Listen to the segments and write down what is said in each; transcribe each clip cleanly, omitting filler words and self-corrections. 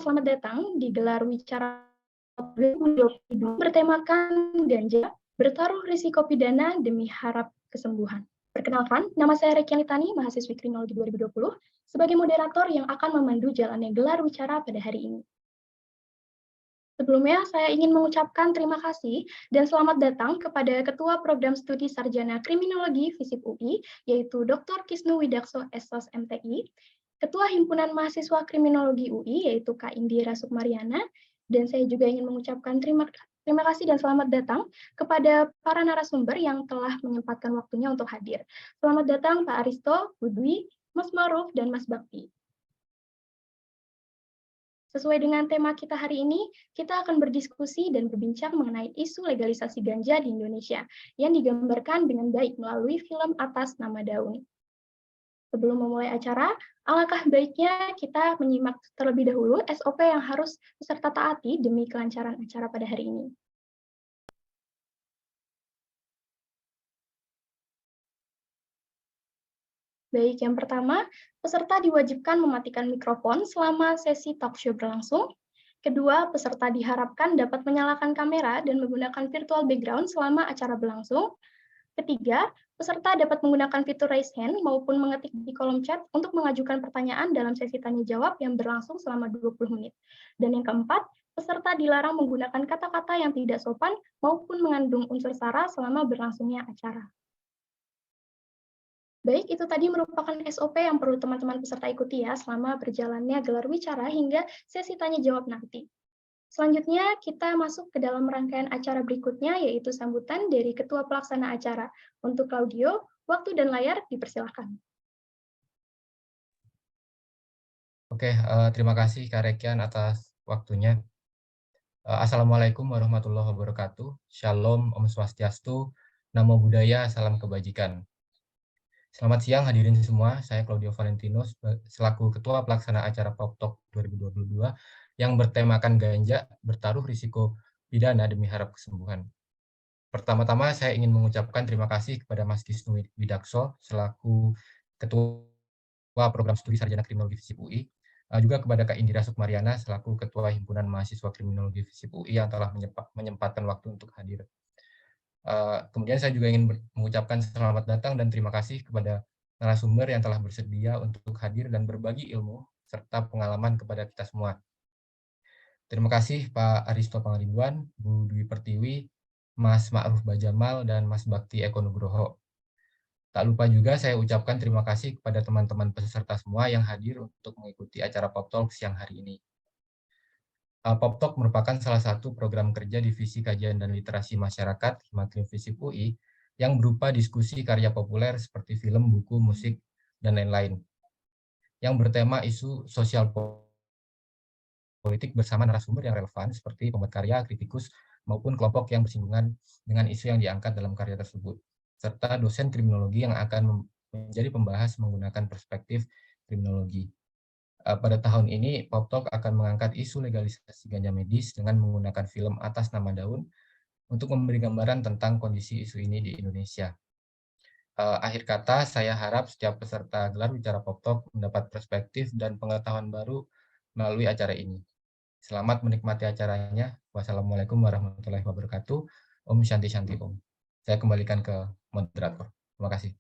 selamat datang di gelar wicara 2022 bertemakan ganja, bertaruh risiko pidana demi harap kesembuhan. Perkenalkan, nama saya Rekian Litani, mahasiswi Kriminologi 2020, sebagai moderator yang akan memandu jalannya gelar wicara pada hari ini. Sebelumnya, saya ingin mengucapkan terima kasih dan selamat datang kepada Ketua Program Studi Sarjana Kriminologi FISIP UI, yaitu Dr. Kisnu Widakso SOS MTI, Ketua Himpunan Mahasiswa Kriminologi UI, yaitu Kak Indira Sukmariana, dan saya juga ingin mengucapkan terima kasih dan selamat datang kepada para narasumber yang telah menyempatkan waktunya untuk hadir. Selamat datang Pak Aristo, Bu Dwi, Mas Maruf, dan Mas Bakti. Sesuai dengan tema kita hari ini, kita akan berdiskusi dan berbincang mengenai isu legalisasi ganja di Indonesia yang digambarkan dengan baik melalui film Atas Nama Daun. Sebelum memulai acara, alangkah baiknya kita menyimak terlebih dahulu SOP yang harus peserta taati demi kelancaran acara pada hari ini. Baik, yang pertama, peserta diwajibkan mematikan mikrofon selama sesi talk show berlangsung. Kedua, peserta diharapkan dapat menyalakan kamera dan menggunakan virtual background selama acara berlangsung. Ketiga, peserta dapat menggunakan fitur raise hand maupun mengetik di kolom chat untuk mengajukan pertanyaan dalam sesi tanya-jawab yang berlangsung selama 20 menit. Dan yang keempat, peserta dilarang menggunakan kata-kata yang tidak sopan maupun mengandung unsur sara selama berlangsungnya acara. Baik, itu tadi merupakan SOP yang perlu teman-teman peserta ikuti ya selama berjalannya gelar wicara hingga sesi tanya-jawab nanti. Selanjutnya, kita masuk ke dalam rangkaian acara berikutnya, yaitu sambutan dari Ketua Pelaksana Acara. Untuk Claudio, waktu dan layar dipersilakan. Oke, terima kasih Kak Rekian atas waktunya. Assalamualaikum warahmatullahi wabarakatuh. Shalom, Om Swastiastu, Namo Buddhaya, Salam Kebajikan. Selamat siang hadirin semua, saya Claudio Valentinos selaku Ketua Pelaksana Acara PopTalk 2022 yang bertemakan ganja, bertaruh risiko pidana demi harap kesembuhan. Pertama-tama saya ingin mengucapkan terima kasih kepada Mas Kisnu Widakso selaku Ketua Program Studi Sarjana Kriminologi FISIP UI, juga kepada Kak Indira Sukmariana selaku Ketua Himpunan Mahasiswa Kriminologi FISIP UI yang telah menyempatkan waktu untuk hadir. Kemudian saya juga ingin mengucapkan selamat datang dan terima kasih kepada narasumber yang telah bersedia untuk hadir dan berbagi ilmu serta pengalaman kepada kita semua. Terima kasih Pak Aristo Pangaribuan, Bu Dwi Pertiwi, Mas Ma'ruf Bajamal, dan Mas Bakti Eko Nugroho. Tak lupa juga saya ucapkan terima kasih kepada teman-teman peserta semua yang hadir untuk mengikuti acara PopTalk siang hari ini. PopTalk merupakan salah satu program kerja Divisi Kajian dan Literasi Masyarakat Himakrim FISIP UI yang berupa diskusi karya populer seperti film, buku, musik, dan lain-lain yang bertema isu sosial politik bersama narasumber yang relevan seperti pembuat karya, kritikus, maupun kelompok yang bersinggungan dengan isu yang diangkat dalam karya tersebut, serta dosen kriminologi yang akan menjadi pembahas menggunakan perspektif kriminologi. Pada tahun ini, PopTalk akan mengangkat isu legalisasi ganja medis dengan menggunakan film Atas Nama Daun untuk memberi gambaran tentang kondisi isu ini di Indonesia. Akhir kata, saya harap setiap peserta gelar wicara PopTalk mendapat perspektif dan pengetahuan baru melalui acara ini. Selamat menikmati acaranya. Wassalamualaikum warahmatullahi wabarakatuh. Om Shanti Shanti Om. Saya kembalikan ke moderator. Terima kasih.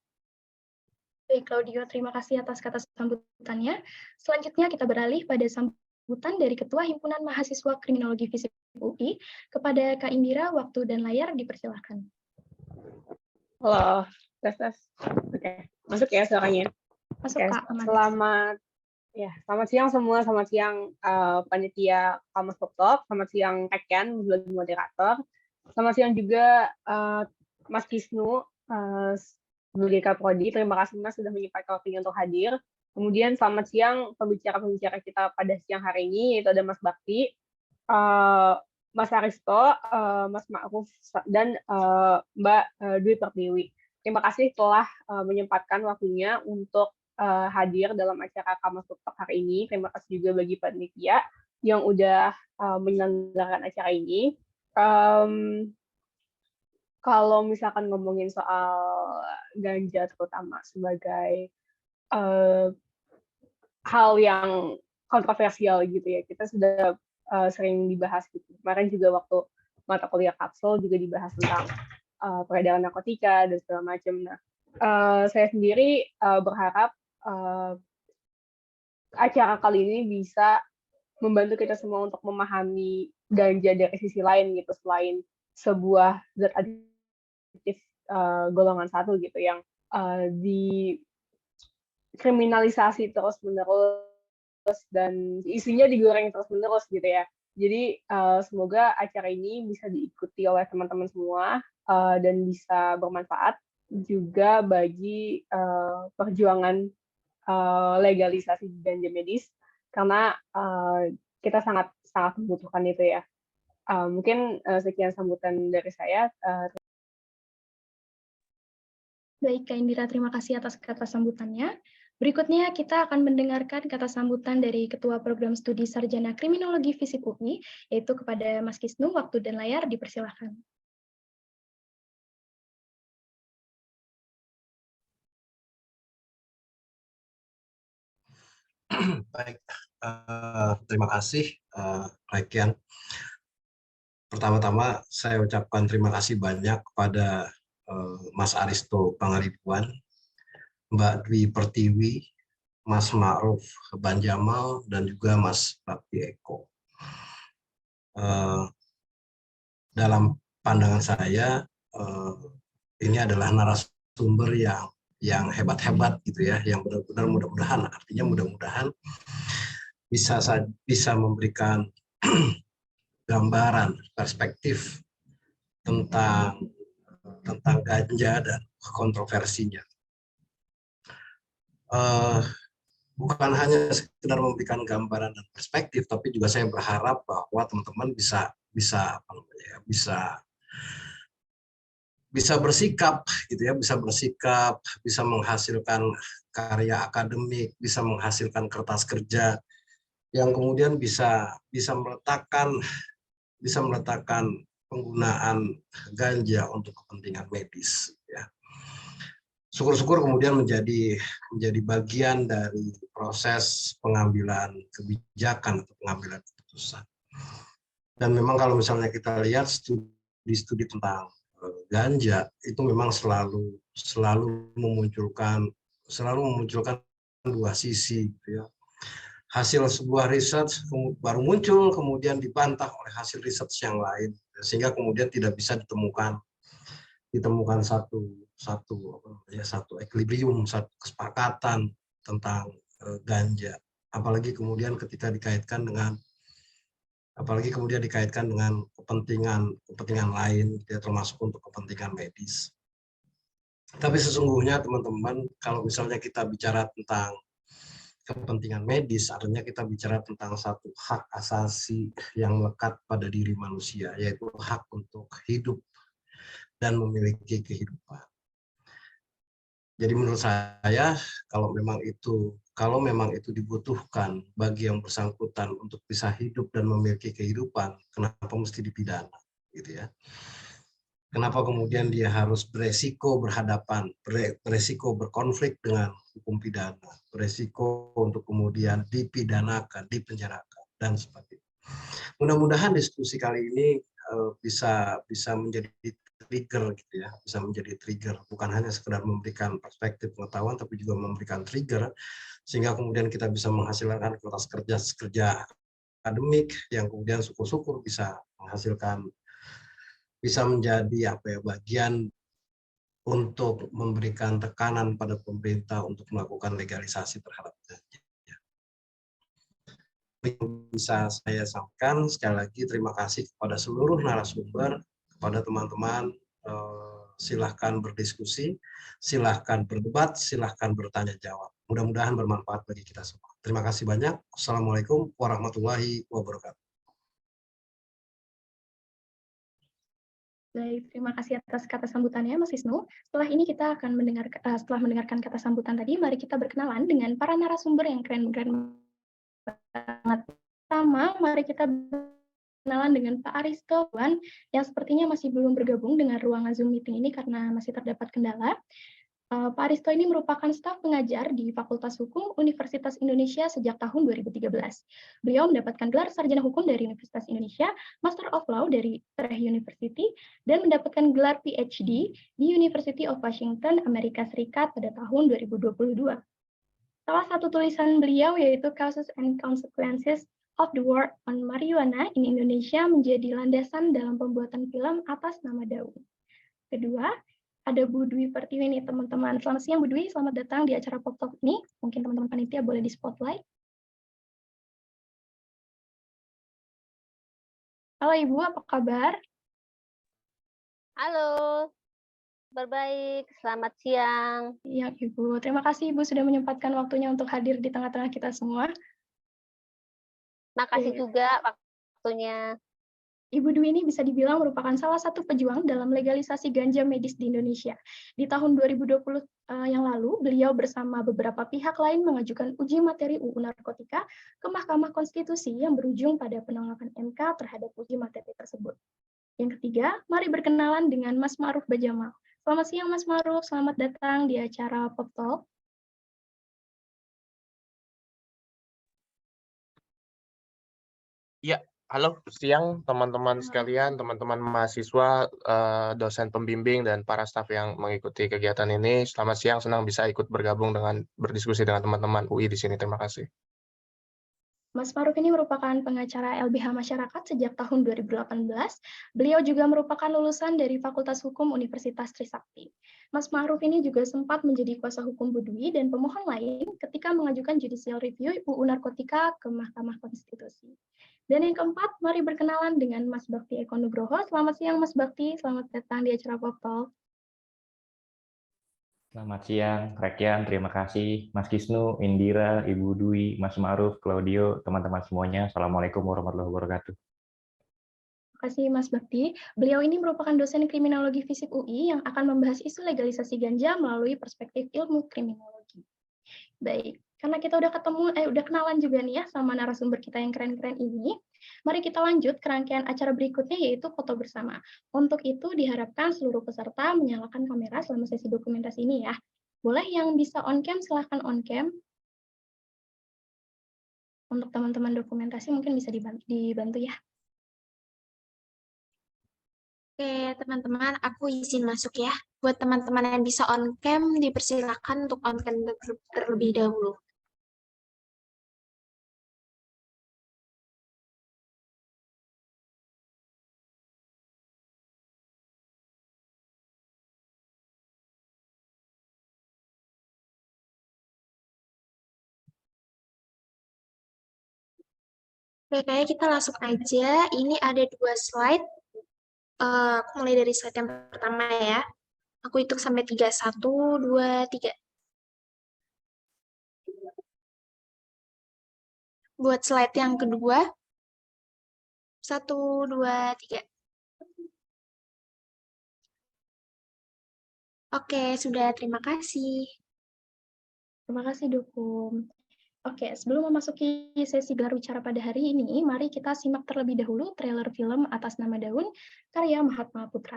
Baik, Claudio, terima kasih atas kata sambutannya. Selanjutnya kita beralih pada sambutan dari Ketua Himpunan Mahasiswa Kriminologi FISIP UI kepada Kak Indira, waktu dan layar dipersilakan. Halo, tes. Oke, masuk ya suaranya. Masuk, Oke, Kak. selamat siang semua, selamat siang panitia Kamus PopTalk, selamat siang Rekian, sebagai moderator, selamat siang juga Mas Kisnu sebagai Kaprodi. Terima kasih Mas sudah menyempatkan waktunya untuk hadir. Kemudian selamat siang pembicara-pembicara kita pada siang hari ini, yaitu ada Mas Bakti, Mas Aristo, Mas Ma'ruf, dan Mbak Dwi Pertiwi. Terima kasih telah menyempatkan waktunya untuk hadir dalam acara Kamus PopTalk hari ini. Terima kasih juga bagi panitia yang udah menyelenggarakan acara ini. Kalau misalkan ngomongin soal ganja terutama sebagai hal yang kontroversial gitu ya. Kita sudah sering dibahas gitu. Kemarin juga waktu mata kuliah kapsul juga dibahas tentang peredaran narkotika dan segala macam. Nah, saya sendiri berharap acara kali ini bisa membantu kita semua untuk memahami ganja dari sisi lain gitu, selain sebuah zat adiktif golongan 1 gitu yang dikriminalisasi terus-menerus dan isinya digoreng terus-menerus gitu ya. Jadi semoga acara ini bisa diikuti oleh teman-teman semua dan bisa bermanfaat juga bagi perjuangan legalisasi ganja medis, karena kita sangat membutuhkan itu ya. Mungkin sekian sambutan dari saya. Baik, Kak Indira, terima kasih atas kata sambutannya. Berikutnya kita akan mendengarkan kata sambutan dari Ketua Program Studi Sarjana Kriminologi FISIP UI, yaitu kepada Mas Kisnu. Waktu dan layar dipersilakan. Baik, terima kasih Rekian. Pertama-tama saya ucapkan terima kasih banyak kepada Mas Aristo Pangaribuan, Mbak Dwi Pertiwi, Mas Ma'ruf Banjamal, dan juga Mas Bakti Eko. Dalam pandangan saya, ini adalah narasumber yang hebat-hebat gitu ya, yang benar-benar mudah-mudahan, artinya mudah-mudahan bisa memberikan gambaran perspektif tentang ganja dan kontroversinya. Bukan hanya sekedar memberikan gambaran dan perspektif, tapi juga saya berharap bahwa teman-teman bisa bersikap gitu ya, bisa menghasilkan karya akademik, bisa menghasilkan kertas kerja yang kemudian bisa meletakkan penggunaan ganja untuk kepentingan medis ya. Syukur-syukur kemudian menjadi bagian dari proses pengambilan kebijakan atau pengambilan keputusan. Dan memang kalau misalnya kita lihat studi tentang ganja itu memang selalu memunculkan dua sisi gitu ya. Hasil sebuah riset baru muncul kemudian dibantah oleh hasil riset yang lain, sehingga kemudian tidak bisa ditemukan satu equilibrium, satu kesepakatan tentang ganja, apalagi kemudian dikaitkan dengan kepentingan lain ya, termasuk untuk kepentingan medis. Tapi sesungguhnya teman-teman, kalau misalnya kita bicara tentang kepentingan medis, artinya kita bicara tentang satu hak asasi yang melekat pada diri manusia, yaitu hak untuk hidup dan memiliki kehidupan. Jadi menurut saya, kalau memang itu dibutuhkan bagi yang bersangkutan untuk bisa hidup dan memiliki kehidupan, kenapa mesti dipidana, gitu ya? Kenapa kemudian dia harus beresiko berkonflik dengan hukum pidana, beresiko untuk kemudian dipidanakan, dipenjarakan, dan sebagainya. Mudah-mudahan diskusi kali ini bisa menjadi trigger gitu ya, bisa menjadi trigger, bukan hanya sekedar memberikan perspektif pengetahuan, tapi juga memberikan trigger, sehingga kemudian kita bisa menghasilkan kertas kerja akademik yang kemudian syukur-syukur bisa menjadi bagian untuk memberikan tekanan pada pemerintah untuk melakukan legalisasi terhadap ganja. Bisa saya sampaikan sekali lagi, terima kasih kepada seluruh narasumber, kepada teman-teman, silahkan berdiskusi, silahkan berdebat, silahkan bertanya jawab. Mudah-mudahan bermanfaat bagi kita semua. Terima kasih banyak. Assalamualaikum warahmatullahi wabarakatuh. Baik, terima kasih atas kata sambutannya, Mas Wisnu. Setelah ini kita akan mendengarkan kata sambutan tadi, mari kita berkenalan dengan para narasumber yang keren-keren banget. Pertama, mari kita berkenalan dengan Pak Aristo yang sepertinya masih belum bergabung dengan ruangan Zoom meeting ini karena masih terdapat kendala. Pak Risto ini merupakan staf pengajar di Fakultas Hukum Universitas Indonesia sejak tahun 2013. Beliau mendapatkan gelar sarjana hukum dari Universitas Indonesia, Master of Law dari Utrecht University, dan mendapatkan gelar PhD di University of Washington, Amerika Serikat pada tahun 2022. Salah satu tulisan beliau yaitu Causes and Consequences of the War on Marijuana in Indonesia menjadi landasan dalam pembuatan film Atas Nama Daun. Kedua, ada Bu Dwi Pertiwi nih teman-teman. Selamat siang Bu Dwi, selamat datang di acara Pop Talk ini. Mungkin teman-teman panitia boleh di spotlight. Halo Ibu, apa kabar? Halo, berbaik. Selamat siang. Iya Ibu, terima kasih Ibu sudah menyempatkan waktunya untuk hadir di tengah-tengah kita semua. Makasih Oke. juga waktunya. Ibu Dwi ini bisa dibilang merupakan salah satu pejuang dalam legalisasi ganja medis di Indonesia. Di tahun 2020 yang lalu, beliau bersama beberapa pihak lain mengajukan uji materi UU Narkotika ke Mahkamah Konstitusi yang berujung pada penolakan MK terhadap uji materi tersebut. Yang ketiga, mari berkenalan dengan Mas Ma'ruf Bajamal. Selamat siang Mas Ma'ruf, selamat datang di acara Pop Talk. Ya, halo siang teman-teman sekalian, teman-teman mahasiswa, dosen pembimbing, dan para staf yang mengikuti kegiatan ini. Selamat siang, senang bisa ikut bergabung dengan berdiskusi dengan teman-teman UI di sini. Terima kasih. Mas Ma'ruf ini merupakan pengacara LBH Masyarakat sejak tahun 2018. Beliau juga merupakan lulusan dari Fakultas Hukum Universitas Trisakti. Mas Ma'ruf ini juga sempat menjadi kuasa hukum Bu Dwi dan pemohon lain ketika mengajukan judicial review UU Narkotika ke Mahkamah Konstitusi. Dan yang keempat, mari berkenalan dengan Mas Bakti Eko Nugroho. Selamat siang Mas Bakti, selamat datang di acara Pop Talk. Selamat siang, Rekian. Terima kasih, Mas Kisnu, Indira, Ibu Dwi, Mas Ma'ruf, Claudio, teman-teman semuanya. Assalamualaikum warahmatullahi wabarakatuh. Terima kasih Mas Bakti. Beliau ini merupakan dosen kriminologi FISIP UI yang akan membahas isu legalisasi ganja melalui perspektif ilmu kriminologi. Baik, karena kita udah kenalan juga nih ya sama narasumber kita yang keren-keren ini. Mari kita lanjut ke rangkaian acara berikutnya yaitu foto bersama. Untuk itu diharapkan seluruh peserta menyalakan kamera selama sesi dokumentasi ini ya. Boleh yang bisa on cam silahkan on cam. Untuk teman-teman dokumentasi mungkin bisa dibantu ya. Oke, teman-teman, aku izin masuk ya. Buat teman-teman yang bisa on cam, dipersilakan untuk on cam terlebih dahulu. Oke, kayaknya kita langsung aja. Ini ada 2 slide. Aku mulai dari slide yang pertama ya. Aku hitung sampai 3. 1, 2, 3. Buat slide yang kedua. 1, 2, 3. Oke, sudah. Terima kasih. Terima kasih Dukum. Oke, sebelum memasuki sesi gelar bicara pada hari ini, mari kita simak terlebih dahulu trailer film Atas Nama Daun, karya Mahatma Putra.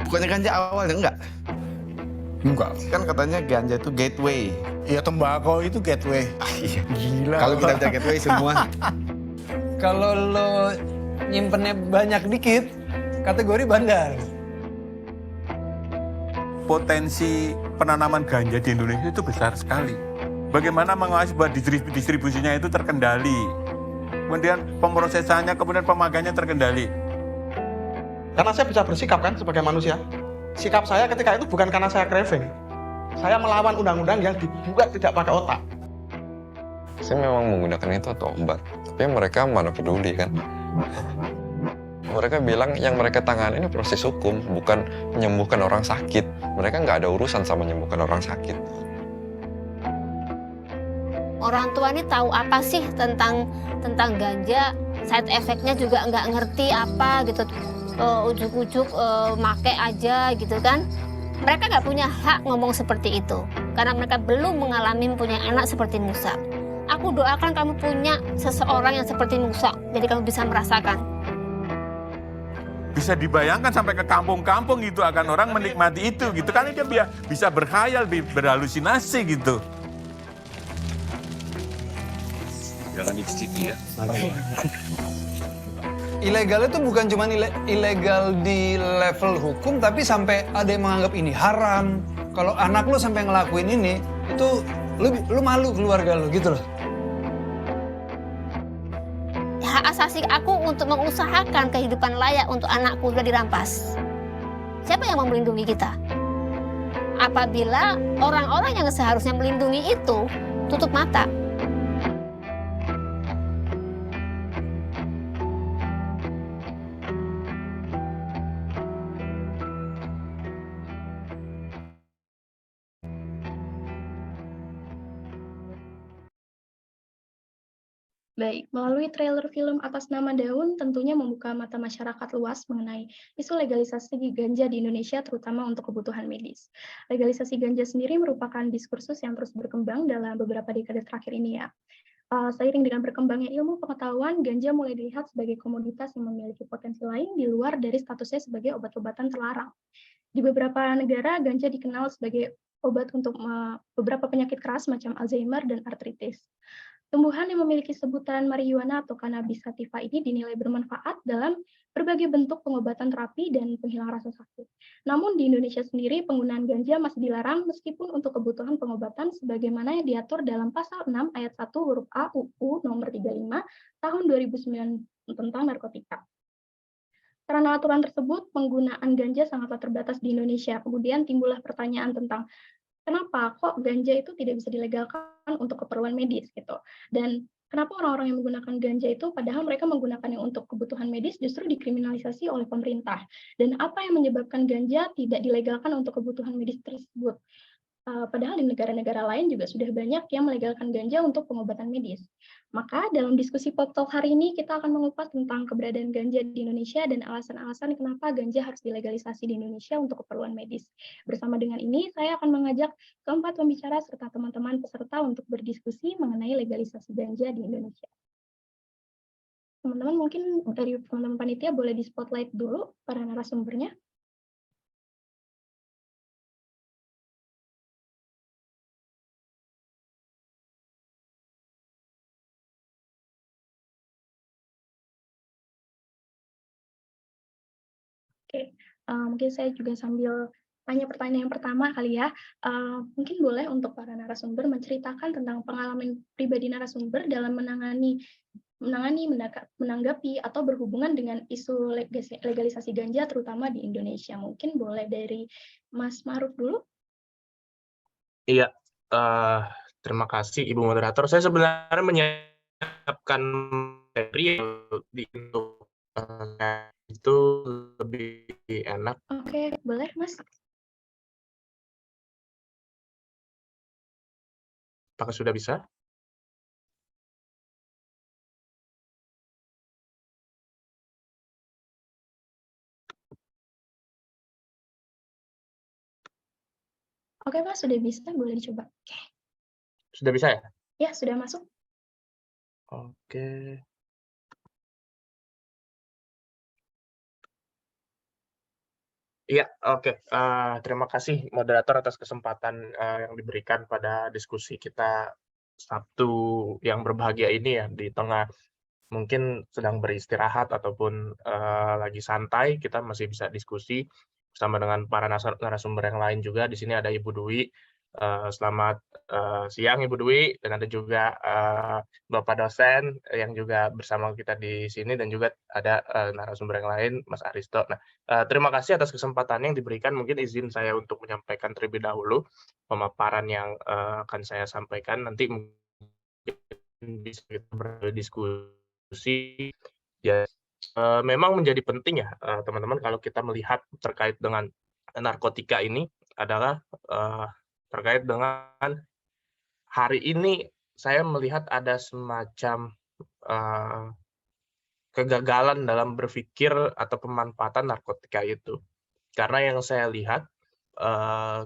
Bukannya ganja awalnya enggak? Enggak. Kan katanya ganja itu gateway. Ya tembakau itu gateway. Iya. Gila. Kalau kita bicara gateway semua. Kalau lo nyimpennya banyak dikit, kategori bandar. Potensi penanaman ganja di Indonesia itu besar sekali. Bagaimana mengawasi bahwa distribusinya itu terkendali. Kemudian pemrosesannya, kemudian pemakaiannya terkendali. Karena saya bisa bersikap kan sebagai manusia. Sikap saya ketika itu bukan karena saya craving. Saya melawan undang-undang yang dibuat tidak pakai otak. Saya memang menggunakan itu atau obat, tapi mereka mana peduli kan. Mereka bilang yang mereka tangani ini proses hukum, bukan menyembuhkan orang sakit. Mereka nggak ada urusan sama menyembuhkan orang sakit. orang tua ini tahu apa sih tentang ganja, side effect-nya juga nggak ngerti apa gitu, ujuk-ujuk make aja gitu kan. Mereka nggak punya hak ngomong seperti itu karena mereka belum mengalami punya anak seperti Musa. Aku doakan kamu punya seseorang yang seperti Musa, jadi kamu bisa merasakan. Bisa dibayangkan sampai ke kampung-kampung gitu akan orang menikmati itu gitu kan, dia bisa berkhayal, berhalusinasi gitu. Jangan dicicipi ya. Ilegal itu bukan cuma ilegal di level hukum, tapi sampai ada yang menganggap ini haram. Kalau anak lo sampai ngelakuin ini, itu lu malu keluarga lo gitu loh. Hak asasi aku untuk mengusahakan kehidupan layak untuk anakku sudah dirampas. Siapa yang mau melindungi kita? Apabila orang-orang yang seharusnya melindungi itu tutup mata. Baik, melalui trailer film Atas Nama Daun tentunya membuka mata masyarakat luas mengenai isu legalisasi ganja di Indonesia, terutama untuk kebutuhan medis. Legalisasi ganja sendiri merupakan diskursus yang terus berkembang dalam beberapa dekade terakhir ini ya. Seiring dengan berkembangnya ilmu pengetahuan, ganja mulai dilihat sebagai komoditas yang memiliki potensi lain di luar dari statusnya sebagai obat-obatan terlarang. Di beberapa negara, ganja dikenal sebagai obat untuk beberapa penyakit keras macam Alzheimer dan artritis. Tumbuhan yang memiliki sebutan marijuana atau cannabis sativa ini dinilai bermanfaat dalam berbagai bentuk pengobatan terapi dan penghilang rasa sakit. Namun di Indonesia sendiri penggunaan ganja masih dilarang meskipun untuk kebutuhan pengobatan sebagaimana yang diatur dalam pasal 6 ayat 1 huruf A UU nomor 35 tahun 2009 tentang narkotika. Karena aturan tersebut, penggunaan ganja sangatlah terbatas di Indonesia. Kemudian timbullah pertanyaan tentang kenapa kok ganja itu tidak bisa dilegalkan untuk keperluan medis gitu. Dan kenapa orang-orang yang menggunakan ganja itu padahal mereka menggunakannya untuk kebutuhan medis justru dikriminalisasi oleh pemerintah. Dan apa yang menyebabkan ganja tidak dilegalkan untuk kebutuhan medis tersebut? Padahal di negara-negara lain juga sudah banyak yang melegalkan ganja untuk pengobatan medis. Maka dalam diskusi Pop Talk hari ini kita akan mengupas tentang keberadaan ganja di Indonesia dan alasan-alasan kenapa ganja harus dilegalisasi di Indonesia untuk keperluan medis. Bersama dengan ini saya akan mengajak keempat pembicara serta teman-teman peserta untuk berdiskusi mengenai legalisasi ganja di Indonesia. Teman-teman mungkin dari teman-teman panitia boleh di spotlight dulu para narasumbernya. Oke, mungkin saya juga sambil tanya pertanyaan yang pertama kali ya. Mungkin boleh untuk para narasumber menceritakan tentang pengalaman pribadi narasumber dalam menanggapi atau berhubungan dengan isu legalisasi ganja terutama di Indonesia. Mungkin boleh dari Mas Maruf dulu. Iya, terima kasih Ibu Moderator. Saya sebenarnya menyiapkan materi untuk itu lebih enak. Oke, boleh Mas. Apakah sudah bisa? Oke Mas, sudah bisa, boleh dicoba. Oke. Sudah bisa ya? Ya, sudah masuk. Oke. Iya, oke. Terima kasih moderator atas kesempatan yang diberikan pada diskusi kita Sabtu yang berbahagia ini ya, di tengah mungkin sedang beristirahat ataupun lagi santai, kita masih bisa diskusi bersama dengan para narasumber yang lain juga. Di sini ada Ibu Dwi. Selamat siang Ibu Dwi, dan ada juga Bapak dosen yang juga bersama kita di sini, dan juga ada narasumber yang lain, Mas Aristo. Nah, terima kasih atas kesempatan yang diberikan. Mungkin izin saya untuk menyampaikan terlebih dahulu pemaparan yang akan saya sampaikan. Nanti mungkin bisa kita berdiskusi. Ya, memang menjadi penting ya teman-teman kalau kita melihat terkait dengan narkotika ini adalah terkait dengan hari ini saya melihat ada semacam kegagalan dalam berpikir atau pemanfaatan narkotika itu. Karena yang saya lihat,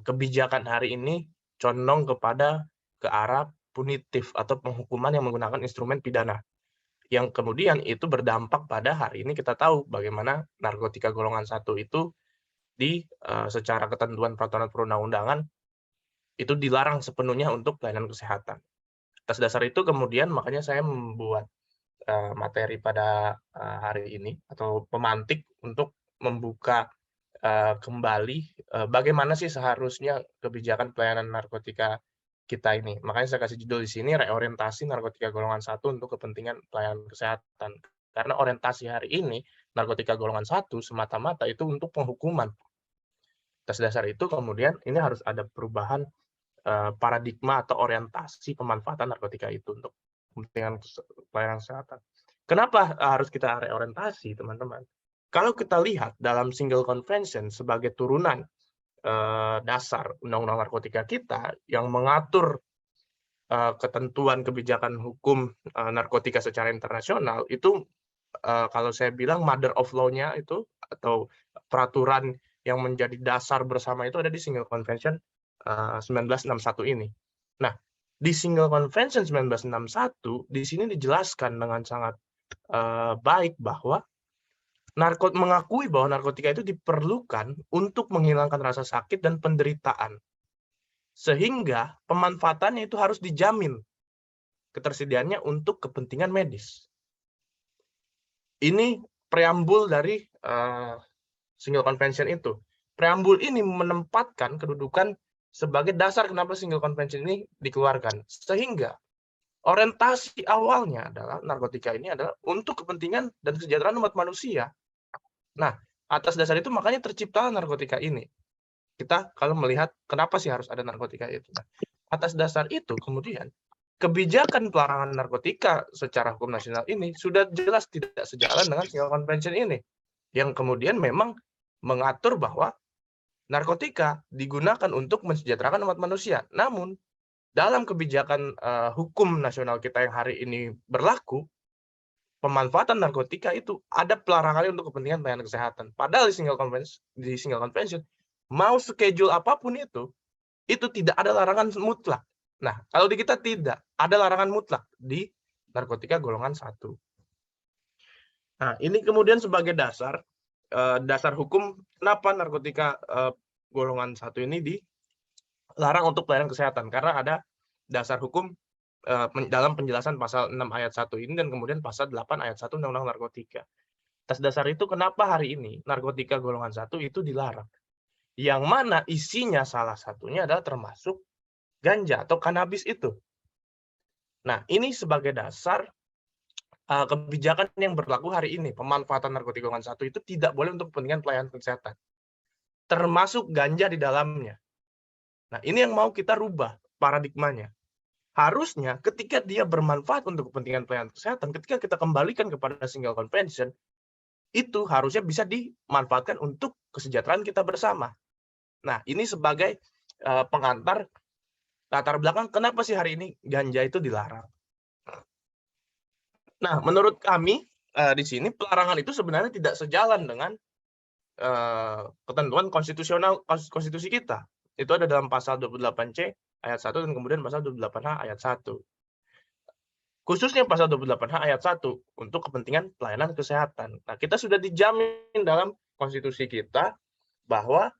kebijakan hari ini condong ke arah punitif atau penghukuman yang menggunakan instrumen pidana. Yang kemudian itu berdampak pada hari ini kita tahu bagaimana narkotika golongan 1 itu secara ketentuan peraturan perundang-undangan itu dilarang sepenuhnya untuk pelayanan kesehatan. Atas dasar itu kemudian makanya saya membuat materi pada hari ini atau pemantik untuk membuka kembali bagaimana sih seharusnya kebijakan pelayanan narkotika kita ini. Makanya saya kasih judul di sini reorientasi narkotika golongan 1 untuk kepentingan pelayanan kesehatan. Karena orientasi hari ini narkotika golongan 1 semata-mata itu untuk penghukuman. Atas dasar itu kemudian ini harus ada perubahan paradigma atau orientasi pemanfaatan narkotika itu untuk kepentingan pelayanan kesehatan. Kenapa harus kita reorientasi, teman-teman? Kalau kita lihat dalam Single Convention sebagai turunan dasar undang-undang narkotika kita yang mengatur ketentuan kebijakan hukum narkotika secara internasional itu kalau saya bilang mother of law-nya itu atau peraturan yang menjadi dasar bersama itu ada di Single Convention 1961 ini. Nah, di Single Convention 1961 di sini dijelaskan dengan sangat baik bahwa mengakui bahwa narkotika itu diperlukan untuk menghilangkan rasa sakit dan penderitaan. Sehingga pemanfaatannya itu harus dijamin ketersediaannya untuk kepentingan medis. Ini preambul dari Single Convention itu. Preambul ini menempatkan kedudukan sebagai dasar kenapa Single Convention ini dikeluarkan. Sehingga orientasi awalnya adalah narkotika ini adalah untuk kepentingan dan kesejahteraan umat manusia. Nah, atas dasar itu makanya tercipta narkotika ini. Kita kalau melihat kenapa sih harus ada narkotika itu. Nah, atas dasar itu kemudian kebijakan pelarangan narkotika secara hukum nasional ini sudah jelas tidak sejalan dengan Single Convention ini. Yang kemudian memang mengatur bahwa narkotika digunakan untuk mensejahterakan umat manusia. Namun, dalam kebijakan hukum nasional kita yang hari ini berlaku, pemanfaatan narkotika itu ada pelarangannya untuk kepentingan pelayanan kesehatan. Padahal di Single Convention, mau schedule apapun itu tidak ada larangan mutlak. Nah, kalau di kita tidak ada larangan mutlak di narkotika golongan 1. Nah, ini kemudian sebagai dasar hukum kenapa narkotika golongan 1 ini dilarang untuk pelayanan kesehatan. Karena ada dasar hukum dalam penjelasan pasal 6 ayat 1 ini dan kemudian pasal 8 ayat 1 Undang-Undang Narkotika. Atas dasar itu kenapa hari ini narkotika golongan 1 itu dilarang. Yang mana isinya salah satunya adalah termasuk ganja atau kanabis itu. Nah, ini sebagai dasar kebijakan yang berlaku hari ini. Pemanfaatan narkotika golongan 1 itu tidak boleh untuk kepentingan pelayanan kesehatan. Termasuk ganja di dalamnya. Nah, ini yang mau kita rubah paradigmanya. Harusnya ketika dia bermanfaat untuk kepentingan pelayanan kesehatan, ketika kita kembalikan kepada Single Convention, itu harusnya bisa dimanfaatkan untuk kesejahteraan kita bersama. Nah, ini sebagai pengantar latar belakang kenapa sih hari ini ganja itu dilarang. Nah, menurut kami di sini pelarangan itu sebenarnya tidak sejalan dengan ketentuan konstitusi kita. Itu ada dalam pasal 28C ayat 1 dan kemudian pasal 28H ayat 1. Khususnya pasal 28H ayat 1 untuk kepentingan pelayanan kesehatan. Nah, kita sudah dijamin dalam konstitusi kita bahwa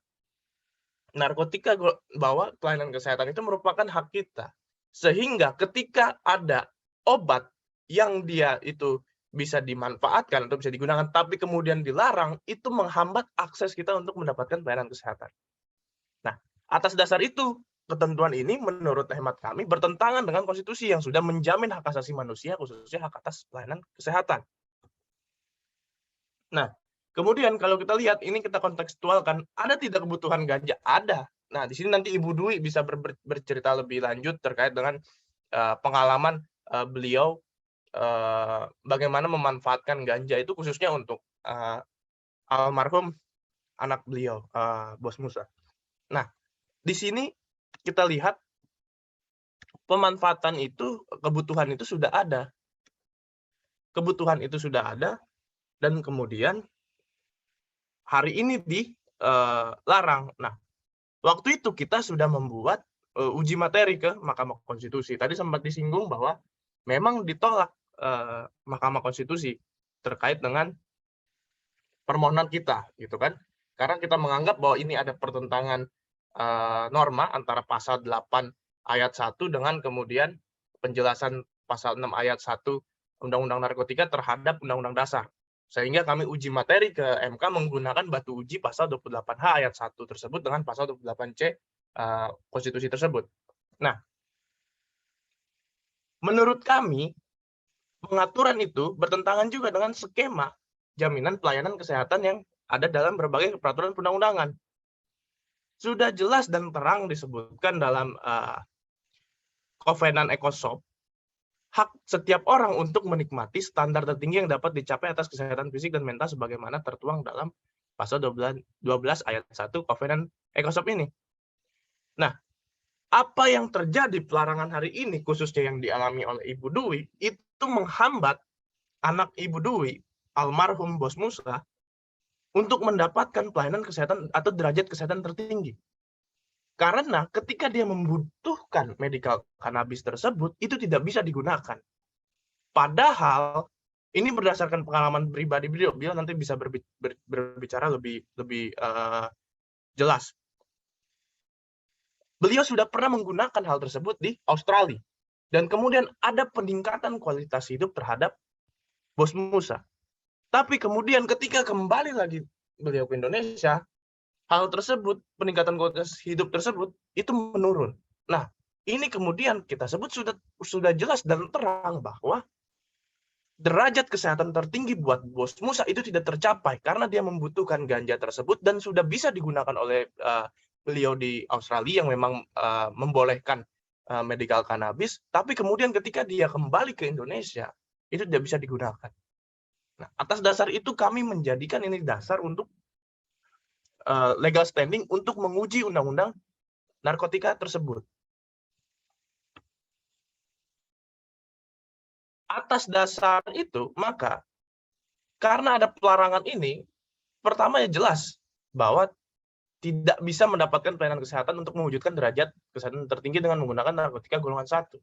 bahwa pelayanan kesehatan itu merupakan hak kita. Sehingga ketika ada obat yang dia itu bisa dimanfaatkan atau bisa digunakan tapi kemudian dilarang, itu menghambat akses kita untuk mendapatkan pelayanan kesehatan. Nah, atas dasar itu ketentuan ini menurut hemat kami bertentangan dengan konstitusi yang sudah menjamin hak asasi manusia, khususnya hak atas pelayanan kesehatan. Nah, kemudian kalau kita lihat ini kita kontekstualkan, ada tidak kebutuhan ganja? Ada. Nah, di sini nanti Ibu Dwi bisa bercerita lebih lanjut terkait dengan pengalaman beliau bagaimana memanfaatkan ganja itu khususnya untuk almarhum anak beliau, Bos Musa. Nah, di sini kita lihat pemanfaatan itu, kebutuhan itu sudah ada. Kebutuhan itu sudah ada, dan kemudian hari ini dilarang. Nah, waktu itu kita sudah membuat uji materi ke Mahkamah Konstitusi. Tadi sempat disinggung bahwa memang ditolak Mahkamah Konstitusi terkait dengan permohonan kita, gitu kan? Karena kita menganggap bahwa ini ada pertentangan norma antara pasal 8 ayat 1 dengan kemudian penjelasan pasal 6 ayat 1 Undang-Undang Narkotika terhadap Undang-Undang Dasar. Sehingga kami uji materi ke MK menggunakan batu uji pasal 28H ayat 1 tersebut dengan pasal 28C konstitusi tersebut. Nah, menurut kami, pengaturan itu bertentangan juga dengan skema jaminan pelayanan kesehatan yang ada dalam berbagai peraturan perundang-undangan. Sudah jelas dan terang disebutkan dalam Kovenan Ecosop, hak setiap orang untuk menikmati standar tertinggi yang dapat dicapai atas kesehatan fisik dan mental sebagaimana tertuang dalam pasal 12 ayat 1 Kovenan Ecosop ini. Nah, apa yang terjadi pelarangan hari ini, khususnya yang dialami oleh Ibu Dwi, itu menghambat anak Ibu Dwi, almarhum Bos Musa, untuk mendapatkan pelayanan kesehatan atau derajat kesehatan tertinggi. Karena ketika dia membutuhkan medical cannabis tersebut, itu tidak bisa digunakan. Padahal, ini berdasarkan pengalaman pribadi beliau nanti bisa berbicara lebih jelas. Beliau sudah pernah menggunakan hal tersebut di Australia. Dan kemudian ada peningkatan kualitas hidup terhadap Bos Musa. Tapi kemudian ketika kembali lagi beliau ke Indonesia, hal tersebut, peningkatan kualitas hidup tersebut, itu menurun. Nah, ini kemudian kita sebut sudah jelas dan terang bahwa derajat kesehatan tertinggi buat Bos Musa itu tidak tercapai karena dia membutuhkan ganja tersebut dan sudah bisa digunakan oleh beliau di Australia yang memang membolehkan medical cannabis, tapi kemudian ketika dia kembali ke Indonesia, itu tidak bisa digunakan. Nah, atas dasar itu kami menjadikan ini dasar untuk legal standing untuk menguji undang-undang narkotika tersebut. Atas dasar itu, maka karena ada pelarangan ini, pertama ya jelas bahwa tidak bisa mendapatkan pelayanan kesehatan untuk mewujudkan derajat kesehatan tertinggi dengan menggunakan narkotika golongan 1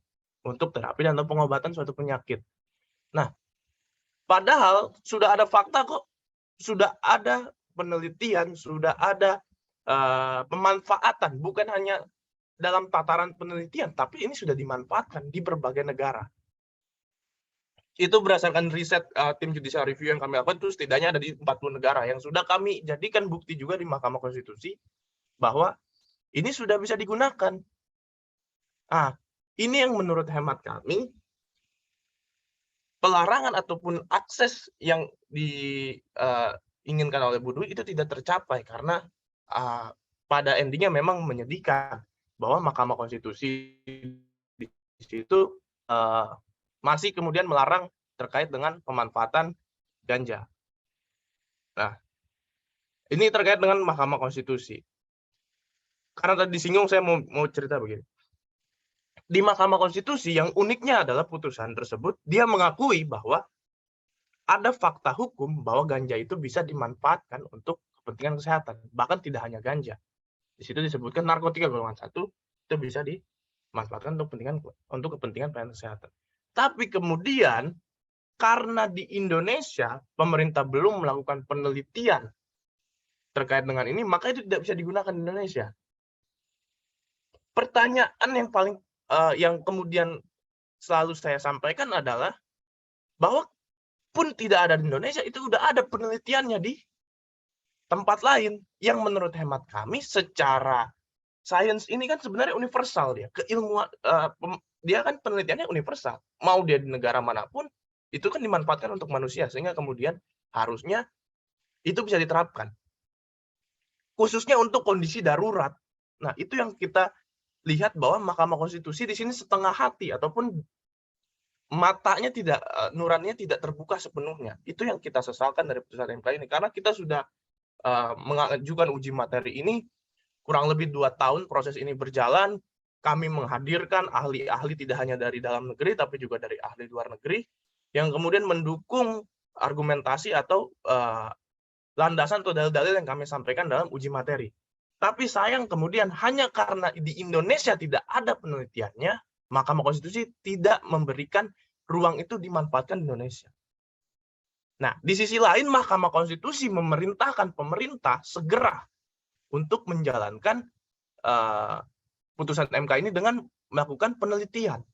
untuk terapi dan pengobatan suatu penyakit. Nah, padahal sudah ada fakta kok, sudah ada penelitian, sudah ada pemanfaatan, bukan hanya dalam tataran penelitian, tapi ini sudah dimanfaatkan di berbagai negara. Itu berdasarkan riset tim judicial review yang kami lakukan, itu setidaknya ada di 40 negara yang sudah kami jadikan bukti juga di Mahkamah Konstitusi bahwa ini sudah bisa digunakan. Ah, ini yang menurut hemat kami, pelarangan ataupun akses yang diinginkan oleh Bu Dwi itu tidak tercapai karena pada endingnya memang menyedihkan bahwa Mahkamah Konstitusi di situ masih kemudian melarang terkait dengan pemanfaatan ganja. Nah, ini terkait dengan Mahkamah Konstitusi. Karena tadi disinggung, saya mau cerita begini. Di Mahkamah Konstitusi yang uniknya adalah putusan tersebut, dia mengakui bahwa ada fakta hukum bahwa ganja itu bisa dimanfaatkan untuk kepentingan kesehatan. Bahkan tidak hanya ganja. Di situ disebutkan narkotika golongan 1 itu bisa dimanfaatkan untuk kepentingan pelayanan kesehatan. Tapi kemudian karena di Indonesia pemerintah belum melakukan penelitian terkait dengan ini, maka itu tidak bisa digunakan di Indonesia. Pertanyaan yang paling yang kemudian selalu saya sampaikan adalah bahwa pun tidak ada di Indonesia, itu sudah ada penelitiannya di tempat lain yang menurut hemat kami secara sains ini kan sebenarnya universal dia, keilmuan dia kan penelitiannya universal. Mau dia di negara manapun, itu kan dimanfaatkan untuk manusia, sehingga kemudian harusnya itu bisa diterapkan. Khususnya untuk kondisi darurat. Nah, itu yang kita lihat bahwa Mahkamah Konstitusi di sini setengah hati, ataupun matanya tidak, nuraninya tidak terbuka sepenuhnya. Itu yang kita sesalkan dari putusan MK ini. Karena kita sudah mengajukan uji materi ini, kurang lebih 2 tahun proses ini berjalan, kami menghadirkan ahli-ahli tidak hanya dari dalam negeri, tapi juga dari ahli luar negeri, yang kemudian mendukung argumentasi atau landasan atau dalil-dalil yang kami sampaikan dalam uji materi. Tapi sayang kemudian hanya karena di Indonesia tidak ada penelitiannya, Mahkamah Konstitusi tidak memberikan ruang itu dimanfaatkan di Indonesia. Nah, di sisi lain Mahkamah Konstitusi memerintahkan pemerintah segera untuk menjalankan putusan MK ini dengan melakukan penelitian.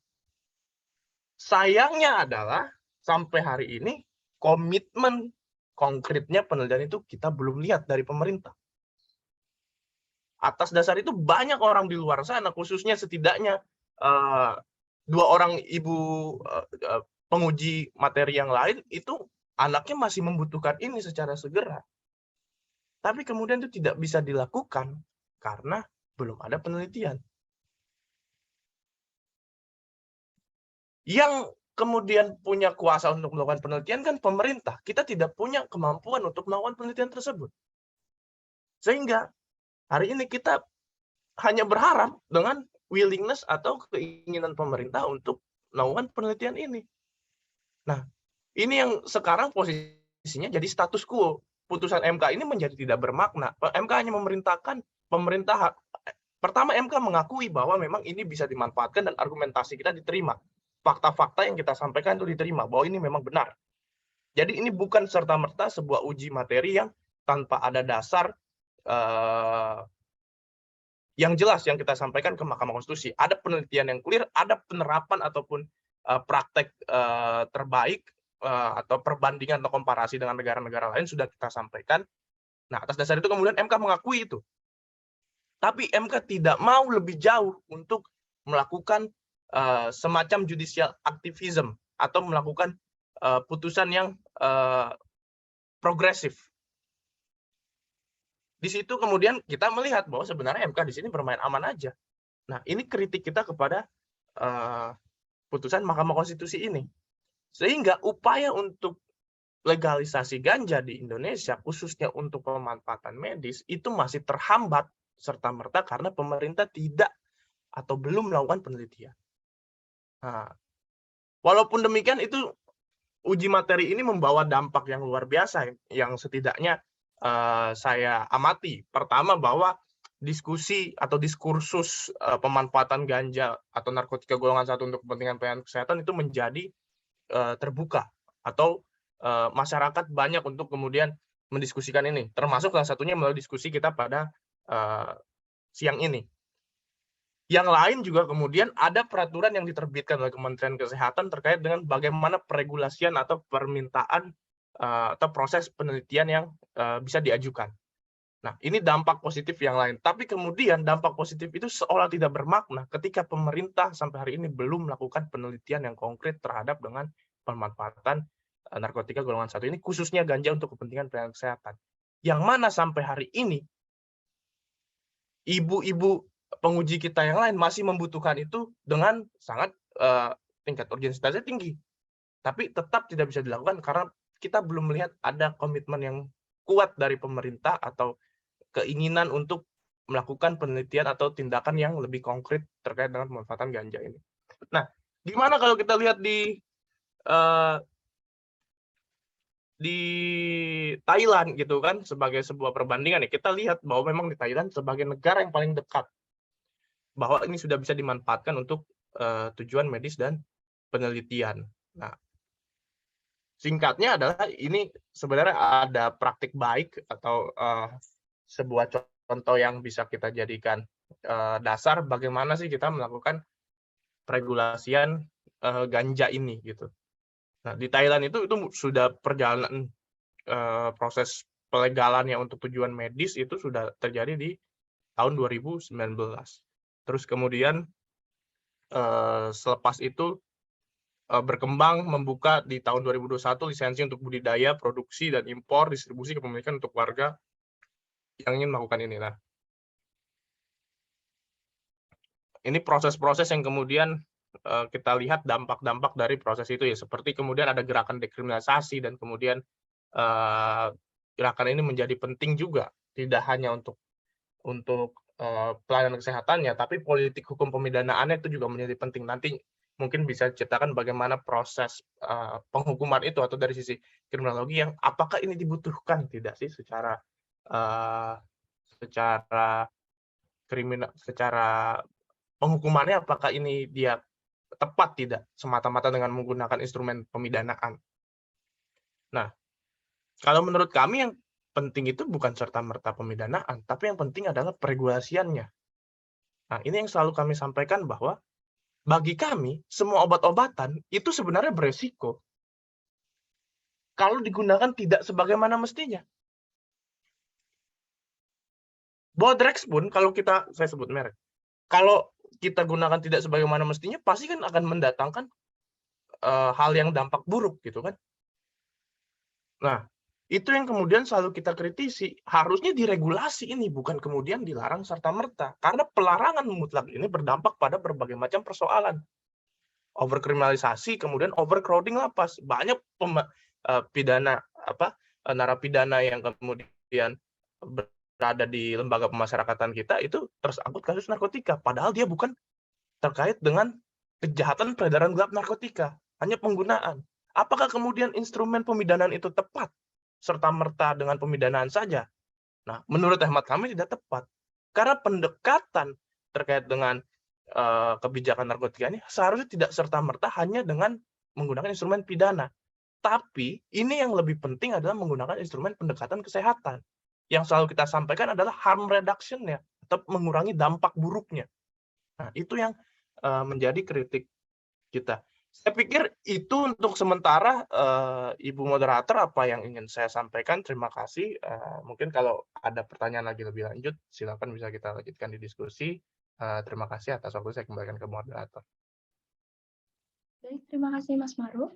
Sayangnya adalah sampai hari ini komitmen konkretnya penelitian itu kita belum lihat dari pemerintah. Atas dasar itu banyak orang di luar sana, khususnya setidaknya 2 orang ibu penguji materi yang lain itu anaknya masih membutuhkan ini secara segera. Tapi kemudian itu tidak bisa dilakukan karena belum ada penelitian. Yang kemudian punya kuasa untuk melakukan penelitian kan pemerintah. Kita tidak punya kemampuan untuk melakukan penelitian tersebut. Sehingga hari ini kita hanya berharap dengan willingness atau keinginan pemerintah untuk melakukan penelitian ini. Nah, ini yang sekarang posisinya jadi status quo. Putusan MK ini menjadi tidak bermakna. MK hanya memerintahkan pemerintah. Pertama, MK mengakui bahwa memang ini bisa dimanfaatkan dan argumentasi kita diterima. Fakta-fakta yang kita sampaikan itu diterima, bahwa ini memang benar. Jadi ini bukan serta-merta sebuah uji materi yang tanpa ada dasar yang jelas yang kita sampaikan ke Mahkamah Konstitusi. Ada penelitian yang clear, ada penerapan ataupun praktek terbaik atau perbandingan atau komparasi dengan negara-negara lain sudah kita sampaikan. Nah, atas dasar itu kemudian MK mengakui itu. Tapi MK tidak mau lebih jauh untuk melakukan semacam judicial activism atau melakukan putusan yang progresif. Di situ kemudian kita melihat bahwa sebenarnya MK di sini bermain aman aja. Nah, ini kritik kita kepada putusan Mahkamah Konstitusi ini. Sehingga upaya untuk legalisasi ganja di Indonesia, khususnya untuk pemanfaatan medis, itu masih terhambat serta-merta karena pemerintah tidak atau belum melakukan penelitian. Nah, walaupun demikian, itu uji materi ini membawa dampak yang luar biasa, yang setidaknya saya amati. Pertama, bahwa diskusi atau diskursus pemanfaatan ganja atau narkotika golongan 1 untuk kepentingan pelayanan kesehatan itu menjadi terbuka, atau masyarakat banyak untuk kemudian mendiskusikan ini, termasuk salah satunya melalui diskusi kita pada siang ini. Yang lain juga kemudian ada peraturan yang diterbitkan oleh Kementerian Kesehatan terkait dengan bagaimana peregulasian atau permintaan atau proses penelitian yang bisa diajukan. Nah, ini dampak positif yang lain. Tapi kemudian dampak positif itu seolah tidak bermakna ketika pemerintah sampai hari ini belum melakukan penelitian yang konkret terhadap dengan pemanfaatan narkotika golongan 1 ini, khususnya ganja untuk kepentingan pelayanan kesehatan. Yang mana sampai hari ini ibu-ibu penguji kita yang lain masih membutuhkan itu dengan sangat tingkat urgensitasnya tinggi. Tapi tetap tidak bisa dilakukan karena kita belum melihat ada komitmen yang kuat dari pemerintah atau keinginan untuk melakukan penelitian atau tindakan yang lebih konkret terkait dengan pemanfaatan ganja ini. Nah, gimana kalau kita lihat di Thailand gitu kan, sebagai sebuah perbandingan ya, kita lihat bahwa memang di Thailand sebagai negara yang paling dekat, bahwa ini sudah bisa dimanfaatkan untuk tujuan medis dan penelitian. Nah, singkatnya adalah ini sebenarnya ada praktik baik atau sebuah contoh yang bisa kita jadikan dasar bagaimana sih kita melakukan peregulasian ganja ini gitu. Nah, di Thailand itu sudah perjalanan proses pelegalannya untuk tujuan medis itu sudah terjadi di tahun 2019. Terus kemudian selepas itu berkembang membuka di tahun 2021 lisensi untuk budidaya, produksi, dan impor, distribusi, kepemilikan untuk warga yang ingin melakukan ini. Nah, ini proses-proses yang kemudian kita lihat dampak-dampak dari proses itu ya, seperti kemudian ada gerakan dekriminalisasi dan kemudian gerakan ini menjadi penting juga, tidak hanya untuk pelayanan kesehatannya, tapi politik hukum pemidanaannya itu juga menjadi penting. Nanti mungkin bisa ceritakan bagaimana proses penghukuman itu, atau dari sisi kriminologi yang apakah ini dibutuhkan tidak sih secara secara penghukumannya, apakah ini dia tepat tidak semata-mata dengan menggunakan instrumen pemidanaan. Nah, kalau menurut kami yang penting itu bukan serta-merta pemidanaan, tapi yang penting adalah peregulasiannya. Nah, ini yang selalu kami sampaikan bahwa bagi kami, semua obat-obatan itu sebenarnya beresiko kalau digunakan tidak sebagaimana mestinya. Bodrex pun, kalau saya sebut merek, kalau kita gunakan tidak sebagaimana mestinya, pasti kan akan mendatangkan hal yang dampak buruk, gitu kan. Nah, itu yang kemudian selalu kita kritisi, harusnya diregulasi ini, bukan kemudian dilarang serta-merta. Karena pelarangan mutlak ini berdampak pada berbagai macam persoalan. Overkriminalisasi, kemudian overcrowding lapas. Banyak narapidana yang kemudian berada di lembaga pemasyarakatan kita itu tersangkut kasus narkotika. Padahal dia bukan terkait dengan kejahatan peredaran gelap narkotika, hanya penggunaan. Apakah kemudian instrumen pemidanaan itu tepat serta-merta dengan pemidanaan saja? Nah, menurut hemat kami tidak tepat. Karena pendekatan terkait dengan kebijakan narkotika ini seharusnya tidak serta-merta hanya dengan menggunakan instrumen pidana. Tapi ini yang lebih penting adalah menggunakan instrumen pendekatan kesehatan. Yang selalu kita sampaikan adalah harm reduction-nya, atau mengurangi dampak buruknya. Nah, itu yang menjadi kritik kita. Saya pikir itu untuk sementara, Ibu Moderator, apa yang ingin saya sampaikan. Terima kasih. Mungkin kalau ada pertanyaan lagi lebih lanjut, silakan bisa kita lanjutkan di diskusi. Terima kasih atas waktu, saya kembalikan ke Moderator. Baik, terima kasih Mas Maruf.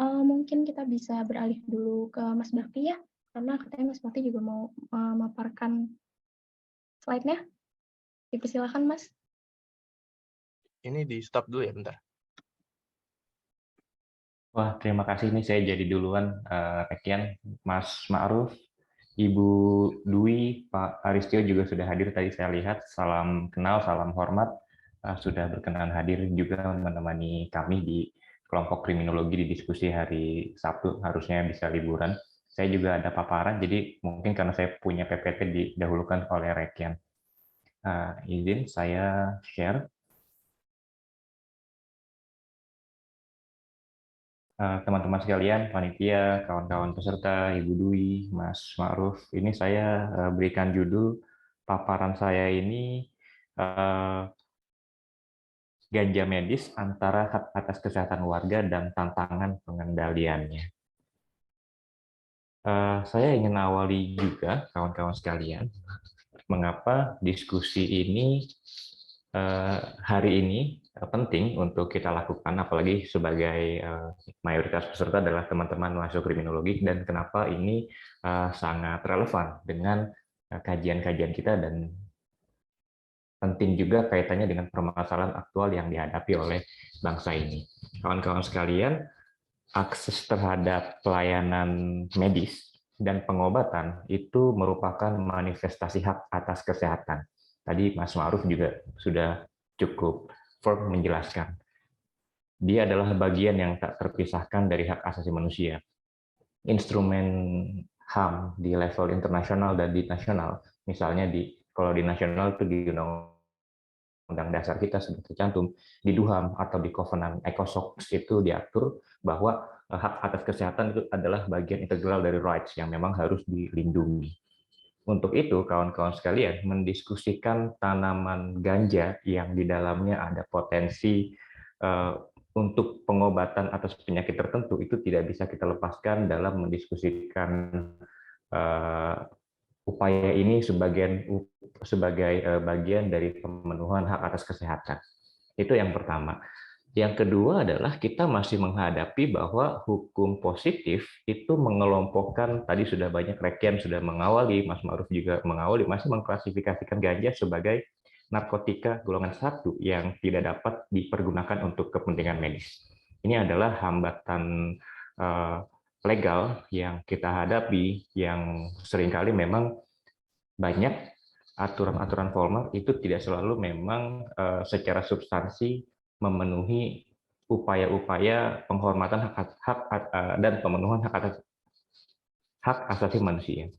Mungkin kita bisa beralih dulu ke Mas Bakti ya, karena katanya Mas Bakti juga mau memaparkan slide-nya. Dipersilakan, Mas. Ini di stop dulu ya, bentar. Wah, terima kasih. Ini saya jadi duluan, Rekian, Mas Ma'ruf, Ibu Dwi, Pak Aristio juga sudah hadir tadi saya lihat. Salam kenal, salam hormat. Sudah berkenan hadir juga menemani kami di kelompok kriminologi di diskusi hari Sabtu. Harusnya bisa liburan. Saya juga ada paparan, jadi mungkin karena saya punya PPT didahulukan oleh Rekian. Izin saya share. Teman-teman sekalian, panitia, kawan-kawan peserta, Ibu Dwi, Mas Ma'ruf, ini saya berikan judul paparan saya ini ganja medis antara hak atas kesehatan warga dan tantangan pengendaliannya. Saya ingin awali juga, kawan-kawan sekalian, mengapa diskusi ini hari ini penting untuk kita lakukan, apalagi sebagai mayoritas peserta adalah teman-teman mahasiswa kriminologi, dan kenapa ini sangat relevan dengan kajian-kajian kita dan penting juga kaitannya dengan permasalahan aktual yang dihadapi oleh bangsa ini. Kawan-kawan sekalian, akses terhadap pelayanan medis dan pengobatan itu merupakan manifestasi hak atas kesehatan. Tadi Mas Ma'ruf juga sudah cukup firm menjelaskan. Dia adalah bagian yang tak terpisahkan dari hak asasi manusia. Instrumen HAM di level internasional dan di nasional, misalnya kalau di nasional itu di Undang-Undang Dasar kita sudah tercantum, di DUHAM atau di Covenant ECOSOC itu diatur bahwa hak atas kesehatan itu adalah bagian integral dari rights yang memang harus dilindungi. Untuk itu, kawan-kawan sekalian, mendiskusikan tanaman ganja yang di dalamnya ada potensi untuk pengobatan atas penyakit tertentu, itu tidak bisa kita lepaskan dalam mendiskusikan upaya ini sebagai bagian dari pemenuhan hak atas kesehatan. Itu yang pertama. Yang kedua adalah kita masih menghadapi bahwa hukum positif itu mengelompokkan, tadi sudah banyak Rekian sudah mengawali, Mas Ma'ruf juga mengawali, masih mengklasifikasikan ganja sebagai narkotika golongan 1 yang tidak dapat dipergunakan untuk kepentingan medis. Ini adalah hambatan legal yang kita hadapi, yang seringkali memang banyak aturan-aturan formal itu tidak selalu memang secara substansi memenuhi upaya-upaya penghormatan hak dan pemenuhan hak asasi manusia.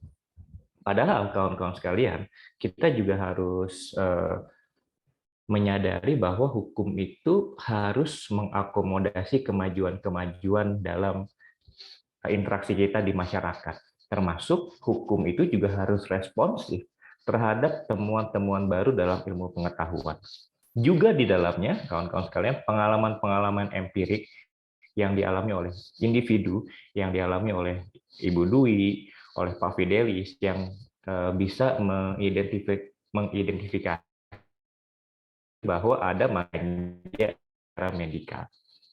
Padahal kawan-kawan sekalian, kita juga harus menyadari bahwa hukum itu harus mengakomodasi kemajuan-kemajuan dalam interaksi kita di masyarakat. Termasuk hukum itu juga harus responsif terhadap temuan-temuan baru dalam ilmu pengetahuan. Juga di dalamnya, kawan-kawan sekalian, pengalaman-pengalaman empirik yang dialami oleh individu, yang dialami oleh Ibu Dwi, oleh Pak Fidelis, yang bisa mengidentifikasi bahwa ada ganja medikal.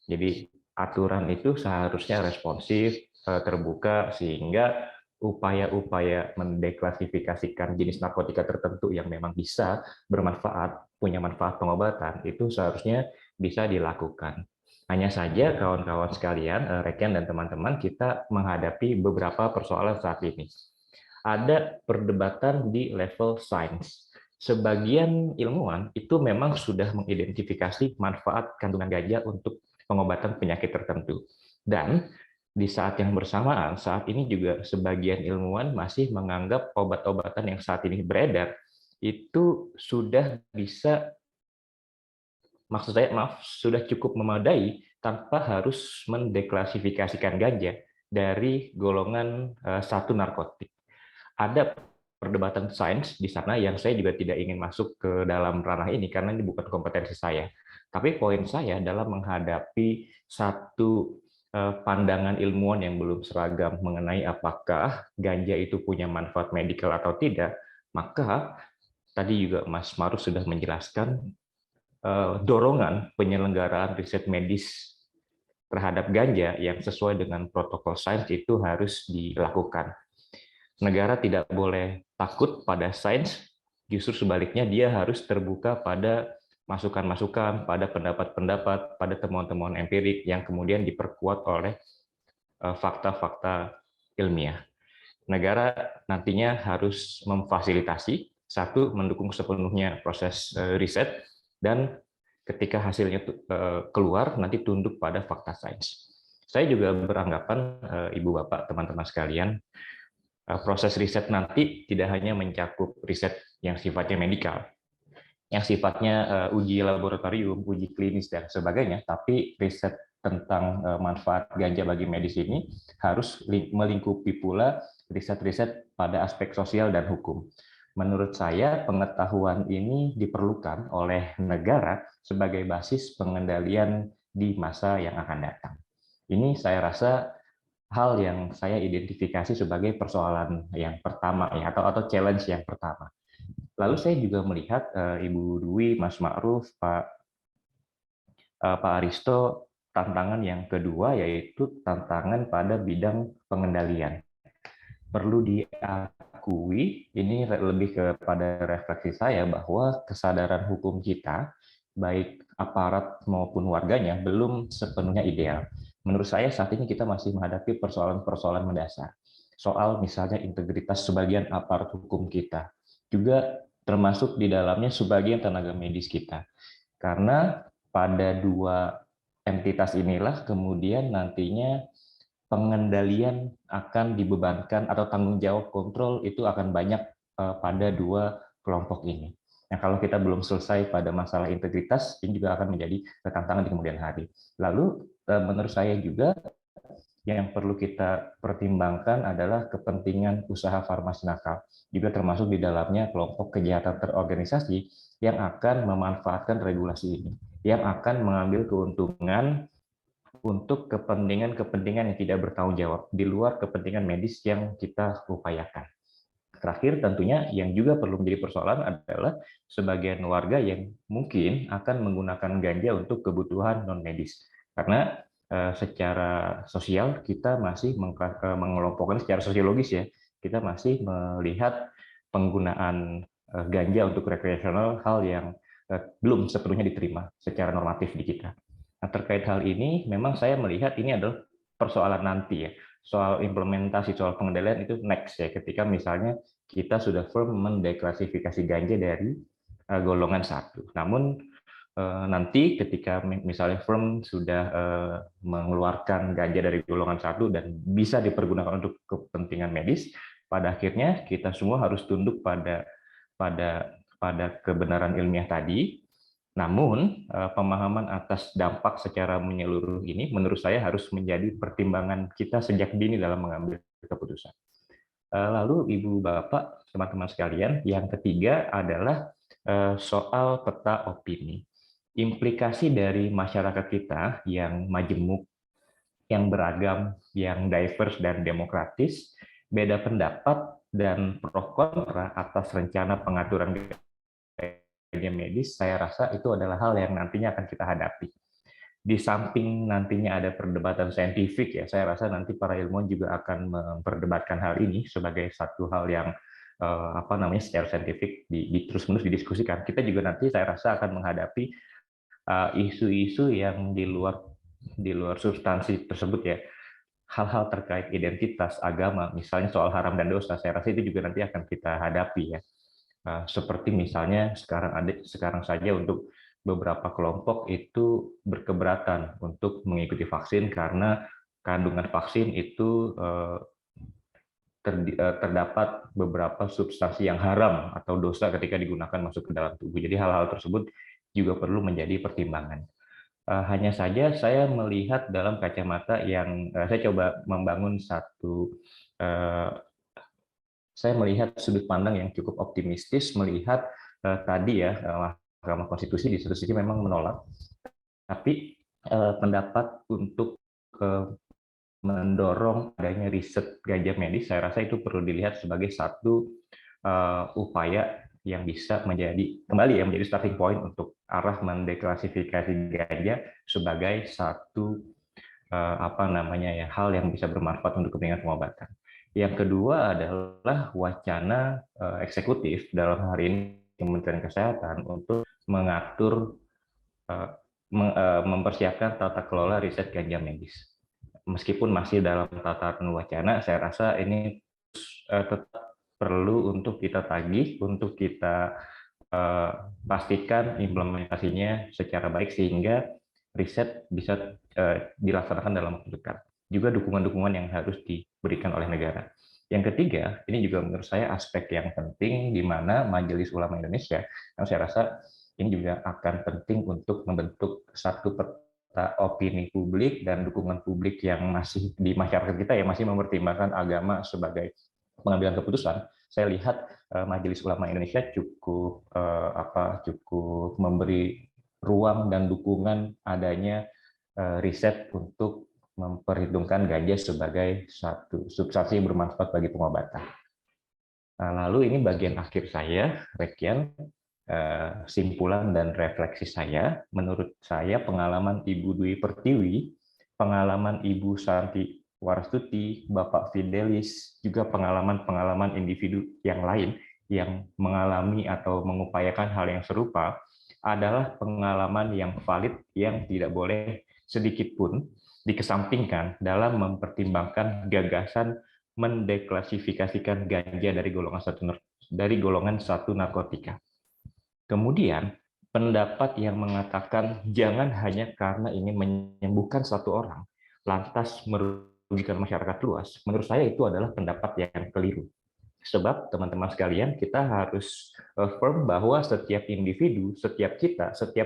Jadi aturan itu seharusnya responsif, terbuka, sehingga upaya-upaya mendeklasifikasikan jenis narkotika tertentu yang memang bisa bermanfaat, punya manfaat pengobatan, itu seharusnya bisa dilakukan. Hanya saja kawan-kawan sekalian, Rekan dan teman-teman, kita menghadapi beberapa persoalan saat ini. Ada perdebatan di level sains. Sebagian ilmuwan itu memang sudah mengidentifikasi manfaat kandungan ganja untuk pengobatan penyakit tertentu. Dan di saat yang bersamaan, saat ini juga sebagian ilmuwan masih menganggap obat-obatan yang saat ini beredar itu sudah bisa, sudah cukup memadai tanpa harus mendeklasifikasikan ganja dari golongan satu narkotik. Ada perdebatan sains di sana yang saya juga tidak ingin masuk ke dalam ranah ini karena ini bukan kompetensi saya. Tapi poin saya dalam menghadapi satu pandangan ilmuwan yang belum seragam mengenai apakah ganja itu punya manfaat medikal atau tidak, maka tadi juga Mas Maruf sudah menjelaskan dorongan penyelenggaraan riset medis terhadap ganja yang sesuai dengan protokol sains itu harus dilakukan. Negara tidak boleh takut pada sains, justru sebaliknya dia harus terbuka pada masukan-masukan, pada pendapat-pendapat, pada temuan-temuan empirik yang kemudian diperkuat oleh fakta-fakta ilmiah. Negara nantinya harus memfasilitasi, satu, mendukung sepenuhnya proses riset, dan ketika hasilnya keluar, nanti tunduk pada fakta sains. Saya juga beranggapan, Ibu Bapak, teman-teman sekalian, proses riset nanti tidak hanya mencakup riset yang sifatnya medikal, yang sifatnya uji laboratorium, uji klinis, dan sebagainya, tapi riset tentang manfaat ganja bagi medis ini harus melingkupi pula riset-riset pada aspek sosial dan hukum. Menurut saya, pengetahuan ini diperlukan oleh negara sebagai basis pengendalian di masa yang akan datang. Ini saya rasa hal yang saya identifikasi sebagai persoalan yang pertama ya, atau challenge yang pertama. Lalu saya juga melihat Ibu Dwi, Mas Ma'ruf, Pak Aristo, tantangan yang kedua yaitu tantangan pada bidang pengendalian. Perlu diakui, ini lebih kepada refleksi saya bahwa kesadaran hukum kita, baik aparat maupun warganya, belum sepenuhnya ideal. Menurut saya saat ini kita masih menghadapi persoalan-persoalan mendasar. Soal misalnya integritas sebagian aparat hukum kita. Juga termasuk di dalamnya sebagian tenaga medis kita. Karena pada dua entitas inilah kemudian nantinya pengendalian akan dibebankan atau tanggung jawab kontrol itu akan banyak pada dua kelompok ini. Nah, kalau kita belum selesai pada masalah integritas, ini juga akan menjadi tantangan di kemudian hari. Lalu, menurut saya juga yang perlu kita pertimbangkan adalah kepentingan usaha farmasi nakal, juga termasuk di dalamnya kelompok kejahatan terorganisasi yang akan memanfaatkan regulasi ini, yang akan mengambil keuntungan untuk kepentingan-kepentingan yang tidak bertanggung jawab, di luar kepentingan medis yang kita upayakan. Terakhir tentunya yang juga perlu menjadi persoalan adalah sebagian warga yang mungkin akan menggunakan ganja untuk kebutuhan non-medis. Karena secara sosial kita masih mengelompokkan secara sosiologis ya, kita masih melihat penggunaan ganja untuk rekreasional hal yang belum sepenuhnya diterima secara normatif di kita. Nah, terkait hal ini memang saya melihat ini adalah persoalan nanti ya. Soal implementasi, soal pengendalian itu next ya, ketika misalnya kita sudah firm mendeklasifikasi ganja dari golongan 1. Namun nanti ketika misalnya firm sudah mengeluarkan ganja dari golongan 1 dan bisa dipergunakan untuk kepentingan medis, pada akhirnya kita semua harus tunduk pada kebenaran ilmiah tadi. Namun pemahaman atas dampak secara menyeluruh ini menurut saya harus menjadi pertimbangan kita sejak dini dalam mengambil keputusan. Lalu Ibu Bapak, teman-teman sekalian, yang ketiga adalah soal peta opini. Implikasi dari masyarakat kita yang majemuk, yang beragam, yang diverse dan demokratis, beda pendapat dan pro kontra atas rencana pengaturan ganja medis, saya rasa itu adalah hal yang nantinya akan kita hadapi. Di samping nantinya ada perdebatan saintifik, ya, saya rasa nanti para ilmuwan juga akan memperdebatkan hal ini sebagai satu hal yang secara saintifik terus-menerus didiskusikan. Kita juga nanti saya rasa akan menghadapi isu-isu yang di luar substansi tersebut, ya, hal-hal terkait identitas, agama, misalnya soal haram dan dosa, saya rasa itu juga nanti akan kita hadapi, ya. Seperti misalnya sekarang saja untuk beberapa kelompok itu berkeberatan untuk mengikuti vaksin karena kandungan vaksin itu terdapat beberapa substansi yang haram atau dosa ketika digunakan masuk ke dalam tubuh. Jadi hal-hal tersebut juga perlu menjadi pertimbangan. Hanya saja saya melihat dalam kacamata yang saya coba membangun saya melihat sudut pandang yang cukup optimistis, melihat tadi, ya, Mahkamah Konstitusi di satu sisi memang menolak, tapi pendapat untuk mendorong adanya riset ganja medis, saya rasa itu perlu dilihat sebagai satu upaya yang bisa menjadi starting point untuk arah mendeklasifikasi ganja sebagai satu hal yang bisa bermanfaat untuk kepentingan pengobatan. Yang kedua adalah wacana eksekutif dalam hari ini Kementerian Kesehatan untuk mengatur mempersiapkan tata kelola riset ganja medis. Meskipun masih dalam tataran wacana, saya rasa ini tetap perlu untuk kita tagih, untuk kita pastikan implementasinya secara baik sehingga riset bisa dilaksanakan dalam waktu dekat. Juga dukungan-dukungan yang harus diberikan oleh negara. Yang ketiga, ini juga menurut saya aspek yang penting di mana Majelis Ulama Indonesia, yang saya rasa ini juga akan penting untuk membentuk satu peta opini publik dan dukungan publik yang masih di masyarakat kita yang masih mempertimbangkan agama sebagai pengambilan keputusan. Saya lihat Majelis Ulama Indonesia cukup memberi ruang dan dukungan adanya riset untuk memperhitungkan ganja sebagai satu substansi yang bermanfaat bagi pengobatan. Lalu ini bagian akhir saya, Rekian, simpulan dan refleksi saya. Menurut saya pengalaman Ibu Dwi Pertiwi, pengalaman Ibu Santi Warastuti, Bapak Fidelis, juga pengalaman-pengalaman individu yang lain yang mengalami atau mengupayakan hal yang serupa adalah pengalaman yang valid yang tidak boleh sedikit pun dikesampingkan dalam mempertimbangkan gagasan mendeklasifikasikan ganja dari golongan satu narkotika. Kemudian pendapat yang mengatakan jangan hanya karena ingin menyembuhkan satu orang lantas merugikan masyarakat luas, menurut saya itu adalah pendapat yang keliru. Sebab teman-teman sekalian, kita harus firm bahwa setiap individu, setiap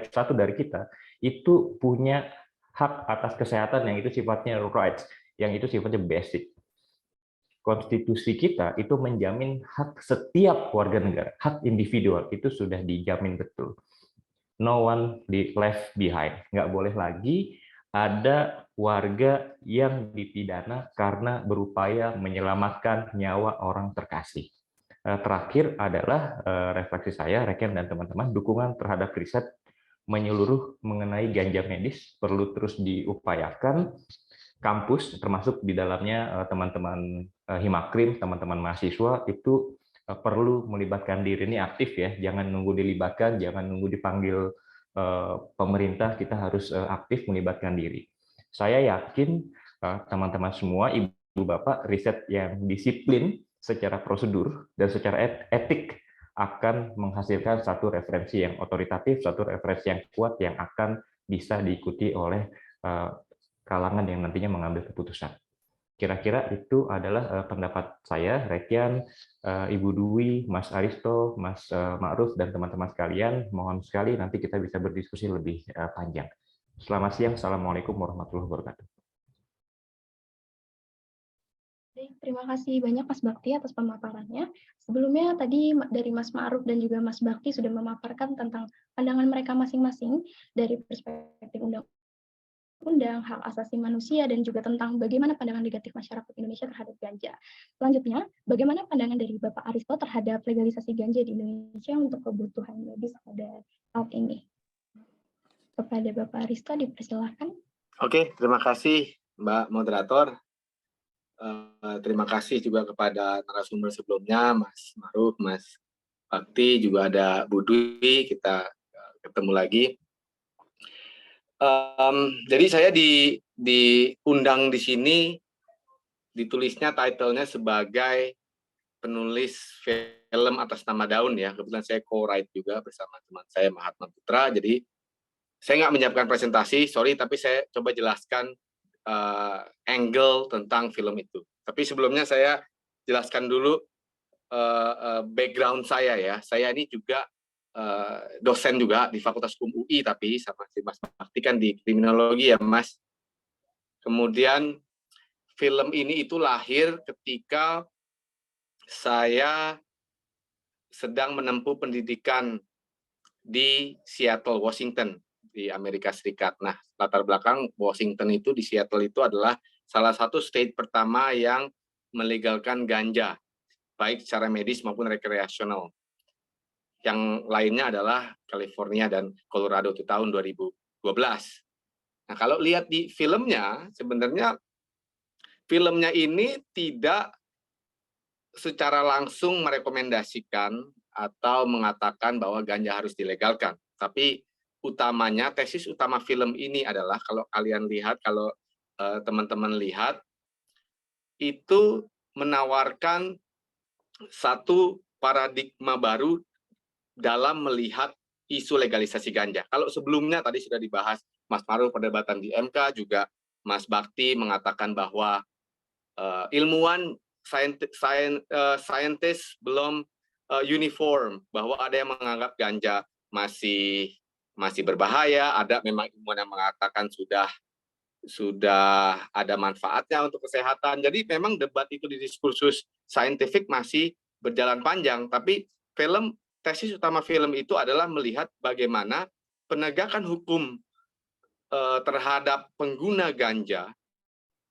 satu dari kita itu punya hak atas kesehatan yang itu sifatnya rights, yang itu sifatnya basic. Konstitusi kita itu menjamin hak setiap warga negara, hak individual itu sudah dijamin betul. No one left behind. Nggak boleh lagi ada warga yang dipidana karena berupaya menyelamatkan nyawa orang terkasih. Terakhir adalah refleksi saya, Rekem dan teman-teman, dukungan terhadap riset menyeluruh mengenai ganja medis perlu terus diupayakan. Kampus, termasuk di dalamnya teman-teman Himakrim, teman-teman mahasiswa, itu perlu melibatkan diri, ini aktif ya, jangan nunggu dilibatkan, jangan nunggu dipanggil pemerintah, kita harus aktif melibatkan diri. Saya yakin teman-teman semua, Ibu Bapak, riset yang disiplin, secara prosedur dan secara etik akan menghasilkan satu referensi yang otoritatif, satu referensi yang kuat yang akan bisa diikuti oleh kalangan yang nantinya mengambil keputusan. Kira-kira itu adalah pendapat saya, Rekian, Ibu Dwi, Mas Aristo, Mas Ma'ruf, dan teman-teman sekalian. Mohon sekali nanti kita bisa berdiskusi lebih panjang. Selamat siang, Assalamualaikum warahmatullahi wabarakatuh. Terima kasih banyak Mas Bakti atas pemaparannya. Sebelumnya tadi dari Mas Ma'ruf dan juga Mas Bakti sudah memaparkan tentang pandangan mereka masing-masing dari perspektif undang-undang, hak asasi manusia, dan juga tentang bagaimana pandangan negatif masyarakat Indonesia terhadap ganja. Selanjutnya, bagaimana pandangan dari Bapak Aristo terhadap legalisasi ganja di Indonesia untuk kebutuhan medis pada saat ini? Kepada Bapak Aristo dipersilakan. Oke, terima kasih Mbak Moderator. Terima kasih juga kepada narasumber sebelumnya, Mas Ma'ruf, Mas Bakti, juga ada Bu Dwi, kita ketemu lagi. Jadi saya diundang di sini, ditulisnya title-nya sebagai penulis film atas nama Daun ya. Kebetulan saya co-write juga bersama teman saya Mahatma Putra. Jadi saya nggak menyiapkan presentasi, sorry, tapi saya coba jelaskan angle tentang film itu. Tapi sebelumnya saya jelaskan dulu background saya ya. Saya ini juga dosen juga di Fakultas Hukum UI, tapi sama si Mas Bakti kan di kriminologi ya Mas. Kemudian film ini itu lahir ketika saya sedang menempuh pendidikan di Seattle, Washington, di Amerika Serikat. Nah, latar belakang Washington itu di Seattle itu adalah salah satu state pertama yang melegalkan ganja, baik secara medis maupun rekreasional. Yang lainnya adalah California dan Colorado itu tahun 2012. Nah, kalau lihat di filmnya, sebenarnya filmnya ini tidak secara langsung merekomendasikan atau mengatakan bahwa ganja harus dilegalkan. Tapi utamanya, tesis utama film ini adalah, kalau kalian lihat, kalau teman-teman lihat, itu menawarkan satu paradigma baru dalam melihat isu legalisasi ganja. Kalau sebelumnya tadi sudah dibahas Mas Ma'ruf perdebatan di MK, juga Mas Bakti mengatakan bahwa ilmuwan saintis belum uniform, bahwa ada yang menganggap ganja masih berbahaya, ada memang ilmuwan yang mengatakan sudah ada manfaatnya untuk kesehatan. Jadi memang debat itu di diskursus saintifik masih berjalan panjang, tapi tesis utama film itu adalah melihat bagaimana penegakan hukum terhadap pengguna ganja,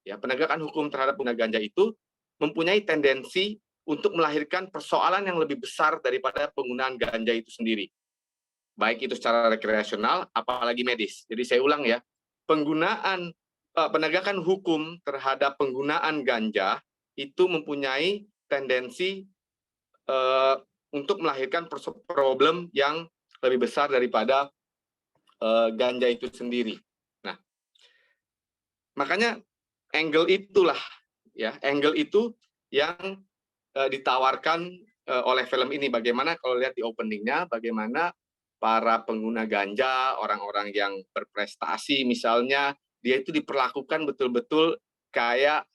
ya, penegakan hukum terhadap pengguna ganja itu mempunyai tendensi untuk melahirkan persoalan yang lebih besar daripada penggunaan ganja itu sendiri, baik itu secara rekreasional, apalagi medis. Jadi saya ulang ya, penegakan hukum terhadap penggunaan ganja itu mempunyai tendensi untuk melahirkan problem yang lebih besar daripada ganja itu sendiri. Nah, makanya angle itulah ya, angle itu yang ditawarkan oleh film ini. Bagaimana kalau lihat di openingnya, bagaimana para pengguna ganja, orang-orang yang berprestasi misalnya, dia itu diperlakukan betul-betul kayak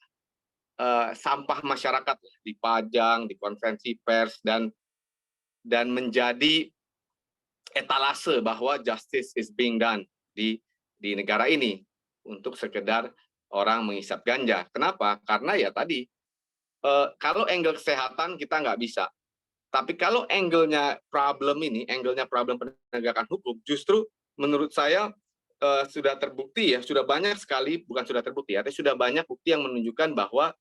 sampah masyarakat, dipajang, di konferensi pers, dan menjadi etalase bahwa justice is being done di negara ini untuk sekedar orang menghisap ganja. Kenapa? Karena ya tadi, kalau angle kesehatan kita nggak bisa. Tapi kalau angle-nya problem penegakan hukum, justru menurut saya sudah terbukti ya, sudah banyak sekali, bukan sudah terbukti ya, tapi sudah banyak bukti yang menunjukkan bahwa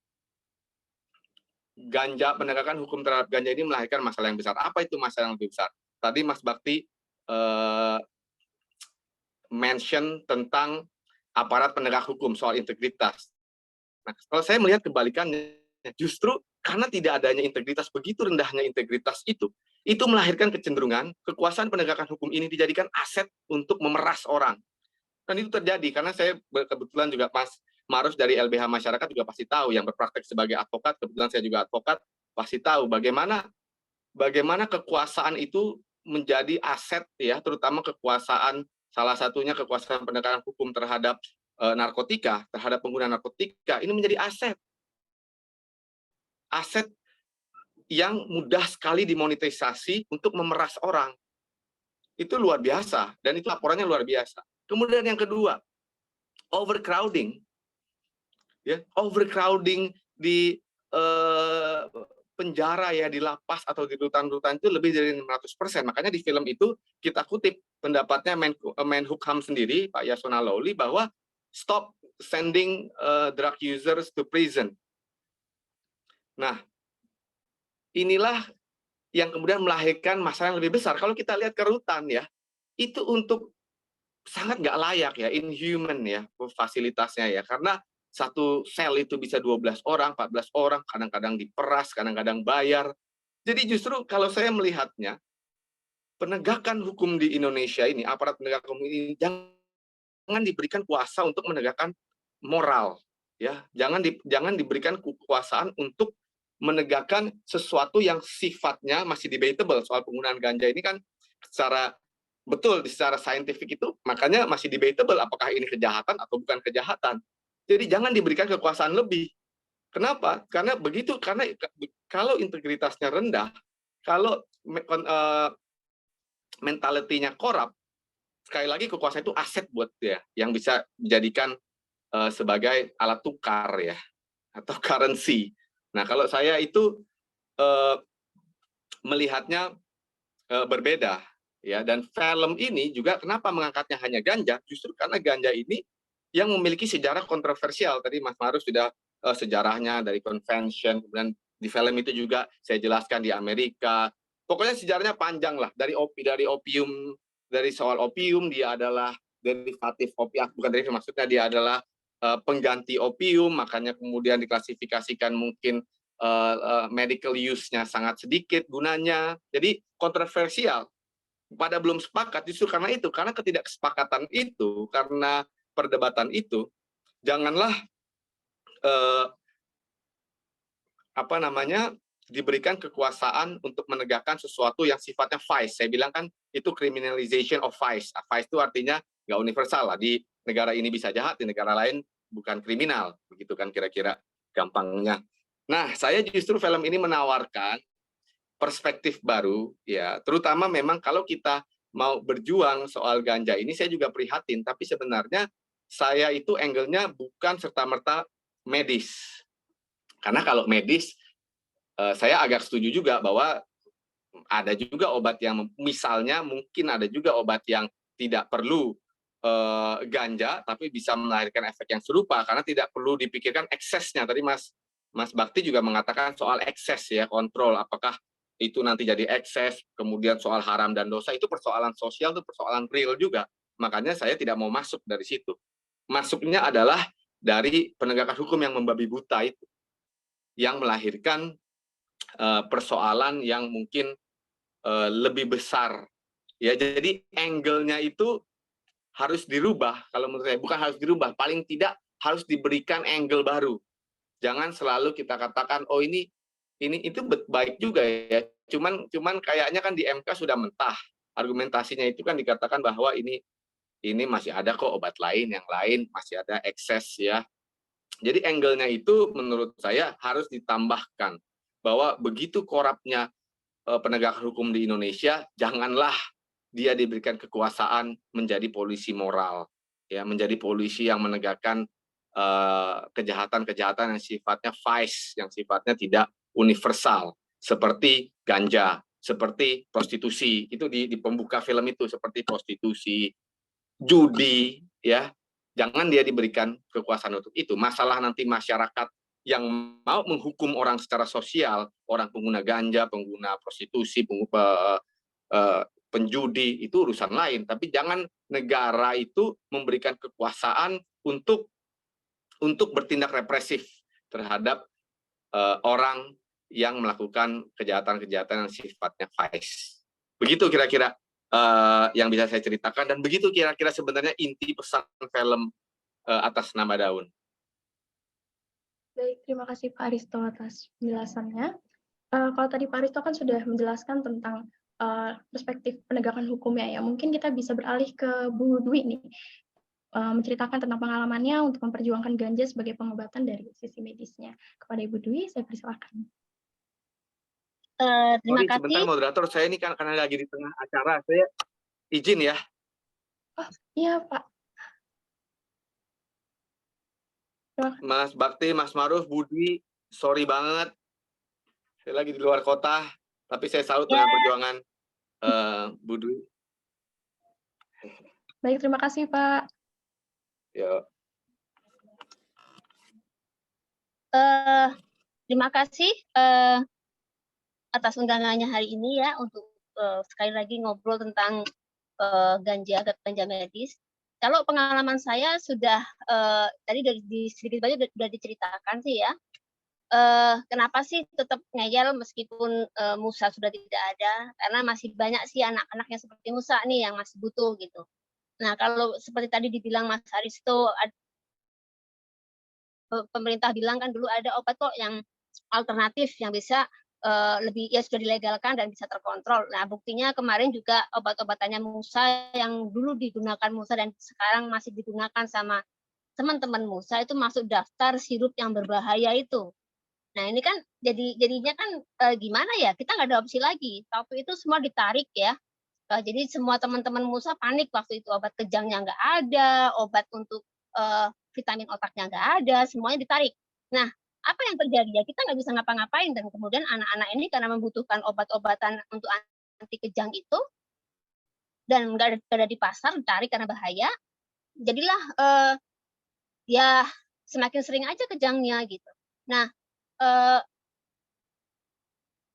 penegakan hukum terhadap ganja ini melahirkan masalah yang besar. Apa itu masalah yang lebih besar? Tadi Mas Bakti mention tentang aparat penegak hukum, soal integritas. Nah, kalau saya melihat kebalikannya, justru karena tidak adanya integritas, begitu rendahnya integritas itu melahirkan kecenderungan kekuasaan penegakan hukum ini dijadikan aset untuk memeras orang. Dan itu terjadi karena saya kebetulan juga Mas Ma'ruf dari LBH Masyarakat juga pasti tahu, yang berpraktek sebagai advokat, kebetulan saya juga advokat, pasti tahu bagaimana kekuasaan itu menjadi aset ya, terutama kekuasaan, salah satunya kekuasaan penegakan hukum terhadap narkotika, terhadap pengguna narkotika, ini menjadi aset yang mudah sekali dimonetisasi untuk memeras orang. Itu luar biasa, dan itu laporannya luar biasa. Kemudian yang kedua, overcrowding. Ya, overcrowding di penjara ya, di lapas atau di rutan-rutan itu lebih dari 600%. Makanya di film itu kita kutip pendapatnya Menkumham sendiri, Pak Yasona Lawli, bahwa stop sending drug users to prison. Nah, inilah yang kemudian melahirkan masalah yang lebih besar. Kalau kita lihat ke rutan ya, itu untuk sangat nggak layak ya, inhuman ya fasilitasnya ya, karena satu sel itu bisa 12 orang, 14 orang, kadang-kadang diperas, kadang-kadang bayar. Jadi justru kalau saya melihatnya, penegakan hukum di Indonesia ini, aparat penegakan hukum ini jangan diberikan kuasa untuk menegakkan moral, ya. Jangan diberikan kekuasaan untuk menegakkan sesuatu yang sifatnya masih debatable. Soal penggunaan ganja ini kan secara saintifik itu makanya masih debatable apakah ini kejahatan atau bukan kejahatan. Jadi jangan diberikan kekuasaan lebih. Kenapa? Karena kalau integritasnya rendah, kalau mentalitinya korup, sekali lagi kekuasaan itu aset buat dia yang bisa dijadikan sebagai alat tukar ya, atau currency. Nah, kalau saya itu melihatnya berbeda ya, dan film ini juga kenapa mengangkatnya hanya ganja? Justru karena ganja ini yang memiliki sejarah kontroversial. Tadi Mas Marus sudah sejarahnya dari convention, kemudian di film itu juga saya jelaskan di Amerika. Pokoknya sejarahnya panjang lah, dari opium, dari soal opium dia adalah derivatif opiat, bukan derivatif, maksudnya dia adalah pengganti opium, makanya kemudian diklasifikasikan mungkin medical use-nya sangat sedikit gunanya. Jadi kontroversial. Pada belum sepakat justru karena itu, karena ketidaksepakatan itu, karena perdebatan itu, janganlah diberikan kekuasaan untuk menegakkan sesuatu yang sifatnya vice. Saya bilang kan itu criminalization of vice. Vice itu artinya nggak universal lah. Di negara ini bisa jahat, di negara lain bukan kriminal. Begitu kan kira-kira gampangnya. Nah, saya justru film ini menawarkan perspektif baru, ya, terutama memang kalau kita mau berjuang soal ganja ini, saya juga prihatin, tapi sebenarnya saya itu angle-nya bukan serta-merta medis. Karena kalau medis, saya agak setuju juga bahwa ada juga obat yang, misalnya mungkin ada juga obat yang tidak perlu ganja, tapi bisa melahirkan efek yang serupa, karena tidak perlu dipikirkan eksesnya. Tadi Mas Bakti juga mengatakan soal ekses ya, kontrol, apakah itu nanti jadi ekses, kemudian soal haram dan dosa, itu persoalan sosial, itu persoalan real juga. Makanya saya tidak mau masuk dari situ. Masuknya adalah dari penegakan hukum yang membabi buta itu, yang melahirkan persoalan yang mungkin lebih besar. Ya, jadi angle-nya itu harus dirubah. Kalau menurut saya bukan harus dirubah, paling tidak harus diberikan angle baru. Jangan selalu kita katakan, oh ini itu baik juga ya. Cuman kayaknya kan di MK sudah mentah. Argumentasinya itu kan dikatakan bahwa ini masih ada kok obat lain, yang lain masih ada ekses ya. Jadi angle-nya itu menurut saya harus ditambahkan bahwa begitu korupnya penegakan hukum di Indonesia, janganlah dia diberikan kekuasaan menjadi polisi moral, ya, menjadi polisi yang menegakkan kejahatan-kejahatan yang sifatnya vice, yang sifatnya tidak universal, seperti ganja, seperti prostitusi. Itu di pembuka film itu, seperti prostitusi, judi, ya. Jangan dia diberikan kekuasaan untuk itu. Masalah nanti masyarakat yang mau menghukum orang secara sosial, orang pengguna ganja, pengguna prostitusi, penjudi, itu urusan lain. Tapi jangan negara itu memberikan kekuasaan untuk bertindak represif terhadap orang yang melakukan kejahatan-kejahatan yang sifatnya vice. Begitu kira-kira yang bisa saya ceritakan, dan begitu kira-kira sebenarnya inti pesan film Atas Nama Daun. Baik, terima kasih Pak Aristo atas penjelasannya. Kalau tadi Pak Risto kan sudah menjelaskan tentang perspektif penegakan hukumnya ya, mungkin kita bisa beralih ke Bu Dwi nih, menceritakan tentang pengalamannya untuk memperjuangkan ganja sebagai pengobatan dari sisi medisnya. Kepada Ibu Dwi, saya persilakan. Terima Sorry, kasih. sebentar moderator, saya ini kan karena lagi di tengah acara, saya izin ya. Oh, iya Pak. Mas Bakti, Mas Maruf, Budi, sorry banget. Saya lagi di luar kota, tapi saya salut dengan perjuangan Budi. Baik, terima kasih Pak. Ya. Terima kasih atas undangannya hari ini ya untuk sekali lagi ngobrol tentang ganja medis. Kalau pengalaman saya sudah tadi dari sedikit banyak sudah diceritakan sih ya. Kenapa sih tetap ngeyel meskipun Musa sudah tidak ada? Karena masih banyak sih anak-anak yang seperti Musa nih yang masih butuh gitu. Nah kalau seperti tadi dibilang Mas Aristo, pemerintah bilang kan dulu ada obat kok yang alternatif yang bisa lebih ya sudah dilegalkan dan bisa terkontrol. Nah buktinya kemarin juga obat-obatannya Musa yang dulu digunakan Musa dan sekarang masih digunakan sama teman-teman Musa itu masuk daftar sirup yang berbahaya itu. Nah ini kan jadinya kan gimana ya, kita nggak ada opsi lagi. Waktu itu semua ditarik ya. Jadi semua teman-teman Musa panik waktu itu, obat kejangnya nggak ada, obat untuk vitamin otaknya nggak ada, semuanya ditarik. Nah apa yang terjadi ya, kita nggak bisa ngapa-ngapain dan kemudian anak-anak ini karena membutuhkan obat-obatan untuk anti kejang itu dan nggak ada di pasar, ditarik karena bahaya, jadilah ya semakin sering aja kejangnya gitu. Nah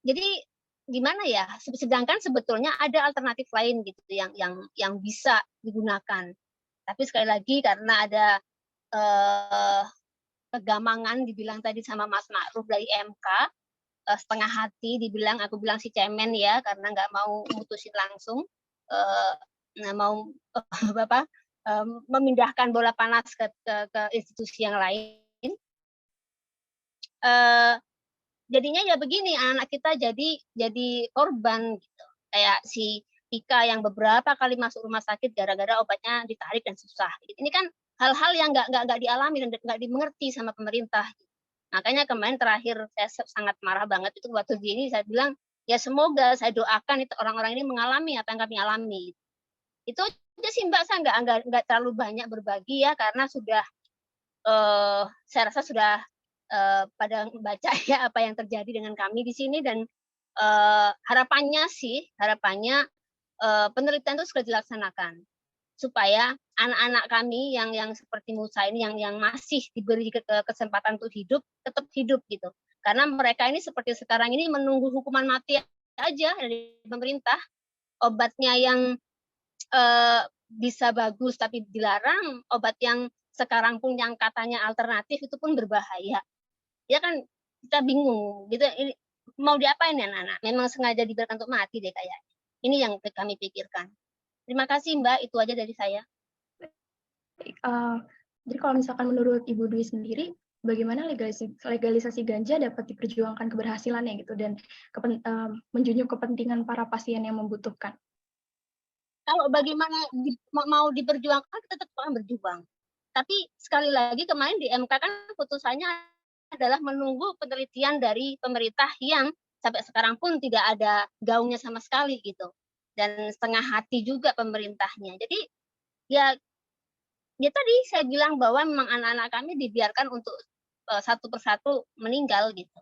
jadi gimana ya? Sedangkan sebetulnya ada alternatif lain gitu yang bisa digunakan. Tapi sekali lagi karena ada kegamangan dibilang tadi sama Mas Ma'ruf dari MK, setengah hati dibilang, aku bilang si cemen ya karena nggak mau mutusin langsung, mau memindahkan bola panas ke institusi yang lain. Jadinya ya begini, anak kita jadi korban gitu. Kayak si Tika yang beberapa kali masuk rumah sakit gara-gara obatnya ditarik dan susah. Ini kan hal-hal yang nggak dialami dan nggak dimengerti sama pemerintah. Makanya kemarin terakhir saya sangat marah banget itu waktu gini saya bilang ya semoga saya doakan itu orang-orang ini mengalami apa yang kami alami. Itu aja sih Mbak, saya nggak terlalu banyak berbagi ya karena sudah saya rasa sudah pada membaca ya apa yang terjadi dengan kami di sini dan harapannya penelitian itu segera dilaksanakan supaya anak-anak kami yang seperti Musa ini yang masih diberi kesempatan untuk hidup tetap hidup gitu karena mereka ini seperti sekarang ini menunggu hukuman mati aja dari pemerintah, obatnya yang bisa bagus tapi dilarang, obat yang sekarang pun yang katanya alternatif itu pun berbahaya. Ya kan kita bingung gitu, ini mau diapain ya anak-anak? Memang sengaja diberikan untuk mati deh kayaknya. Ini yang kami pikirkan. Terima kasih Mbak, itu aja dari saya. Jadi kalau misalkan menurut Ibu Dwi sendiri, bagaimana legalisasi ganja dapat diperjuangkan keberhasilannya gitu dan menjunjung kepentingan para pasien yang membutuhkan? Kalau bagaimana mau diperjuangkan, kita tetap akan berjuang. Tapi sekali lagi kemarin di MK kan putusannya adalah menunggu penelitian dari pemerintah yang sampai sekarang pun tidak ada gaungnya sama sekali gitu. Dan setengah hati juga pemerintahnya. Jadi ya tadi saya bilang bahwa memang anak-anak kami dibiarkan untuk satu persatu meninggal gitu.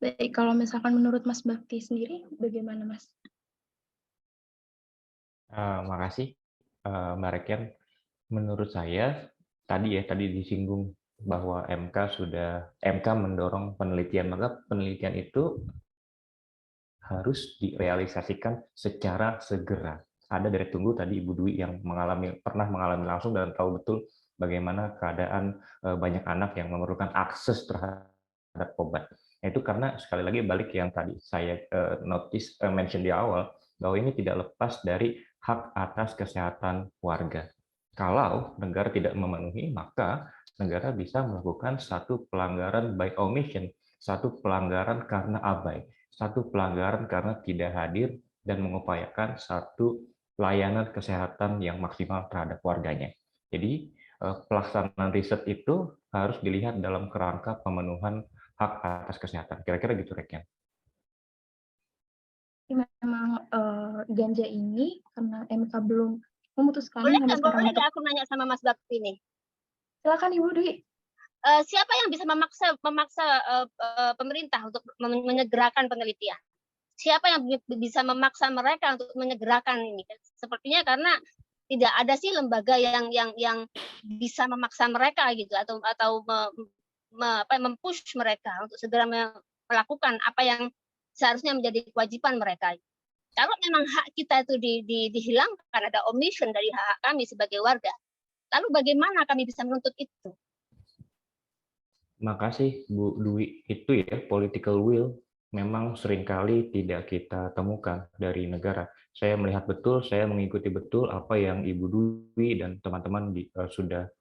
Baik, kalau misalkan menurut Mas Bakti sendiri, bagaimana Mas? Makasih Mbak Rekian. Menurut saya tadi disinggung bahwa MK mendorong penelitian, maka penelitian itu harus direalisasikan secara segera. Ada dari tunggu tadi Ibu Dwi yang pernah mengalami langsung dan tahu betul bagaimana keadaan banyak anak yang memerlukan akses terhadap obat. Itu karena sekali lagi balik yang tadi saya mention di awal bahwa ini tidak lepas dari hak atas kesehatan warga. Kalau negara tidak memenuhi, maka negara bisa melakukan satu pelanggaran by omission, satu pelanggaran karena abai, satu pelanggaran karena tidak hadir dan mengupayakan satu layanan kesehatan yang maksimal terhadap warganya. Jadi pelaksanaan riset itu harus dilihat dalam kerangka pemenuhan hak atas kesehatan. Kira-kira gitu, Rekan. Memang ganja ini karena MK belum memutuskan Boleh sampai nggak sekarang untuk... aku nanya sama Mas Bakti nih? Silakan Ibu Dwi. Siapa yang bisa memaksa pemerintah untuk menyegerakan penelitian? Siapa yang bisa memaksa mereka untuk menyegerakan ini? Sepertinya karena tidak ada sih lembaga yang bisa memaksa mereka gitu atau mempush mereka untuk segera melakukan apa yang seharusnya menjadi kewajiban mereka. Kalau memang hak kita itu dihilangkan, ada omission dari hak kami sebagai warga, lalu bagaimana kami bisa menuntut itu? Makasih Bu Dwi. Itu ya, political will memang seringkali tidak kita temukan dari negara. Saya melihat betul, saya mengikuti betul apa yang Ibu Dwi dan teman-teman sudah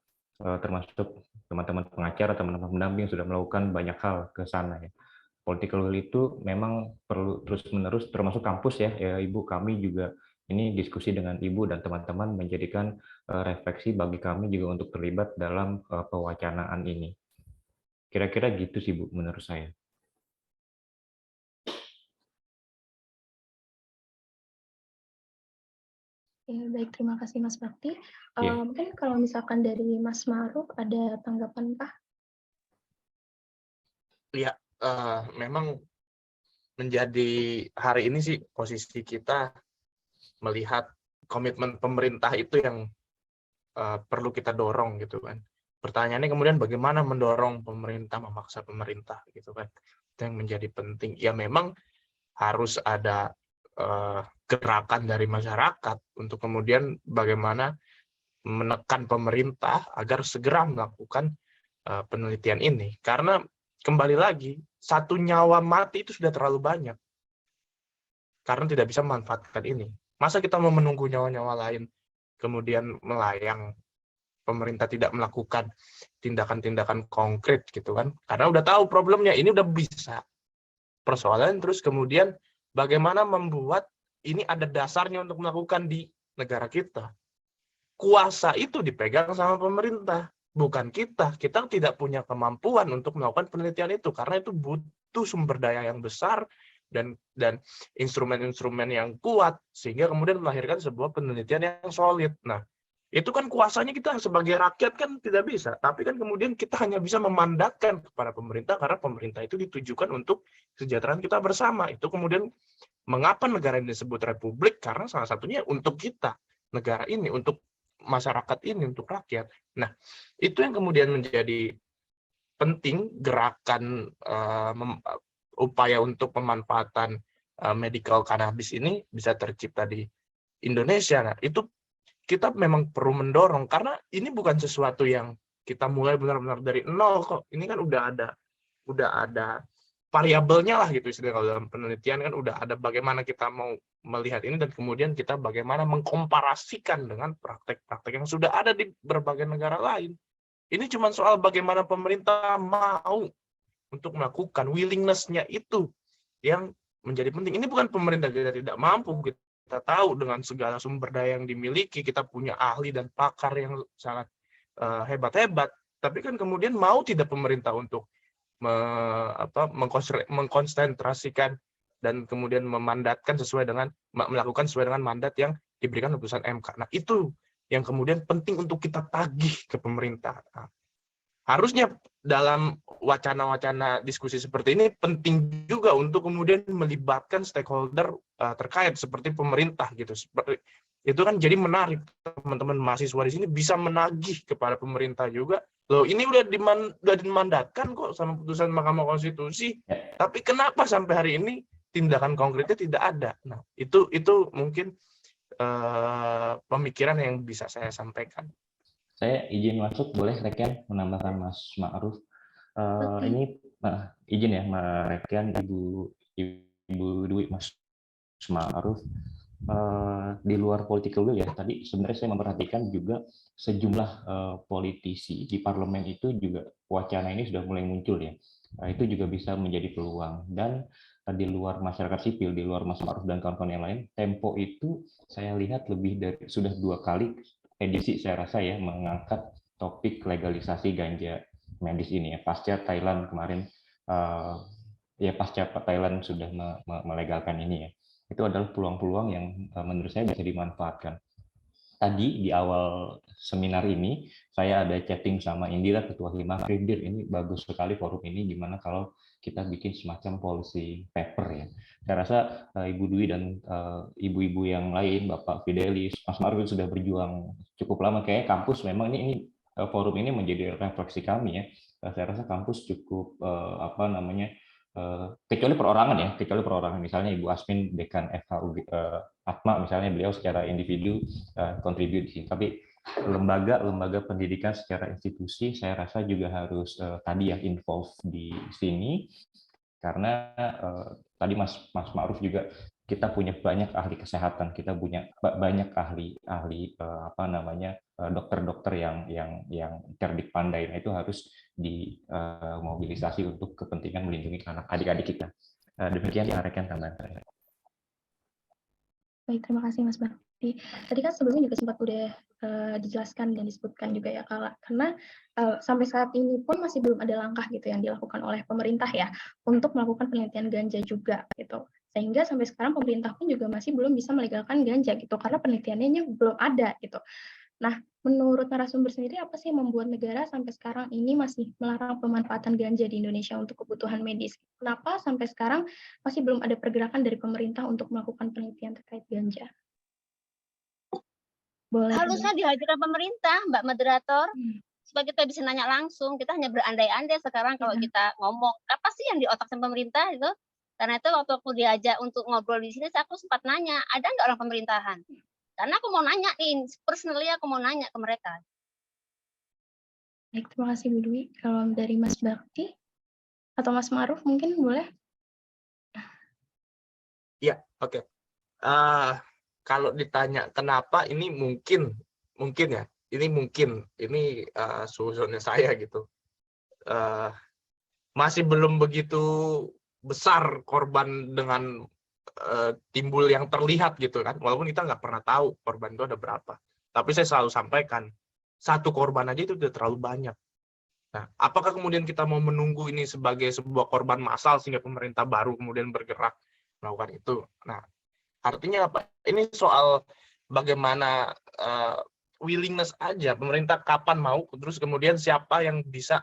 termasuk teman-teman pengacara, teman-teman pendamping sudah melakukan banyak hal ke sana ya. Political will itu memang perlu terus-menerus, termasuk kampus ya, Ibu, kami juga ini diskusi dengan Ibu dan teman-teman menjadikan refleksi bagi kami juga untuk terlibat dalam pewacanaan ini. Kira-kira gitu sih Bu, menurut saya. Ya, baik, terima kasih Mas Bakti. Mungkin kalau misalkan dari Mas Maruf ada tanggapan kah? Ya, memang menjadi hari ini sih posisi kita melihat komitmen pemerintah itu yang perlu kita dorong gitu kan. Pertanyaannya kemudian bagaimana mendorong pemerintah, memaksa pemerintah gitu kan. Itu yang menjadi penting. Ya memang harus ada gerakan dari masyarakat untuk kemudian bagaimana menekan pemerintah agar segera melakukan penelitian ini. Karena kembali lagi, satu nyawa mati itu sudah terlalu banyak. Karena tidak bisa memanfaatkan ini. Masa kita mau menunggu nyawa-nyawa lain, kemudian melayang, pemerintah tidak melakukan tindakan-tindakan konkret gitu kan. Karena udah tahu problemnya, ini udah bisa. Persoalan terus kemudian bagaimana membuat ini ada dasarnya untuk melakukan di negara kita. Kuasa itu dipegang sama pemerintah. Bukan kita tidak punya kemampuan untuk melakukan penelitian itu karena itu butuh sumber daya yang besar dan instrumen-instrumen yang kuat sehingga kemudian melahirkan sebuah penelitian yang solid. Nah, itu kan kuasanya kita sebagai rakyat kan tidak bisa, tapi kan kemudian kita hanya bisa memandatkan kepada pemerintah karena pemerintah itu ditujukan untuk kesejahteraan kita bersama. Itu kemudian mengapa negara ini disebut republik karena salah satunya untuk kita, negara ini, untuk masyarakat ini, untuk rakyat. Nah, itu yang kemudian menjadi penting gerakan upaya untuk pemanfaatan medical cannabis ini bisa tercipta di Indonesia. Nah, itu kita memang perlu mendorong karena ini bukan sesuatu yang kita mulai benar-benar dari nol kok. Ini kan udah ada variabelnya lah gitu istilahnya. Kalau dalam penelitian kan udah ada bagaimana kita mau melihat ini dan kemudian kita bagaimana mengkomparasikan dengan praktek-praktek yang sudah ada di berbagai negara lain. Ini cuma soal bagaimana pemerintah mau untuk melakukan willingness-nya itu yang menjadi penting. Ini bukan pemerintah kita tidak mampu, kita tahu dengan segala sumber daya yang dimiliki, kita punya ahli dan pakar yang sangat hebat-hebat, tapi kan kemudian mau tidak pemerintah untuk mengkonsentrasikan dan kemudian memandatkan melakukan sesuai dengan mandat yang diberikan putusan MK. Nah, itu yang kemudian penting untuk kita tagih ke pemerintah. Nah, harusnya dalam wacana-wacana diskusi seperti ini penting juga untuk kemudian melibatkan stakeholder terkait seperti pemerintah gitu. Seperti itu kan jadi menarik teman-teman mahasiswa di sini bisa menagih kepada pemerintah juga. Loh, ini udah dimandatkan kok sama putusan Mahkamah Konstitusi. Tapi kenapa sampai hari ini tindakan konkretnya tidak ada? Nah, itu mungkin pemikiran yang bisa saya sampaikan. Saya izin masuk, boleh Rekan menambahkan Mas Ma'ruf. Ini izin ya, Rekan, Ibu Dwi, Mas Ma'ruf. di luar political will ya, tadi sebenarnya saya memperhatikan juga sejumlah politisi di parlemen itu juga wacana ini sudah mulai muncul ya. Itu juga bisa menjadi peluang. Dan di luar masyarakat sipil, di luar Mas Ma'ruf dan kawan-kawan yang lain, Tempo itu saya lihat lebih dari sudah 2 kali edisi saya rasa ya mengangkat topik legalisasi ganja medis ini ya, pasca Thailand kemarin pasca Thailand sudah melegalkan ini ya. Itu adalah peluang-peluang yang menurut saya bisa dimanfaatkan. Tadi di awal seminar ini saya ada chatting sama Indira ketua Hima, Indir, ini bagus sekali forum ini, gimana kalau kita bikin semacam policy paper ya. Saya rasa Ibu Dwi dan ibu-ibu yang lain, Bapak Fidelis, Mas Ma'ruf sudah berjuang cukup lama. Kayak kampus memang ini forum ini menjadi refleksi kami ya. Saya rasa kampus cukup kecuali perorangan misalnya Ibu Asmin dekan FHUG Atma misalnya, beliau secara individu kontribusi, tapi lembaga pendidikan secara institusi saya rasa juga harus tadi ya involve di sini, karena tadi Mas Ma'ruf juga kita punya banyak ahli kesehatan, kita punya banyak ahli dokter-dokter yang cerdik pandai. Nah, itu harus dimobilisasi untuk kepentingan melindungi anak adik-adik kita. Demikian ya rekan tambahan. Baik, terima kasih Mas Bakti. Tadi kan sebelumnya juga sempat udah dijelaskan dan disebutkan juga ya, karena sampai saat ini pun masih belum ada langkah gitu yang dilakukan oleh pemerintah ya untuk melakukan penelitian ganja juga gitu. Sehingga sampai sekarang pemerintah pun juga masih belum bisa melegalkan ganja gitu karena penelitiannya belum ada gitu. Nah, menurut narasumber sendiri apa sih yang membuat negara sampai sekarang ini masih melarang pemanfaatan ganja di Indonesia untuk kebutuhan medis? Kenapa sampai sekarang masih belum ada pergerakan dari pemerintah untuk melakukan penelitian terkait ganja? Boleh. Harusnya dihadirkan pemerintah, Mbak Moderator, supaya kita bisa nanya langsung. Kita hanya berandai-andai sekarang kalau kita ngomong. Apa sih yang di otak pemerintah itu? Karena itu waktu aku diajak untuk ngobrol di sini, aku sempat nanya, ada nggak orang pemerintahan? Karena aku mau nanya nih, personally aku mau nanya ke mereka. Baik, terima kasih Bu Dwi. Kalau dari Mas Bakti atau Mas Ma'ruf mungkin boleh? Ya, oke. Kalau ditanya kenapa, ini mungkin ya, ini suzonnya saya gitu. Masih belum begitu besar korban dengan timbul yang terlihat gitu kan, walaupun kita nggak pernah tahu korban itu ada berapa, tapi saya selalu sampaikan 1 korban aja itu udah terlalu banyak. Nah, apakah kemudian kita mau menunggu ini sebagai sebuah korban massal sehingga pemerintah baru kemudian bergerak melakukan itu? Nah, artinya apa? Ini soal bagaimana willingness aja pemerintah kapan mau, terus kemudian siapa yang bisa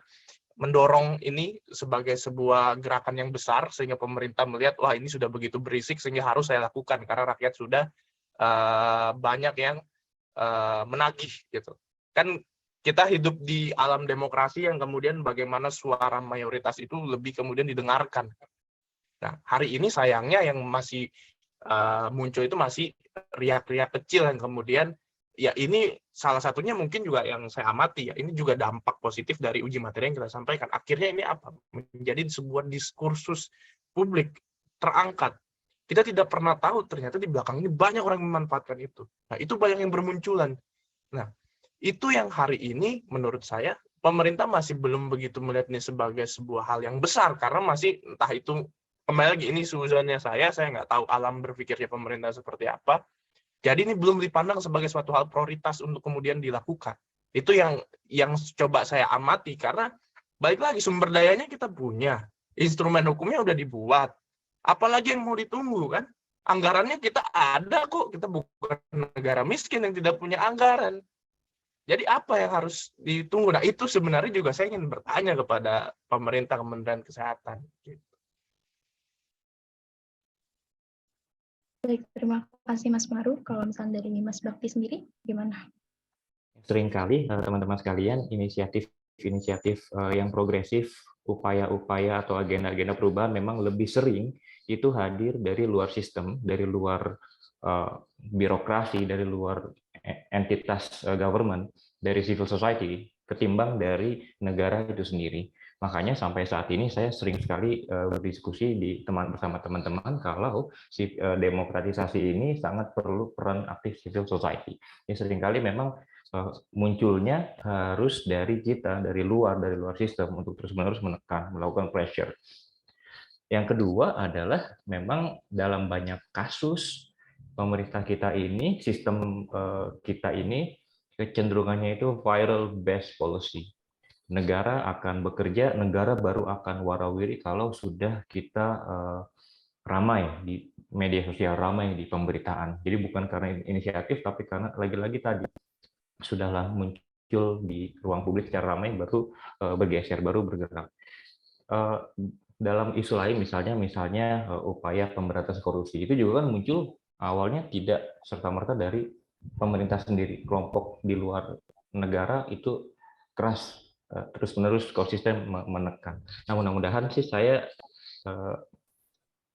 mendorong ini sebagai sebuah gerakan yang besar sehingga pemerintah melihat wah ini sudah begitu berisik sehingga harus saya lakukan karena rakyat sudah banyak yang menagih gitu. Kan kita hidup di alam demokrasi yang kemudian bagaimana suara mayoritas itu lebih kemudian didengarkan. Nah, hari ini sayangnya yang masih muncul itu masih riak-riak kecil yang kemudian ya ini salah satunya mungkin juga yang saya amati ya, ini juga dampak positif dari uji materi yang kita sampaikan. Akhirnya ini apa? Menjadi sebuah diskursus publik terangkat. Kita tidak pernah tahu ternyata di belakang ini banyak orang yang memanfaatkan itu. Nah, itu banyak yang bermunculan. Nah, itu yang hari ini menurut saya pemerintah masih belum begitu melihat ini sebagai sebuah hal yang besar karena masih entah itu kembali lagi ini suzonnya saya nggak tahu alam berpikirnya pemerintah seperti apa. Jadi ini belum dipandang sebagai suatu hal prioritas untuk kemudian dilakukan. Itu yang coba saya amati karena balik lagi sumber dayanya kita punya, instrumen hukumnya udah dibuat. Apalagi yang mau ditunggu kan? Anggarannya kita ada kok, kita bukan negara miskin yang tidak punya anggaran. Jadi apa yang harus ditunggu? Nah itu sebenarnya juga saya ingin bertanya kepada pemerintah, Kementerian Kesehatan. Baik, terima kasih Mas Ma'ruf. Kalau misalnya dari Mas Bakti sendiri, gimana? Seringkali teman-teman sekalian inisiatif yang progresif, upaya-upaya atau agenda-agenda perubahan memang lebih sering itu hadir dari luar sistem, dari luar birokrasi, dari luar entitas government, dari civil society, ketimbang dari negara itu sendiri. Makanya sampai saat ini saya sering sekali berdiskusi bersama teman-teman kalau demokratisasi ini sangat perlu peran aktif civil society. Ini seringkali memang munculnya harus dari kita, dari luar sistem untuk terus-menerus menekan, melakukan pressure. Yang kedua adalah memang dalam banyak kasus pemerintah kita ini, sistem kita ini kecenderungannya itu viral based policy. Negara akan bekerja, negara baru akan warawiri kalau sudah kita ramai di media sosial, ramai di pemberitaan. Jadi bukan karena inisiatif, tapi karena lagi-lagi tadi sudahlah muncul di ruang publik secara ramai, baru bergeser, baru bergerak. Dalam isu lain misalnya upaya pemberantasan korupsi, itu juga kan muncul awalnya tidak serta-merta dari pemerintah sendiri, kelompok di luar negara itu keras terus-menerus konsisten menekan. Nah, mudah-mudahan sih saya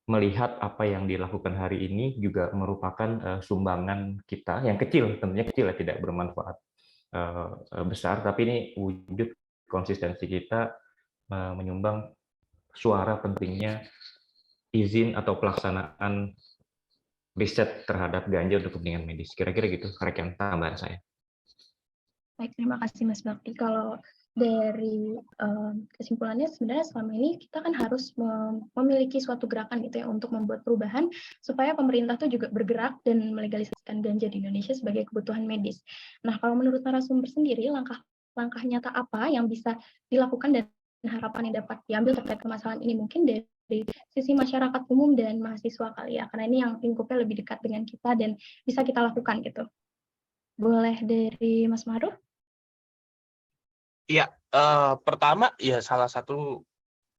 melihat apa yang dilakukan hari ini juga merupakan sumbangan kita yang kecil, tentunya kecil ya, tidak bermanfaat besar, tapi ini wujud konsistensi kita menyumbang suara pentingnya izin atau pelaksanaan riset terhadap ganja untuk kepentingan medis. Kira-kira gitu, rekan tambahan saya. Baik, terima kasih Mas Bakti. Kalau dari kesimpulannya sebenarnya selama ini kita kan harus memiliki suatu gerakan gitu ya untuk membuat perubahan supaya pemerintah tuh juga bergerak dan melegalisasikan ganja di Indonesia sebagai kebutuhan medis. Nah, kalau menurut narasumber sendiri, langkah nyata apa yang bisa dilakukan dan harapan yang dapat diambil terkait permasalahan ini, mungkin dari sisi masyarakat umum dan mahasiswa kali ya, karena ini yang lingkupnya lebih dekat dengan kita dan bisa kita lakukan gitu. Boleh dari Mas Maruf? Iya, pertama ya salah satu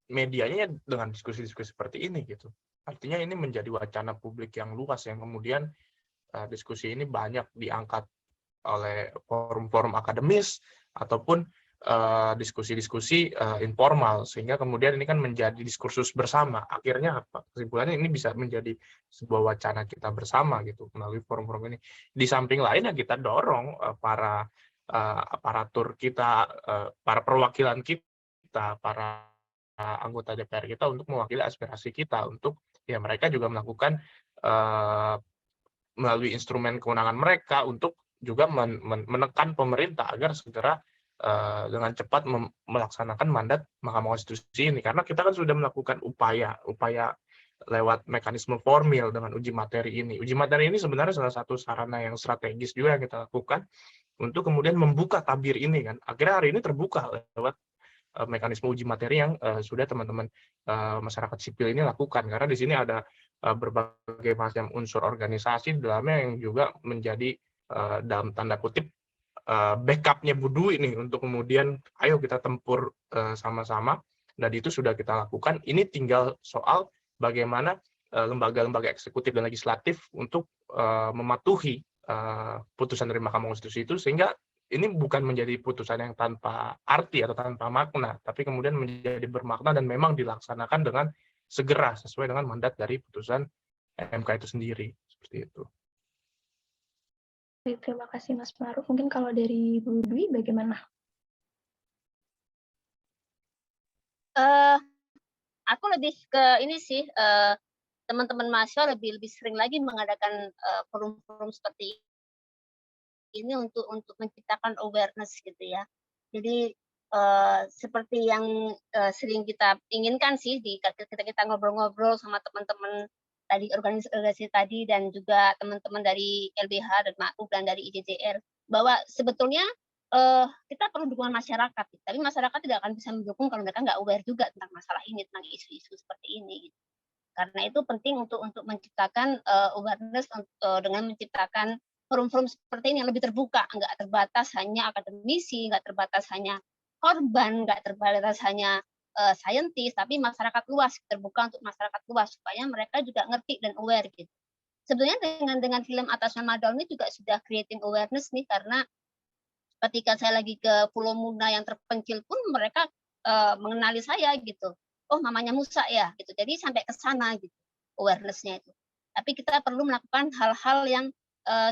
medianya dengan diskusi-diskusi seperti ini gitu. Artinya ini menjadi wacana publik yang luas yang kemudian diskusi ini banyak diangkat oleh forum-forum akademis ataupun diskusi-diskusi informal, sehingga kemudian ini kan menjadi diskursus bersama. Akhirnya apa? Kesimpulannya ini bisa menjadi sebuah wacana kita bersama gitu melalui forum-forum ini. Di samping lain ya kita dorong para aparatur kita, para perwakilan kita, para anggota DPR kita untuk mewakili aspirasi kita, untuk ya mereka juga melakukan melalui instrumen kewenangan mereka untuk juga menekan pemerintah agar segera dengan cepat melaksanakan mandat Mahkamah Konstitusi ini, karena kita kan sudah melakukan upaya lewat mekanisme formil dengan uji materi ini. Uji materi ini sebenarnya salah satu sarana yang strategis juga yang kita lakukan untuk kemudian membuka tabir ini kan. Akhirnya hari ini terbuka lewat mekanisme uji materi yang sudah teman-teman masyarakat sipil ini lakukan, karena di sini ada berbagai macam unsur organisasi di dalamnya yang juga menjadi dalam tanda kutip backupnya Bu Dwi nih untuk kemudian ayo kita tempur sama-sama, dan itu sudah kita lakukan. Ini tinggal soal bagaimana lembaga-lembaga eksekutif dan legislatif untuk mematuhi putusan dari Mahkamah Konstitusi itu, sehingga ini bukan menjadi putusan yang tanpa arti atau tanpa makna, tapi kemudian menjadi bermakna dan memang dilaksanakan dengan segera sesuai dengan mandat dari putusan MK itu sendiri. Seperti itu. Terima kasih Mas Maruf. Mungkin kalau dari Bu Dwi bagaimana? Aku lebih ke ini sih, teman-teman mahasiswa lebih sering lagi mengadakan forum-forum seperti ini untuk menciptakan awareness gitu ya. Jadi seperti yang sering kita inginkan sih kita ngobrol-ngobrol sama teman-teman tadi, organisasi tadi, dan juga teman-teman dari LBH dan Ma'ruf dan dari IJJR, bahwa sebetulnya kita perlu dukungan masyarakat, tapi masyarakat tidak akan bisa mendukung kalau mereka nggak aware juga tentang masalah ini, tentang isu-isu seperti ini. Karena itu penting untuk menciptakan awareness dengan menciptakan forum-forum seperti ini yang lebih terbuka, nggak terbatas hanya akademisi, nggak terbatas hanya korban, nggak terbatas hanya saintis, tapi masyarakat luas, terbuka untuk masyarakat luas supaya mereka juga ngerti dan aware gitu. Sebenarnya dengan film Atas Nama Daun ini juga sudah creating awareness nih, karena ketika saya lagi ke Pulau Muna yang terpencil pun mereka mengenali saya gitu. Oh, mamanya Musa ya gitu. Jadi sampai ke sana gitu awareness-nya itu. Tapi kita perlu melakukan hal-hal yang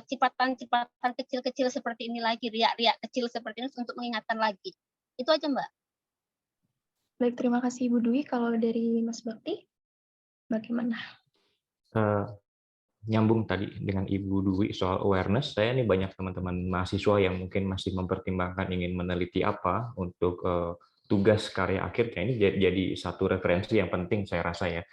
cipatan-cipatan kecil-kecil seperti ini lagi, riak-riak kecil seperti ini untuk mengingatkan lagi. Itu aja, Mbak. Baik, terima kasih Ibu Dwi. Kalau dari Mas Bakti, bagaimana? Nyambung tadi dengan Ibu Dwi soal awareness, saya nih banyak teman-teman mahasiswa yang mungkin masih mempertimbangkan ingin meneliti apa untuk tugas karya akhirnya. Ini jadi satu referensi yang penting saya rasa ya.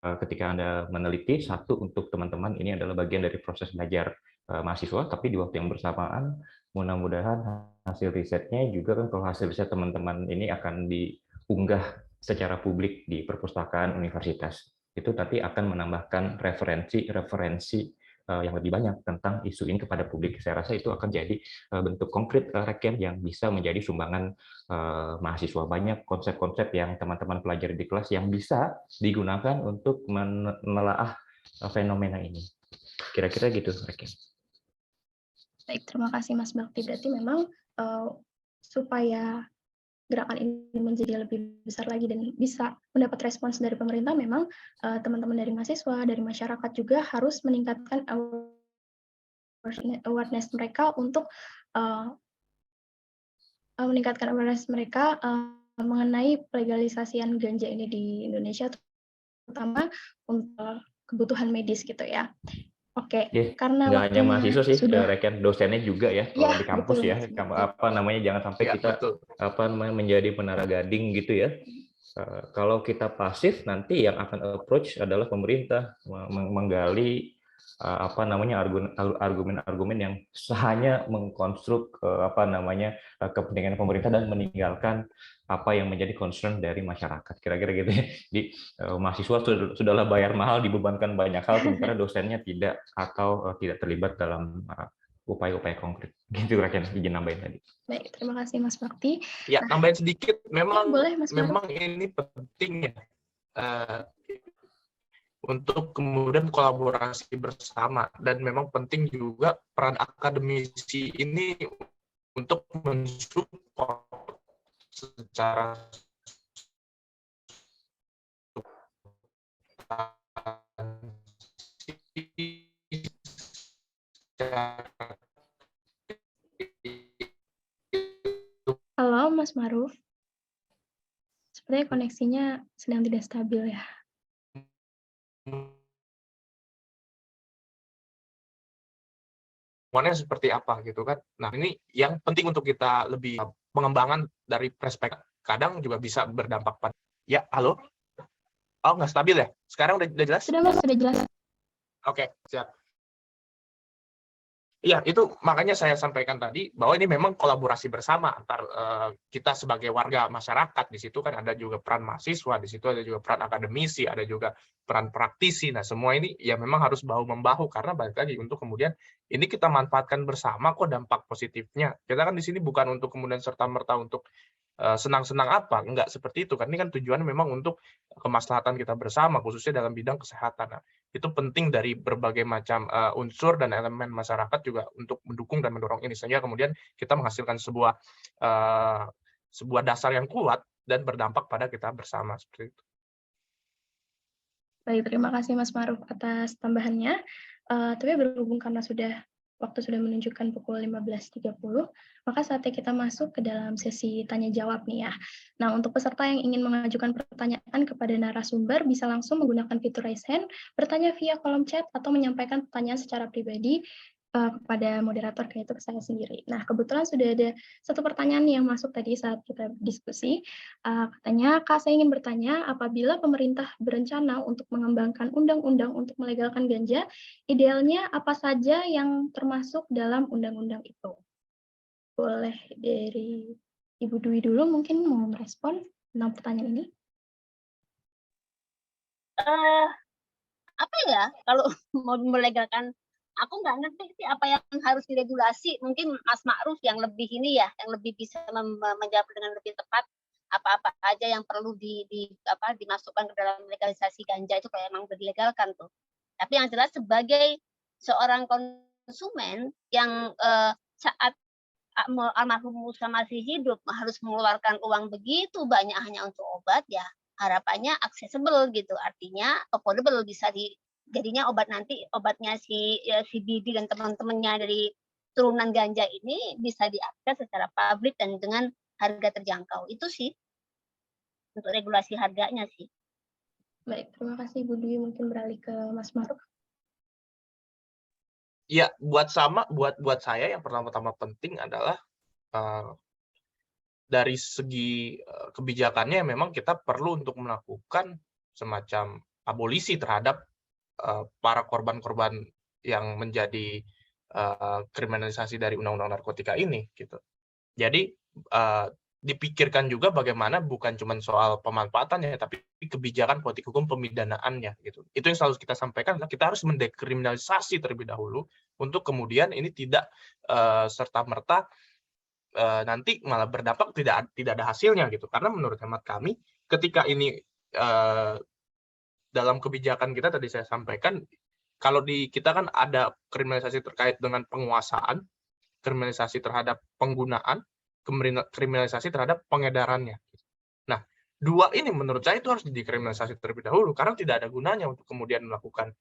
Ketika Anda meneliti, satu untuk teman-teman ini adalah bagian dari proses belajar mahasiswa, tapi di waktu yang bersamaan mudah-mudahan hasil risetnya juga kan, kalau hasil riset teman-teman ini akan diunggah secara publik di perpustakaan universitas. Itu nanti akan menambahkan referensi yang lebih banyak tentang isu ini kepada publik. Saya rasa itu akan jadi bentuk konkret Reken yang bisa menjadi sumbangan mahasiswa. Banyak konsep-konsep yang teman-teman pelajari di kelas yang bisa digunakan untuk menelaah fenomena ini. Kira-kira gitu, Reken. Baik, terima kasih Mas Bakti. Berarti memang supaya gerakan ini menjadi lebih besar lagi dan bisa mendapat respons dari pemerintah, memang teman-teman dari mahasiswa, dari masyarakat juga harus meningkatkan awareness mereka untuk mengenai legalisasian ganja ini di Indonesia, terutama untuk kebutuhan medis gitu ya. Oke, karena nggak hanya mahasiswa sih, sudah Reken, dosennya juga ya kalau ya, di kampus betul, ya, jangan sampai kita menjadi menara gading gitu ya. Kalau kita pasif, nanti yang akan approach adalah pemerintah menggali argumen-argumen yang hanya mengkonstruk kepentingan pemerintah dan meninggalkan apa yang menjadi concern dari masyarakat. Kira-kira gitu ya. Jadi mahasiswa sudahlah bayar mahal, dibebankan banyak hal, sementara dosennya tidak atau tidak terlibat dalam upaya-upaya konkret. Gitu Raken, izin nambahin tadi. Baik, terima kasih Mas Bakti. Ya, tambahin sedikit, memang boleh, Mas memang ini penting ya untuk kemudian kolaborasi bersama, dan memang penting juga peran akademisi ini untuk mensupport secara Halo Mas Maruf, sepertinya koneksinya sedang tidak stabil ya. Semuanya seperti apa gitu kan. Nah, ini yang penting untuk kita lebih pengembangan dari perspektif. Kadang juga bisa berdampak pada. Ya, halo? Oh, nggak stabil ya? Sekarang udah jelas? Sudah Mas, sudah jelas. Oke, siap. Iya, itu makanya saya sampaikan tadi bahwa ini memang kolaborasi bersama antar kita sebagai warga masyarakat. Di situ kan ada juga peran mahasiswa, di situ ada juga peran akademisi, ada juga peran praktisi. Nah, semua ini ya memang harus bahu-membahu, karena balik lagi untuk kemudian ini kita manfaatkan bersama kok dampak positifnya. Kita kan di sini bukan untuk kemudian serta-merta untuk senang-senang apa, enggak seperti itu kan. Ini kan tujuannya memang untuk kemaslahatan kita bersama, khususnya dalam bidang kesehatan. Nah, itu penting dari berbagai macam unsur dan elemen masyarakat juga untuk mendukung dan mendorong ini, sehingga kemudian kita menghasilkan sebuah dasar yang kuat dan berdampak pada kita bersama, seperti itu. Baik, terima kasih Mas Maruf atas tambahannya. Tapi berhubung karena waktu sudah menunjukkan pukul 15.30, maka saatnya kita masuk ke dalam sesi tanya jawab nih ya. Nah, untuk peserta yang ingin mengajukan pertanyaan kepada narasumber bisa langsung menggunakan fitur raise hand, bertanya via kolom chat, atau menyampaikan pertanyaan secara pribadi kepada moderator, yaitu ke saya sendiri. Nah, kebetulan sudah ada satu pertanyaan yang masuk tadi saat kita diskusi. Katanya, Kak, saya ingin bertanya, apabila pemerintah berencana untuk mengembangkan undang-undang untuk melegalkan ganja, idealnya apa saja yang termasuk dalam undang-undang itu? Boleh dari Ibu Dwi dulu mungkin mau merespon tentang pertanyaan ini? Apa ya, kalau mau melegalkan, aku nggak ngerti sih apa yang harus diregulasi. Mungkin Mas Ma'ruf yang lebih ini ya, yang lebih bisa menjawab dengan lebih tepat apa-apa aja yang perlu dimasukkan ke dalam legalisasi ganja itu kayak emang dilegalkan tuh. Tapi yang jelas sebagai seorang konsumen yang saat almarhum Musa masih hidup harus mengeluarkan uang begitu banyak hanya untuk obat, ya harapannya accessible gitu, artinya affordable, bisa jadinya obatnya si Bibi dan teman-temannya dari turunan ganja ini bisa diakses secara publik dan dengan harga terjangkau. Itu sih untuk regulasi harganya sih. Baik, terima kasih Bu Dwi. Mungkin beralih ke Mas Maruf. Ya, buat saya yang pertama-tama penting adalah dari segi kebijakannya memang kita perlu untuk melakukan semacam abolisi terhadap para korban-korban yang menjadi kriminalisasi dari undang-undang narkotika ini gitu. Jadi dipikirkan juga bagaimana bukan cuma soal pemanfaatannya, tapi kebijakan politik hukum pemidanaannya gitu. Itu yang selalu kita sampaikan, kita harus mendekriminalisasi terlebih dahulu untuk kemudian ini tidak serta-merta nanti malah berdampak tidak ada hasilnya gitu. Karena menurut hemat kami, ketika ini dalam kebijakan kita tadi saya sampaikan, kalau di kita kan ada kriminalisasi terkait dengan penguasaan, kriminalisasi terhadap penggunaan, kriminalisasi terhadap pengedarannya. Nah, dua ini menurut saya itu harus dikriminalisasi terlebih dahulu karena tidak ada gunanya untuk kemudian melakukan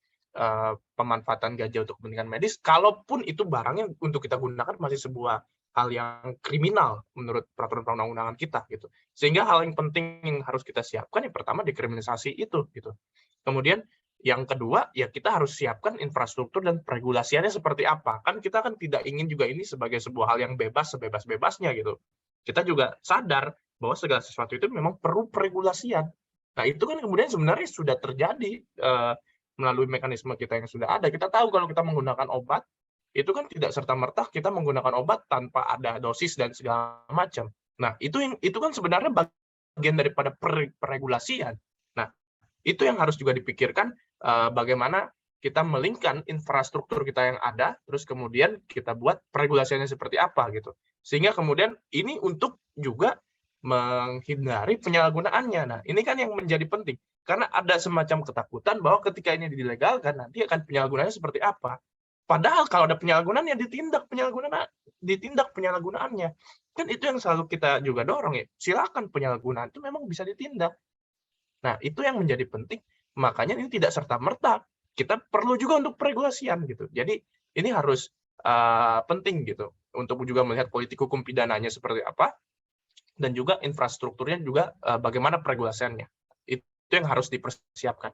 pemanfaatan ganja untuk kepentingan medis, kalaupun itu barangnya untuk kita gunakan masih sebuah hal yang kriminal menurut peraturan perundang-undangan kita gitu. Sehingga hal yang penting yang harus kita siapkan yang pertama dekriminalisasi itu gitu. Kemudian yang kedua, ya kita harus siapkan infrastruktur dan regulasiannya seperti apa. Kan kita kan tidak ingin juga ini sebagai sebuah hal yang bebas, sebebas-bebasnya gitu. Kita juga sadar bahwa segala sesuatu itu memang perlu peregulasian. Nah itu kan kemudian sebenarnya sudah terjadi melalui mekanisme kita yang sudah ada. Kita tahu kalau kita menggunakan obat, itu kan tidak serta-merta kita menggunakan obat tanpa ada dosis dan segala macam. Nah itu kan sebenarnya bagian daripada peregulasian. Nah itu yang harus juga dipikirkan bagaimana kita melingkan infrastruktur kita yang ada, terus kemudian kita buat peregulasiannya seperti apa gitu. Sehingga kemudian ini untuk juga menghindari penyalahgunaannya. Nah, ini kan yang menjadi penting. Karena ada semacam ketakutan bahwa ketika ini dilegalkan, nanti akan penyalahgunaannya seperti apa. Padahal kalau ada penyalahgunaan, ya ditindak penyalahgunaannya. Kan itu yang selalu kita juga dorong ya. Silakan penyalahgunaan itu memang bisa ditindak. Nah, itu yang menjadi penting. Makanya ini tidak serta-merta. Kita perlu juga untuk peregulasian gitu. Jadi ini harus penting gitu untuk juga melihat politik hukum pidananya seperti apa dan juga infrastrukturnya juga bagaimana peregulasiannya. Itu yang harus dipersiapkan.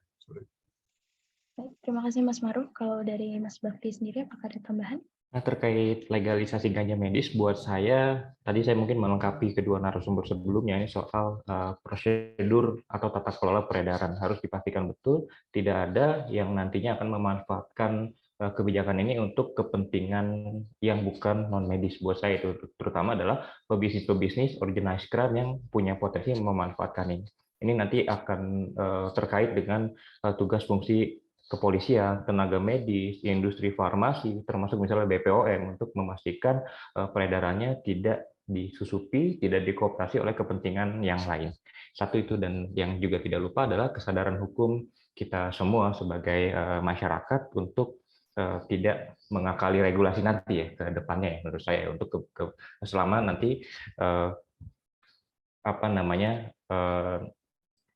Baik, terima kasih Mas Maruf. Kalau dari Mas Bakti sendiri apakah ada tambahan? Nah, terkait legalisasi ganja medis, buat saya, tadi saya mungkin melengkapi kedua narasumber sebelumnya, ini soal prosedur atau tata kelola peredaran. Harus dipastikan betul, tidak ada yang nantinya akan memanfaatkan kebijakan ini untuk kepentingan yang bukan non-medis. Buat saya itu, terutama adalah pebisnis-pebisnis, organized crime yang punya potensi memanfaatkan ini. Ini nanti akan terkait dengan tugas fungsi kepolisian, tenaga medis, industri farmasi, termasuk misalnya BPOM untuk memastikan peredarannya tidak disusupi, tidak dikooptasi oleh kepentingan yang lain. Satu itu, dan yang juga tidak lupa adalah kesadaran hukum kita semua sebagai masyarakat untuk tidak mengakali regulasi nanti ya ke depannya ya, menurut saya untuk selama nanti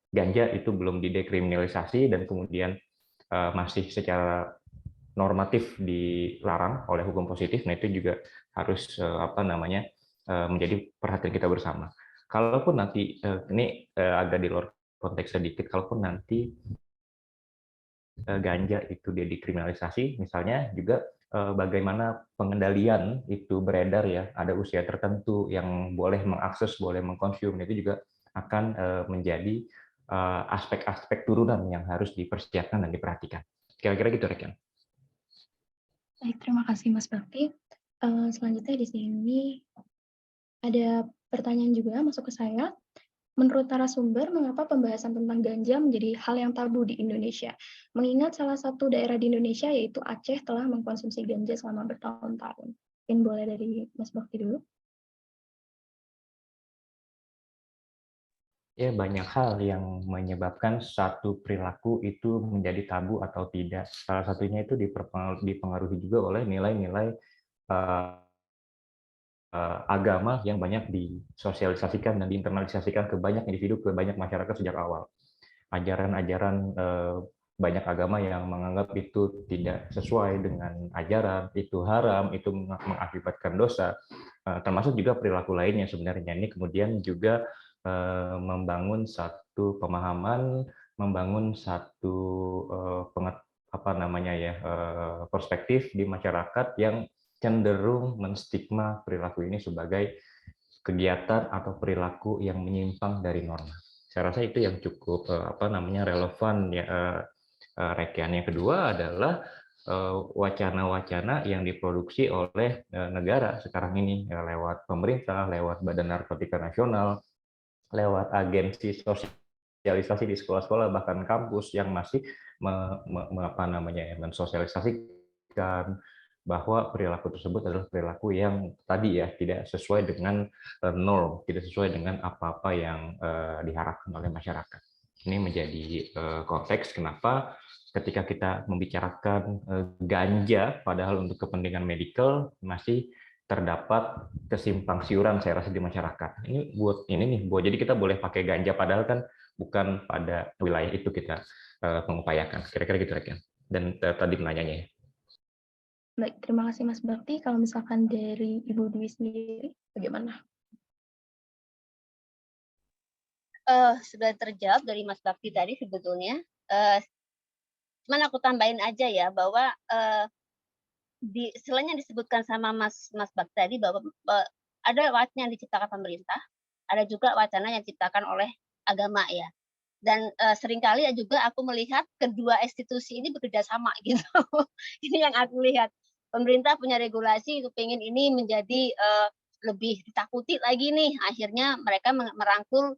ganja itu belum didekriminalisasi dan kemudian masih secara normatif dilarang oleh hukum positif, nah itu juga harus menjadi perhatian kita bersama. Kalaupun nanti ini agak di luar konteks sedikit, kalaupun nanti ganja itu dia dikriminalisasi, misalnya juga bagaimana pengendalian itu beredar ya, ada usia tertentu yang boleh mengakses, boleh mengkonsum, itu juga akan menjadi aspek-aspek turunan yang harus dipersiapkan dan diperhatikan. Kira-kira gitu, Rekan. Baik, terima kasih Mas Bakti. Selanjutnya di sini ada pertanyaan juga masuk ke saya. Menurut narasumber, mengapa pembahasan tentang ganja menjadi hal yang tabu di Indonesia? Mengingat salah satu daerah di Indonesia, yaitu Aceh, telah mengkonsumsi ganja selama bertahun-tahun. Mungkin boleh dari Mas Bakti dulu. Ya, banyak hal yang menyebabkan satu perilaku itu menjadi tabu atau tidak. Salah satunya itu dipengaruhi juga oleh nilai-nilai agama yang banyak disosialisasikan dan diinternalisasikan ke banyak individu, ke banyak masyarakat sejak awal. Ajaran-ajaran banyak agama yang menganggap itu tidak sesuai dengan ajaran, itu haram, itu mengakibatkan dosa, termasuk juga perilaku lainnya sebenarnya. Ini kemudian juga membangun satu pemahaman, membangun satu perspektif di masyarakat yang cenderung menstigma perilaku ini sebagai kegiatan atau perilaku yang menyimpang dari norma. Saya rasa itu yang cukup relevan ya. Rekian yang kedua adalah wacana-wacana yang diproduksi oleh negara sekarang ini lewat pemerintah, lewat Badan Narkotika Nasional, lewat agensi sosialisasi di sekolah-sekolah bahkan kampus yang masih mensosialisasikan bahwa perilaku tersebut adalah perilaku yang tadi ya tidak sesuai dengan norm, tidak sesuai dengan apa-apa yang diharapkan oleh masyarakat. Ini menjadi konteks kenapa ketika kita membicarakan ganja, padahal untuk kepentingan medikal masih terdapat kesimpang siuran saya rasa di masyarakat. Ini buat jadi kita boleh pakai ganja padahal kan bukan pada wilayah itu kita mengupayakan. Kira-kira gitu Rekan. Dan tadi penanyanya. Baik, terima kasih Mas Bakti. Kalau misalkan dari Ibu Dwi sendiri, bagaimana? Sudah terjawab dari Mas Bakti tadi sebetulnya. Cuman aku tambahin aja ya bahwa selain yang disebutkan sama Mas Bakti tadi bahwa ada wacana yang diciptakan pemerintah, ada juga wacana yang diciptakan oleh agama ya. Dan seringkali juga aku melihat kedua institusi ini bekerja sama gitu. Ini yang aku lihat. Pemerintah punya regulasi, pengen ini menjadi lebih ditakuti lagi nih. Akhirnya mereka merangkul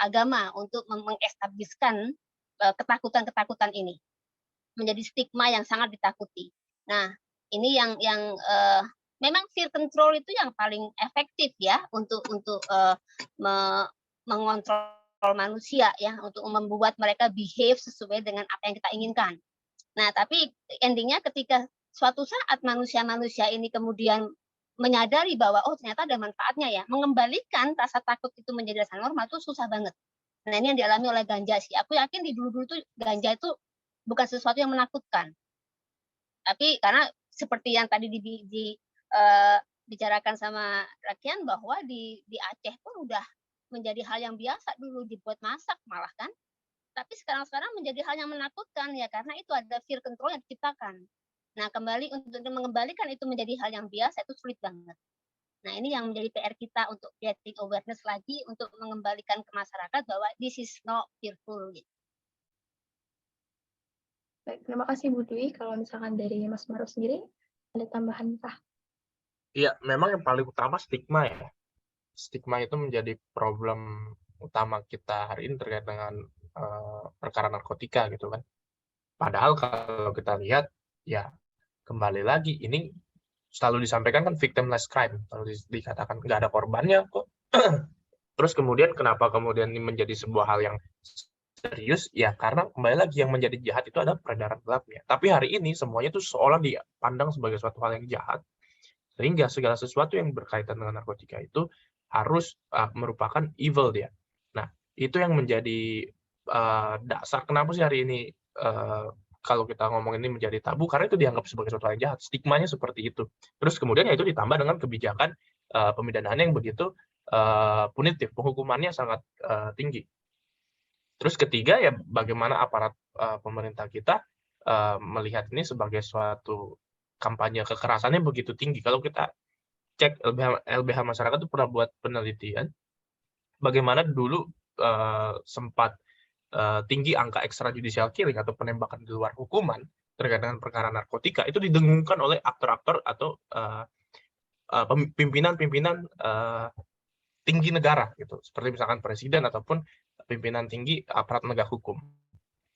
agama untuk mengestabliskan ketakutan-ketakutan ini. Menjadi stigma yang sangat ditakuti. Nah, ini yang memang fear control itu yang paling efektif ya untuk mengontrol manusia ya, untuk membuat mereka behave sesuai dengan apa yang kita inginkan. Nah, tapi endingnya ketika suatu saat manusia-manusia ini kemudian menyadari bahwa oh ternyata ada manfaatnya ya, mengembalikan rasa takut itu menjadi rasa normal itu susah banget. Nah, ini yang dialami oleh ganja sih. Aku yakin di dulu-dulu tuh ganja itu bukan sesuatu yang menakutkan. Tapi karena seperti yang tadi dibicarakan sama Rakian bahwa di Aceh pun udah menjadi hal yang biasa dulu dibuat masak malah kan. Tapi sekarang menjadi hal yang menakutkan ya karena itu ada fear control yang diciptakan. Nah, kembali untuk mengembalikan itu menjadi hal yang biasa itu sulit banget. Nah, ini yang menjadi PR kita untuk creating awareness lagi untuk mengembalikan ke masyarakat bahwa this is not fearful gitu. Baik, terima kasih Bu Dwi. Kalau misalkan dari Mas Maruf sendiri, ada tambahan kah? Iya, memang yang paling utama stigma ya. Stigma itu menjadi problem utama kita hari ini terkait dengan perkara narkotika gitu kan. Padahal kalau kita lihat, ya kembali lagi, ini selalu disampaikan kan victimless crime. Kalau dikatakan nggak ada korbannya kok. Terus kemudian kenapa kemudian ini menjadi sebuah hal yang serius? Ya karena kembali lagi yang menjadi jahat itu ada peredaran gelapnya. Tapi hari ini semuanya itu seolah dipandang sebagai suatu hal yang jahat. Sehingga segala sesuatu yang berkaitan dengan narkotika itu harus merupakan evil dia. Nah, itu yang menjadi dasar kenapa sih hari ini kalau kita ngomong ini menjadi tabu, karena itu dianggap sebagai sesuatu yang jahat. Stigmanya seperti itu. Terus kemudian ya itu ditambah dengan kebijakan pemidanaan yang begitu punitif, penghukumannya sangat tinggi. Terus ketiga ya bagaimana aparat pemerintah kita melihat ini sebagai suatu kampanye kekerasannya begitu tinggi. Kalau kita cek LBH masyarakat itu pernah buat penelitian bagaimana dulu sempat tinggi angka extrajudicial killing atau penembakan di luar hukuman terkait dengan perkara narkotika itu didengungkan oleh aktor-aktor atau pimpinan-pimpinan tinggi negara gitu, seperti misalkan presiden ataupun pimpinan tinggi aparat penegak hukum.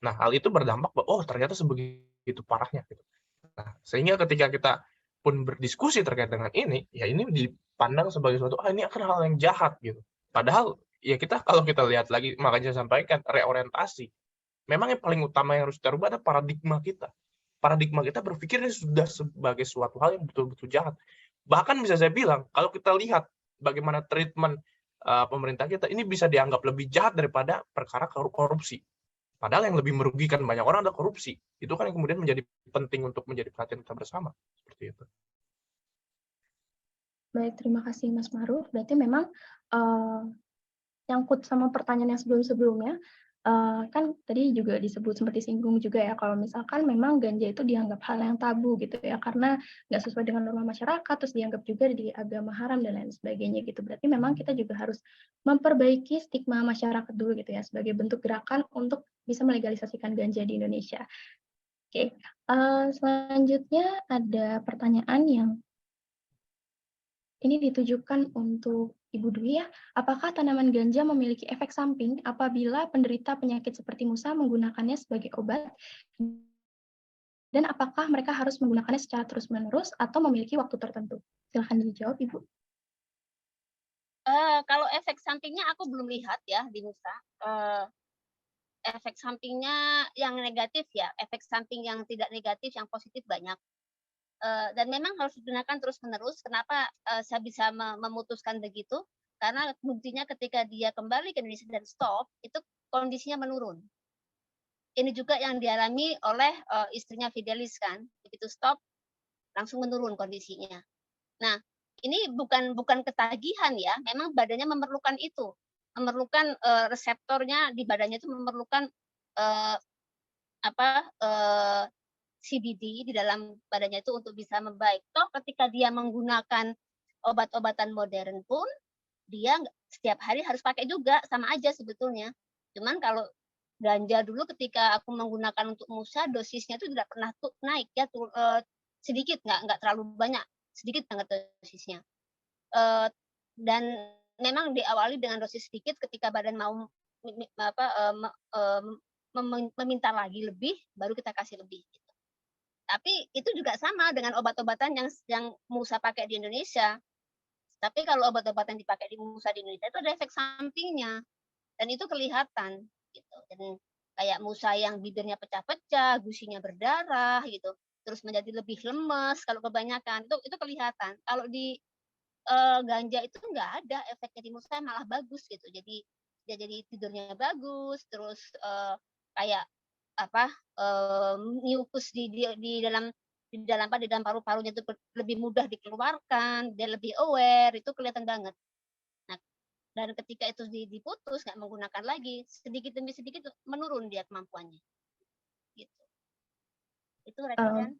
Nah, hal itu berdampak bahwa oh ternyata sebegitu parahnya gitu. Nah, sehingga ketika kita pun berdiskusi terkait dengan ini, ya ini dipandang sebagai suatu ini akan hal yang jahat gitu. Padahal ya kalau kita lihat lagi, makanya saya sampaikan reorientasi. Memang yang paling utama yang harus kita rubah adalah paradigma kita. Paradigma kita berpikir ini sudah sebagai suatu hal yang betul-betul jahat. Bahkan bisa saya bilang, kalau kita lihat bagaimana treatment pemerintah kita, ini bisa dianggap lebih jahat daripada perkara korupsi. Padahal yang lebih merugikan banyak orang adalah korupsi. Itu kan yang kemudian menjadi penting untuk menjadi perhatian kita bersama. Seperti itu. Baik, terima kasih Mas Maruf. Berarti memang nyangkut sama pertanyaan yang sebelum-sebelumnya, kan tadi juga disebut sempat disinggung juga ya, kalau misalkan memang ganja itu dianggap hal yang tabu gitu ya, karena nggak sesuai dengan norma masyarakat, terus dianggap juga di agama haram dan lain sebagainya gitu. Berarti memang kita juga harus memperbaiki stigma masyarakat dulu gitu ya, sebagai bentuk gerakan untuk bisa melegalisasikan ganja di Indonesia. Oke, selanjutnya ada pertanyaan yang ini ditujukan untuk Ibu Dwi ya. Apakah tanaman ganja memiliki efek samping apabila penderita penyakit seperti Musa menggunakannya sebagai obat? Dan apakah mereka harus menggunakannya secara terus-menerus atau memiliki waktu tertentu? Silahkan dijawab, Ibu. Kalau efek sampingnya aku belum lihat ya di Musa. Efek sampingnya yang negatif ya, efek samping yang tidak negatif, yang positif banyak. Dan memang harus digunakan terus-menerus. Kenapa saya bisa memutuskan begitu? Karena buktinya ketika dia kembali ke Indonesia dan stop, itu kondisinya menurun. Ini juga yang dialami oleh istrinya Fidelis kan, begitu stop langsung menurun kondisinya. Nah, ini bukan ketagihan ya, memang badannya memerlukan itu, memerlukan reseptornya di badannya itu memerlukan CBD di dalam badannya itu untuk bisa membaik. Toh ketika dia menggunakan obat-obatan modern pun, dia setiap hari harus pakai juga, sama aja sebetulnya. Cuman kalau ganja dulu ketika aku menggunakan untuk Musa, dosisnya itu tidak pernah naik ya, sedikit, nggak terlalu banyak, sedikit banget dosisnya. Dan memang diawali dengan dosis sedikit, ketika badan mau meminta lagi lebih, baru kita kasih lebih. Tapi itu juga sama dengan obat-obatan yang Musa pakai di Indonesia. Tapi kalau obat-obatan dipakai di Musa di Indonesia itu ada efek sampingnya, dan itu kelihatan gitu. Dan kayak Musa yang bibirnya pecah-pecah, gusinya berdarah gitu, terus menjadi lebih lemes kalau kebanyakan, itu kelihatan. Kalau di ganja itu nggak ada efeknya, di Musa malah bagus gitu. Jadi dia jadi tidurnya bagus, terus kayak mucus di dalam paru-parunya itu lebih mudah dikeluarkan, dia lebih aware, itu kelihatan banget. Nah, dan ketika itu diputus, nggak menggunakan lagi, sedikit demi sedikit menurun dia kemampuannya. Gitu. Itu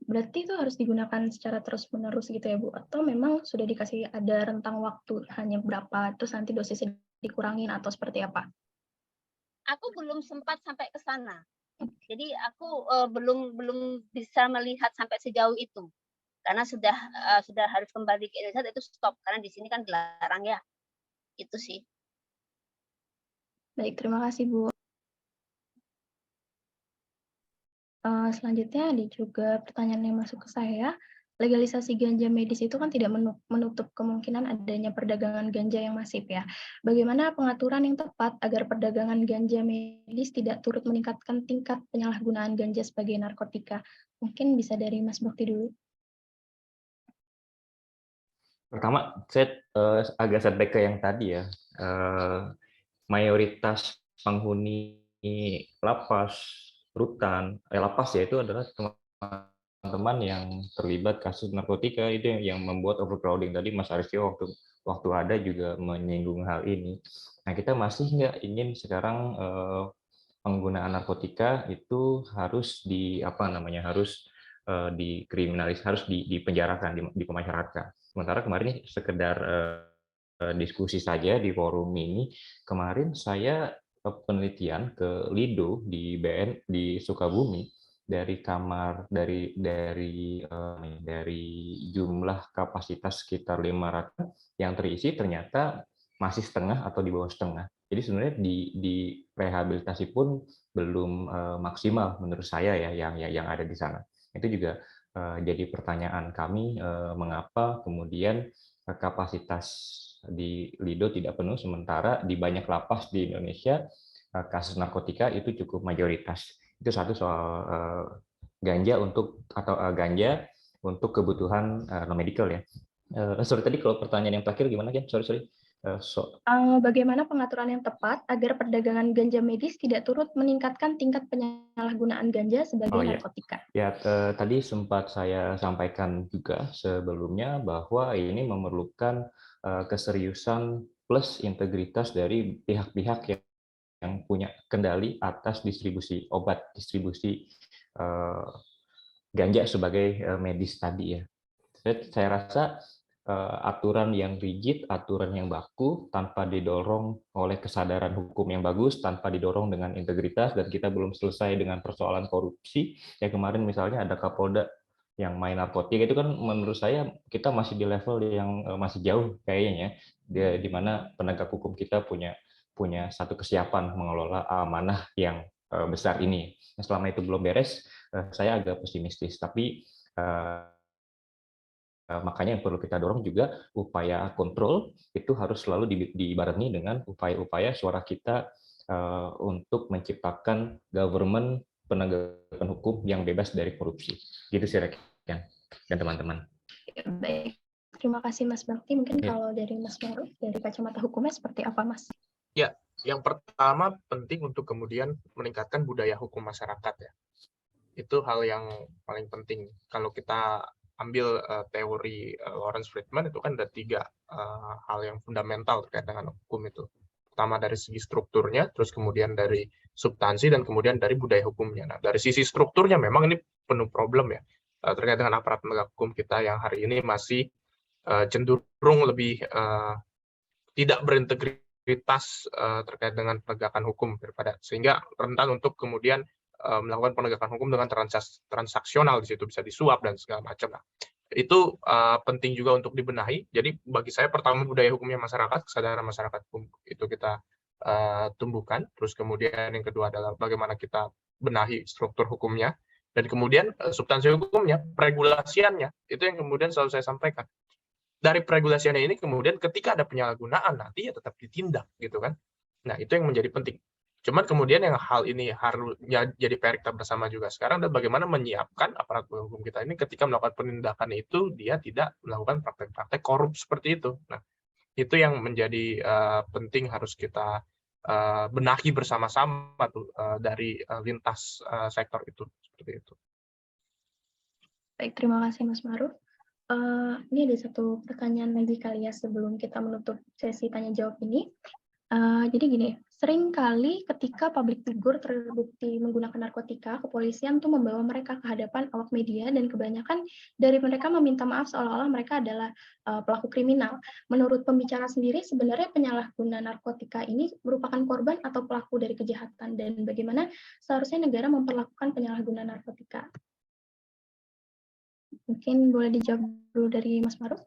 berarti itu harus digunakan secara terus-menerus gitu ya Bu? Atau memang sudah dikasih ada rentang waktu hanya berapa, terus nanti dosisnya dikurangin atau seperti apa? Aku belum sempat sampai ke sana. Jadi aku belum bisa melihat sampai sejauh itu, karena sudah harus kembali ke Indonesia, itu stop karena di sini kan dilarang ya, itu sih. Baik, terima kasih Bu. Selanjutnya ada juga pertanyaan yang masuk ke saya. Legalisasi ganja medis itu kan tidak menutup kemungkinan adanya perdagangan ganja yang masif ya. Bagaimana pengaturan yang tepat agar perdagangan ganja medis tidak turut meningkatkan tingkat penyalahgunaan ganja sebagai narkotika? Mungkin bisa dari Mas Bakti dulu. Pertama, saya agak setback ke yang tadi ya. Mayoritas penghuni lapas, rutan, lapas ya itu adalah teman-teman yang terlibat kasus narkotika, itu yang membuat overcrowding. Tadi Mas Arifio waktu ada juga menyinggung hal ini. Nah, kita masih nggak ingin sekarang penggunaan narkotika itu harus harus dikriminalis, harus dipenjarakan, dipemasyaratkan. Sementara kemarin sekedar diskusi saja di forum ini. Kemarin saya penelitian ke Lido di BN di Sukabumi, dari jumlah kapasitas sekitar 500 yang terisi ternyata masih setengah atau di bawah setengah. Jadi sebenarnya di rehabilitasi pun belum maksimal menurut saya ya yang ada di sana. Itu juga jadi pertanyaan kami, mengapa kemudian kapasitas di Lido tidak penuh, sementara di banyak lapas di Indonesia kasus narkotika itu cukup mayoritas. Itu satu soal ganja untuk kebutuhan non medical ya. Sorry tadi kalau pertanyaan yang terakhir gimana ya? Sorry. Bagaimana pengaturan yang tepat agar perdagangan ganja medis tidak turut meningkatkan tingkat penyalahgunaan ganja sebagai narkotika? Ya, tadi sempat saya sampaikan juga sebelumnya bahwa ini memerlukan keseriusan plus integritas dari pihak-pihak yang punya kendali atas distribusi obat, distribusi ganja sebagai medis tadi ya. Saya rasa aturan yang rigid, aturan yang baku, tanpa didorong oleh kesadaran hukum yang bagus, tanpa didorong dengan integritas, dan kita belum selesai dengan persoalan korupsi. Ya kemarin misalnya ada Kapolda yang main narkotika, itu kan menurut saya kita masih di level yang masih jauh kayaknya ya, di mana penegak hukum kita punya satu kesiapan mengelola amanah yang besar ini. Nah, selama itu belum beres, saya agak pesimistis, tapi makanya yang perlu kita dorong juga upaya kontrol itu harus selalu dibarengi dengan upaya-upaya suara kita untuk menciptakan government penegakan hukum yang bebas dari korupsi. Gitu sih Rekan dan teman-teman. Baik, terima kasih Mas Bakti. Mungkin kalau dari Mas Maruf, dari kacamata hukumnya seperti apa Mas? Ya, yang pertama penting untuk kemudian meningkatkan budaya hukum masyarakat ya. Itu hal yang paling penting. Kalau kita ambil teori Lawrence Friedman, itu kan ada 3 hal yang fundamental terkait dengan hukum itu. Pertama dari segi strukturnya, terus kemudian dari substansi, dan kemudian dari budaya hukumnya. Nah, dari sisi strukturnya memang ini penuh problem ya, terkait dengan aparat penegak hukum kita yang hari ini masih cenderung lebih tidak berintegritas terkait dengan penegakan hukum daripada, sehingga rentan untuk kemudian melakukan penegakan hukum dengan transaksional, di situ bisa disuap dan segala macam. Nah, itu penting juga untuk dibenahi. Jadi bagi saya pertama budaya hukumnya masyarakat, kesadaran masyarakat hukum itu kita tumbuhkan. Terus kemudian yang kedua adalah bagaimana kita benahi struktur hukumnya, dan kemudian substansi hukumnya, peregulasiannya, itu yang kemudian selalu saya sampaikan. Dari peregulasiannya ini kemudian ketika ada penyalahgunaan nanti ya tetap ditindak gitu kan. Nah, itu yang menjadi penting. Cuman kemudian yang hal ini harus jadi PR kita bersama juga sekarang adalah bagaimana menyiapkan aparat hukum kita ini ketika melakukan penindakan itu dia tidak melakukan praktek-praktek korup seperti itu. Nah, itu yang menjadi penting harus kita benahi bersama-sama tuh dari lintas sektor itu, seperti itu. Baik, terima kasih Mas Maruf. Ini ada satu pertanyaan lagi kali ya sebelum kita menutup sesi tanya jawab ini. Jadi gini, sering kali ketika public figure terbukti menggunakan narkotika, kepolisian tuh membawa mereka ke hadapan awak media, dan kebanyakan dari mereka meminta maaf seolah-olah mereka adalah pelaku kriminal. Menurut pembicara sendiri, sebenarnya penyalahguna narkotika ini merupakan korban atau pelaku dari kejahatan, dan bagaimana seharusnya negara memperlakukan penyalahguna narkotika? Mungkin boleh dijawab dulu dari Mas Maruf.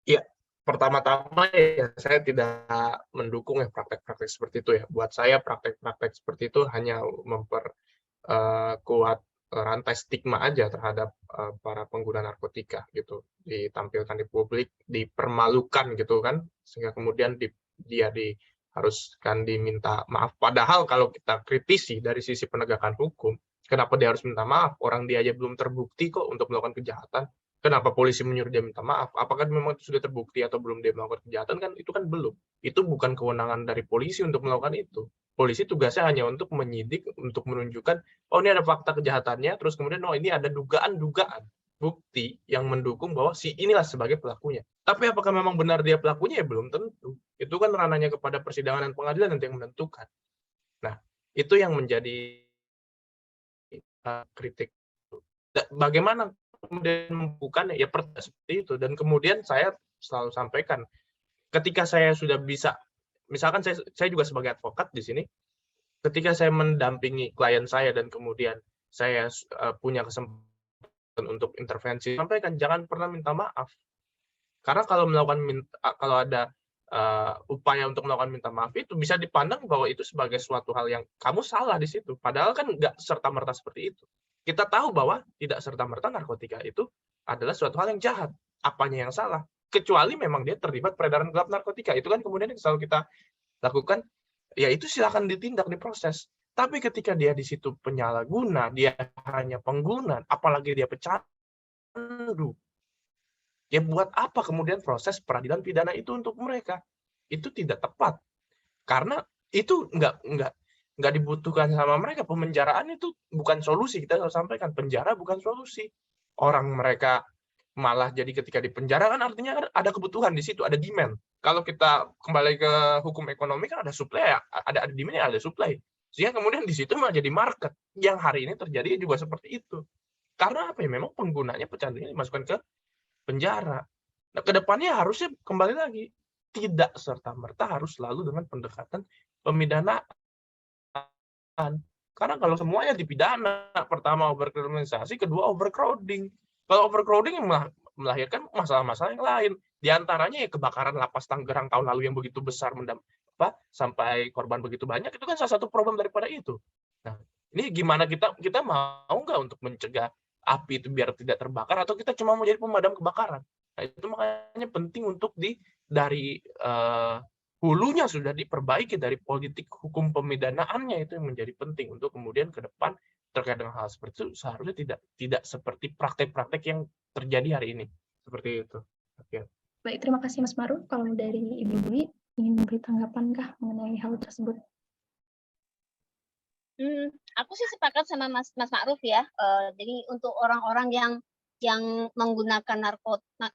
Iya. Pertama-tama ya saya tidak mendukung ya praktek-praktek seperti itu ya. Buat saya praktek-praktek seperti itu hanya memperkuat rantai stigma aja terhadap para pengguna narkotika gitu. Ditampilkan di publik, dipermalukan gitu kan, sehingga kemudian dia diharuskan diminta maaf. Padahal kalau kita kritisi dari sisi penegakan hukum, kenapa dia harus minta maaf? Orang dia aja belum terbukti kok untuk melakukan kejahatan. Kenapa polisi menyuruh dia minta maaf? Apakah memang itu sudah terbukti atau belum dia melakukan kejahatan? Kan itu kan belum. Itu bukan kewenangan dari polisi untuk melakukan itu. Polisi tugasnya hanya untuk menyidik, untuk menunjukkan, oh ini ada fakta kejahatannya, terus kemudian oh ini ada dugaan-dugaan bukti yang mendukung bahwa si inilah sebagai pelakunya. Tapi apakah memang benar dia pelakunya? Ya belum tentu. Itu kan ranahnya kepada persidangan dan pengadilan nanti yang menentukan. Nah, itu yang menjadi kritik. Bagaimana kemudian membukukan ya seperti itu, dan kemudian saya selalu sampaikan ketika saya sudah bisa, misalkan saya juga sebagai advokat di sini, ketika saya mendampingi klien saya dan kemudian saya punya kesempatan untuk intervensi, sampaikan jangan pernah minta maaf, karena kalau ada upaya untuk melakukan minta maaf itu bisa dipandang bahwa itu sebagai suatu hal yang kamu salah di situ, padahal kan nggak serta-merta seperti itu. Kita tahu bahwa tidak serta-merta narkotika itu adalah suatu hal yang jahat. Apanya yang salah? Kecuali memang dia terlibat peredaran gelap narkotika. Itu kan kemudian yang selalu kita lakukan, ya itu silakan ditindak, diproses. Tapi ketika dia di situ penyalahguna, dia hanya pengguna, apalagi dia pecandu, Ya buat apa kemudian proses peradilan pidana itu untuk mereka? Itu tidak tepat. Karena itu nggak dibutuhkan sama mereka. Pemenjaraan itu bukan solusi. Kita harus sampaikan, penjara bukan solusi. Orang mereka malah jadi ketika di penjara kan artinya ada kebutuhan di situ, ada demand. Kalau kita kembali ke hukum ekonomi kan ada supply, ada demand, ada supply. Sehingga kemudian di situ malah jadi market. Yang hari ini terjadi juga seperti itu. Karena apa ya? Memang penggunanya pecandunya dimasukkan ke penjara. Nah, kedepannya harusnya kembali lagi tidak serta-merta harus selalu dengan pendekatan pemidanaan. Karena kalau semuanya dipidana, pertama overkriminalisasi, kedua overcrowding. Kalau overcrowding melahirkan masalah-masalah yang lain. Di antaranya ya kebakaran lapas Tangerang tahun lalu yang begitu besar sampai korban begitu banyak, itu kan salah satu problem daripada itu. Nah, ini gimana kita mau nggak untuk mencegah api itu biar tidak terbakar, atau kita cuma mau jadi pemadam kebakaran? Nah, itu makanya penting untuk dari hulunya sudah diperbaiki, dari politik hukum pemidanaannya itu yang menjadi penting untuk kemudian ke depan terkait dengan hal seperti itu seharusnya tidak seperti praktek-praktek yang terjadi hari ini. Seperti itu. Oke. Baik, terima kasih Mas Maruf. Kalau dari Ibu Dwi, ingin memberi tanggapankah mengenai hal tersebut? Aku sih sepakat sama Mas Ma'ruf ya. Jadi untuk orang-orang yang menggunakan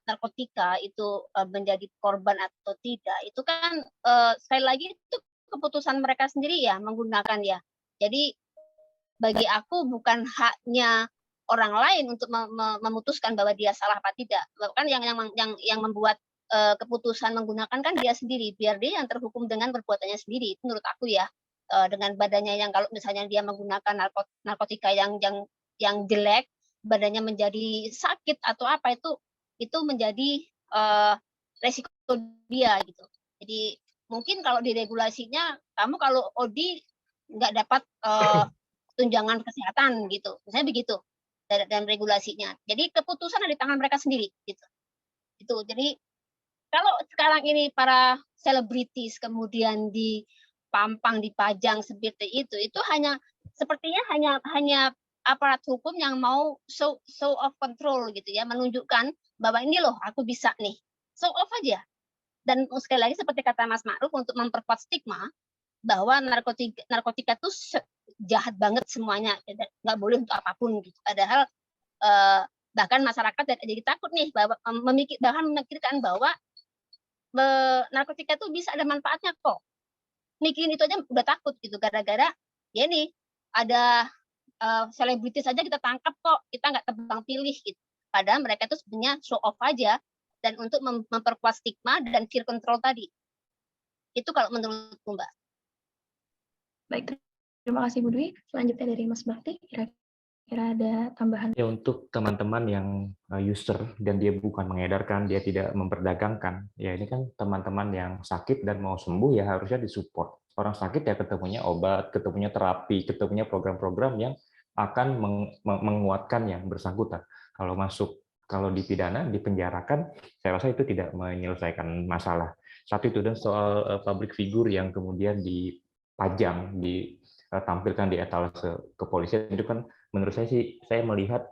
narkotika itu menjadi korban atau tidak, itu kan sekali lagi itu keputusan mereka sendiri ya menggunakan ya. Jadi bagi aku bukan haknya orang lain untuk memutuskan bahwa dia salah apa tidak. Bahkan yang membuat keputusan menggunakan kan dia sendiri, biar dia yang terhukum dengan perbuatannya sendiri. Itu menurut aku ya. Dengan badannya yang kalau misalnya dia menggunakan narkotika yang jelek, badannya menjadi sakit atau apa, itu menjadi resiko dia gitu. Jadi mungkin kalau diregulasinya, kamu kalau OD nggak dapat tunjangan kesehatan gitu, misalnya begitu dalam regulasinya. Jadi keputusan ada di tangan mereka sendiri gitu. Itu jadi kalau sekarang ini para selebritis kemudian dipampang, dipajang seperti itu sepertinya hanya aparat hukum yang mau show of control gitu ya, menunjukkan bahwa ini loh aku bisa nih, show off aja. Dan sekali lagi seperti kata Mas Ma'ruf, untuk memperkuat stigma bahwa narkotika itu jahat banget semuanya, nggak boleh untuk apapun gitu. Padahal bahkan masyarakat jadi takut nih bahwa memikirkan bahwa narkotika itu bisa ada manfaatnya kok. Mikirin itu aja udah takut gitu, gara-gara ya nih ada selebritis saja kita tangkap kok, kita nggak tebang pilih gitu. Padahal mereka itu sebenarnya show off aja dan untuk memperkuat stigma dan fear control tadi. Itu kalau menurutku, Mbak. Baik, terima kasih Bu Dwi. Selanjutnya dari Mas Bakti, kira-kira ada tambahan? Ya, untuk teman-teman yang user dan dia bukan mengedarkan, dia tidak memperdagangkan, ya ini kan teman-teman yang sakit dan mau sembuh ya harusnya disupport. Orang sakit ya ketemunya obat, ketemunya terapi, ketemunya program-program yang akan menguatkan yang bersangkutan. Kalau dipidana, dipenjarakan, saya rasa itu tidak menyelesaikan masalah. Satu itu, dan soal public figure yang kemudian dipajang, ditampilkan di etalase kepolisian, itu kan menurut saya melihat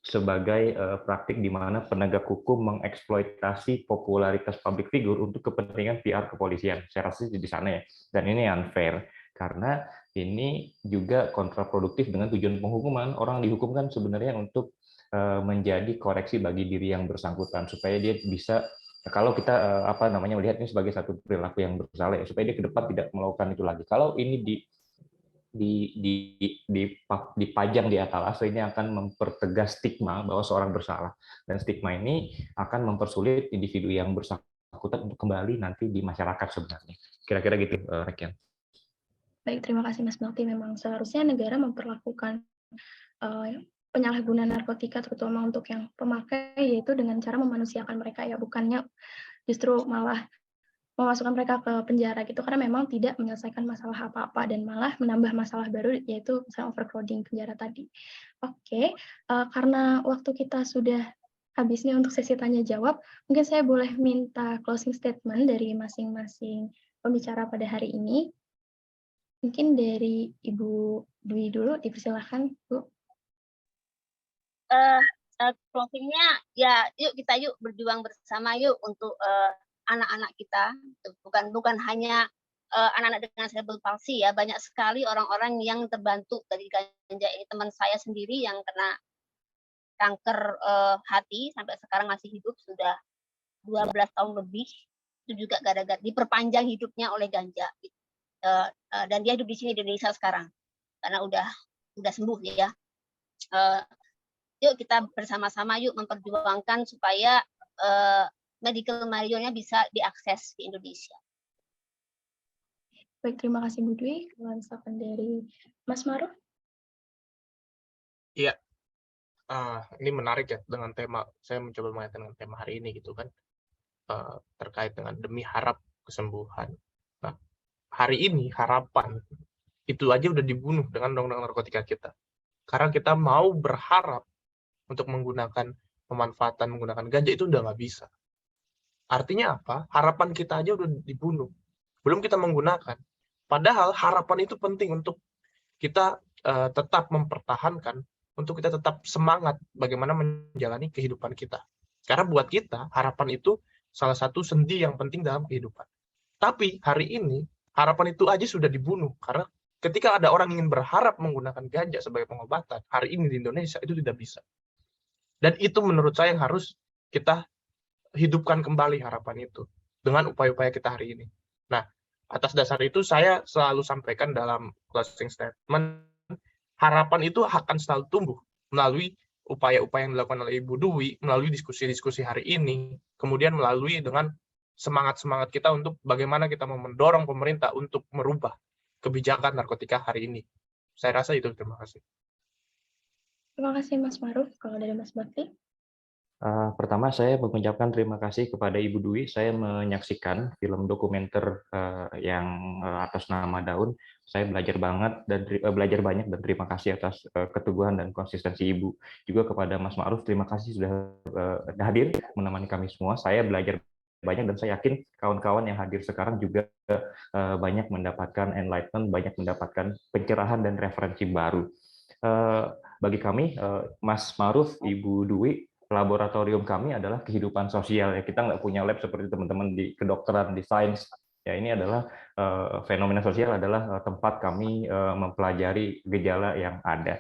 sebagai praktik di mana penegak hukum mengeksploitasi popularitas public figure untuk kepentingan PR kepolisian. Saya rasa di sana ya. Dan ini unfair karena ini juga kontraproduktif dengan tujuan penghukuman. Orang dihukumkan sebenarnya untuk menjadi koreksi bagi diri yang bersangkutan supaya dia bisa, kalau kita melihat ini sebagai satu perilaku yang bersalah ya, supaya dia ke depan tidak melakukan itu lagi. Kalau ini dipajang di etalase, ini akan mempertegas stigma bahwa seorang bersalah, dan stigma ini akan mempersulit individu yang bersangkutan untuk kembali nanti di masyarakat sebenarnya. Kira-kira gitu, Rekian. Baik, terima kasih Mas Bakti. Memang seharusnya negara memperlakukan penyalahgunaan narkotika terutama untuk yang pemakai, yaitu dengan cara memanusiakan mereka ya, bukannya justru malah memasukkan mereka ke penjara gitu, karena memang tidak menyelesaikan masalah apa-apa dan malah menambah masalah baru, yaitu misalnya overcrowding penjara tadi. Oke, karena waktu kita sudah habis nih untuk sesi tanya jawab, mungkin saya boleh minta closing statement dari masing-masing pembicara pada hari ini. Mungkin dari Ibu Dwi dulu, dipersilahkan Bu. closingnya ya yuk berjuang bersama yuk untuk anak-anak kita, bukan hanya anak-anak dengan cerebral palsy ya, banyak sekali orang-orang yang terbantu dari ganja ini. Teman saya sendiri yang kena kanker hati sampai sekarang masih hidup sudah 12 tahun lebih, itu juga gara-gara diperpanjang hidupnya oleh ganja. Dan dia hidup di sini di Indonesia sekarang karena udah sembuh ya. Yuk kita bersama-sama yuk memperjuangkan supaya medical marijuana bisa diakses di Indonesia. Baik, terima kasih Bu Dwi. Kalau misalkan dari Mas Maruf. Iya, ini menarik ya dengan tema, saya mencoba mengaitkan dengan tema hari ini gitu kan, terkait dengan demi harap kesembuhan. Nah, hari ini harapan itu aja udah dibunuh dengan undang-undang narkotika kita. Karena kita mau berharap untuk memanfaatkan menggunakan ganja itu udah nggak bisa. Artinya apa? Harapan kita aja udah dibunuh. Belum kita menggunakan. Padahal harapan itu penting untuk kita tetap mempertahankan, untuk kita tetap semangat bagaimana menjalani kehidupan kita. Karena buat kita, harapan itu salah satu sendi yang penting dalam kehidupan. Tapi hari ini, harapan itu aja sudah dibunuh. Karena ketika ada orang ingin berharap menggunakan ganja sebagai pengobatan, hari ini di Indonesia itu tidak bisa. Dan itu menurut saya yang harus kita hidupkan kembali harapan itu dengan upaya-upaya kita hari ini. Nah, atas dasar itu saya selalu sampaikan dalam closing statement, harapan itu akan selalu tumbuh melalui upaya-upaya yang dilakukan oleh Ibu Dwi, melalui diskusi-diskusi hari ini, kemudian melalui dengan semangat-semangat kita untuk bagaimana kita mau mendorong pemerintah untuk merubah kebijakan narkotika hari ini. Saya rasa itu. Terima kasih. Terima kasih Mas Maruf. Kalau dari Mas Bakti. Pertama saya mengucapkan terima kasih kepada Ibu Dwi. Saya menyaksikan film dokumenter yang atas nama Daun. Saya belajar banyak dan terima kasih atas keteguhan dan konsistensi Ibu. Juga kepada Mas Ma'ruf, terima kasih sudah hadir menemani kami semua. Saya belajar banyak dan saya yakin kawan-kawan yang hadir sekarang juga banyak mendapatkan enlightenment, banyak mendapatkan pencerahan dan referensi baru. Bagi kami, Mas Ma'ruf, Ibu Dwi, laboratorium kami adalah kehidupan sosial. Ya, kita nggak punya lab seperti teman-teman di kedokteran, di sains. Ya, ini adalah fenomena sosial adalah tempat kami mempelajari gejala yang ada.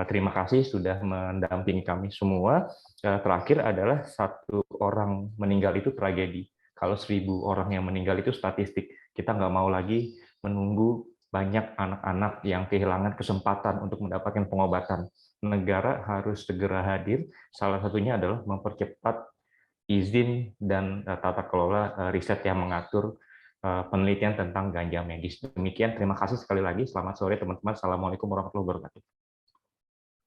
Terima kasih sudah mendampingi kami semua. Terakhir adalah 1 orang meninggal itu tragedi. Kalau 1000 orang yang meninggal itu statistik. Kita nggak mau lagi menunggu banyak anak-anak yang kehilangan kesempatan untuk mendapatkan pengobatan. Negara harus segera hadir. Salah satunya adalah mempercepat izin dan tata kelola riset yang mengatur penelitian tentang ganja medis. Demikian, terima kasih sekali lagi. Selamat sore teman-teman. Assalamualaikum warahmatullahi wabarakatuh.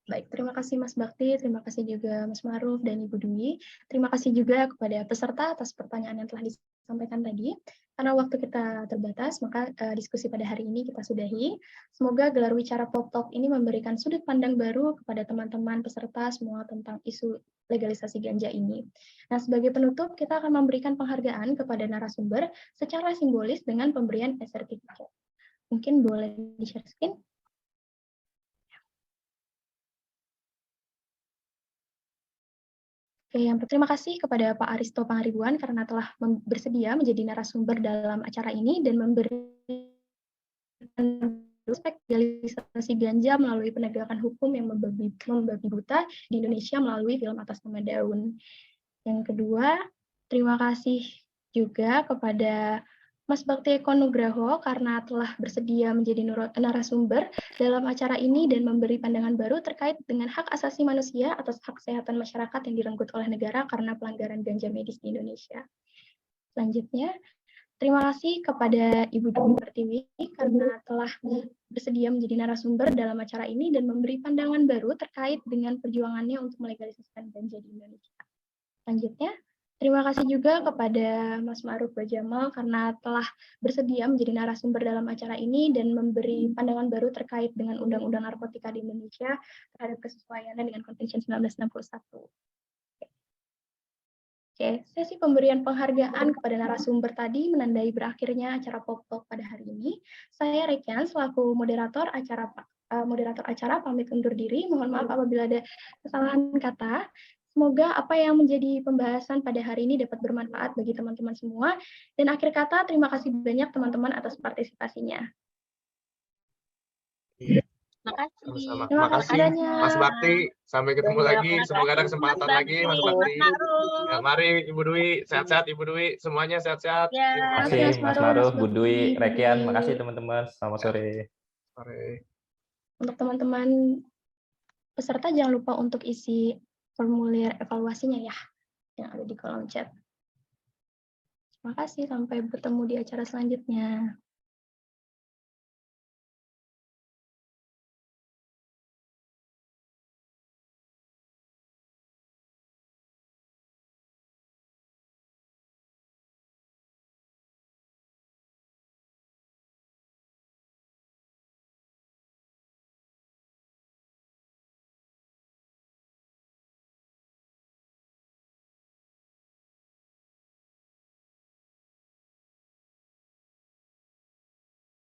Baik, terima kasih Mas Bakti, terima kasih juga Mas Maruf dan Ibu Dwi. Terima kasih juga kepada peserta atas pertanyaan yang telah disampaikan tadi. Karena waktu kita terbatas, maka diskusi pada hari ini kita sudahi. Semoga gelar wicara Pop Talk ini memberikan sudut pandang baru kepada teman-teman peserta semua tentang isu legalisasi ganja ini. Nah, sebagai penutup, kita akan memberikan penghargaan kepada narasumber secara simbolis dengan pemberian e-sertifikat. Mungkin boleh di-share screen? Oke, terima kasih kepada Pak Aristo Pangaribuan karena telah bersedia menjadi narasumber dalam acara ini dan memberikan aspek legalisasi ganja melalui penegakan hukum yang membabi buta di Indonesia melalui film atas nama Daun. Yang kedua, terima kasih juga kepada Mas Bakti Eko Nugroho karena telah bersedia menjadi narasumber dalam acara ini dan memberi pandangan baru terkait dengan hak asasi manusia atas hak kesehatan masyarakat yang direnggut oleh negara karena pelanggaran ganja medis di Indonesia. Selanjutnya, terima kasih kepada Ibu Dwi Pertiwi karena telah bersedia menjadi narasumber dalam acara ini dan memberi pandangan baru terkait dengan perjuangannya untuk melegalisasikan ganja di Indonesia. Selanjutnya, terima kasih juga kepada Mas Ma'ruf Bajamal karena telah bersedia menjadi narasumber dalam acara ini dan memberi pandangan baru terkait dengan Undang-Undang Narkotika di Indonesia terhadap kesesuaiannya dengan Convention 1961. Oke, sesi pemberian penghargaan kepada narasumber tadi menandai berakhirnya acara Pop Talk pada hari ini. Saya Rekian selaku moderator acara pamit undur diri. Mohon maaf apabila ada kesalahan kata. Semoga apa yang menjadi pembahasan pada hari ini dapat bermanfaat bagi teman-teman semua. Dan akhir kata, terima kasih banyak teman-teman atas partisipasinya. Makasih. Sama-sama. Terima Makasih kasih. Mas Bakti. Sampai ketemu lagi. Semoga ada kesempatan Mas lagi Mas Bakti, Bakti. Mas Ma'ruf. Ya, mari Ibu Dwi, sehat-sehat Ibu Dwi, semuanya sehat-sehat. Ya. Terima Terima kasih kasih Mas Mas Ma'ruf, Bu Bakti, Dwi, Bu Rekian, Dwi. makasih teman-teman. Selamat sore. Sore. Untuk teman-teman peserta jangan lupa untuk isi formulir evaluasinya ya, yang ada di kolom chat. Terima kasih, sampai bertemu di acara selanjutnya.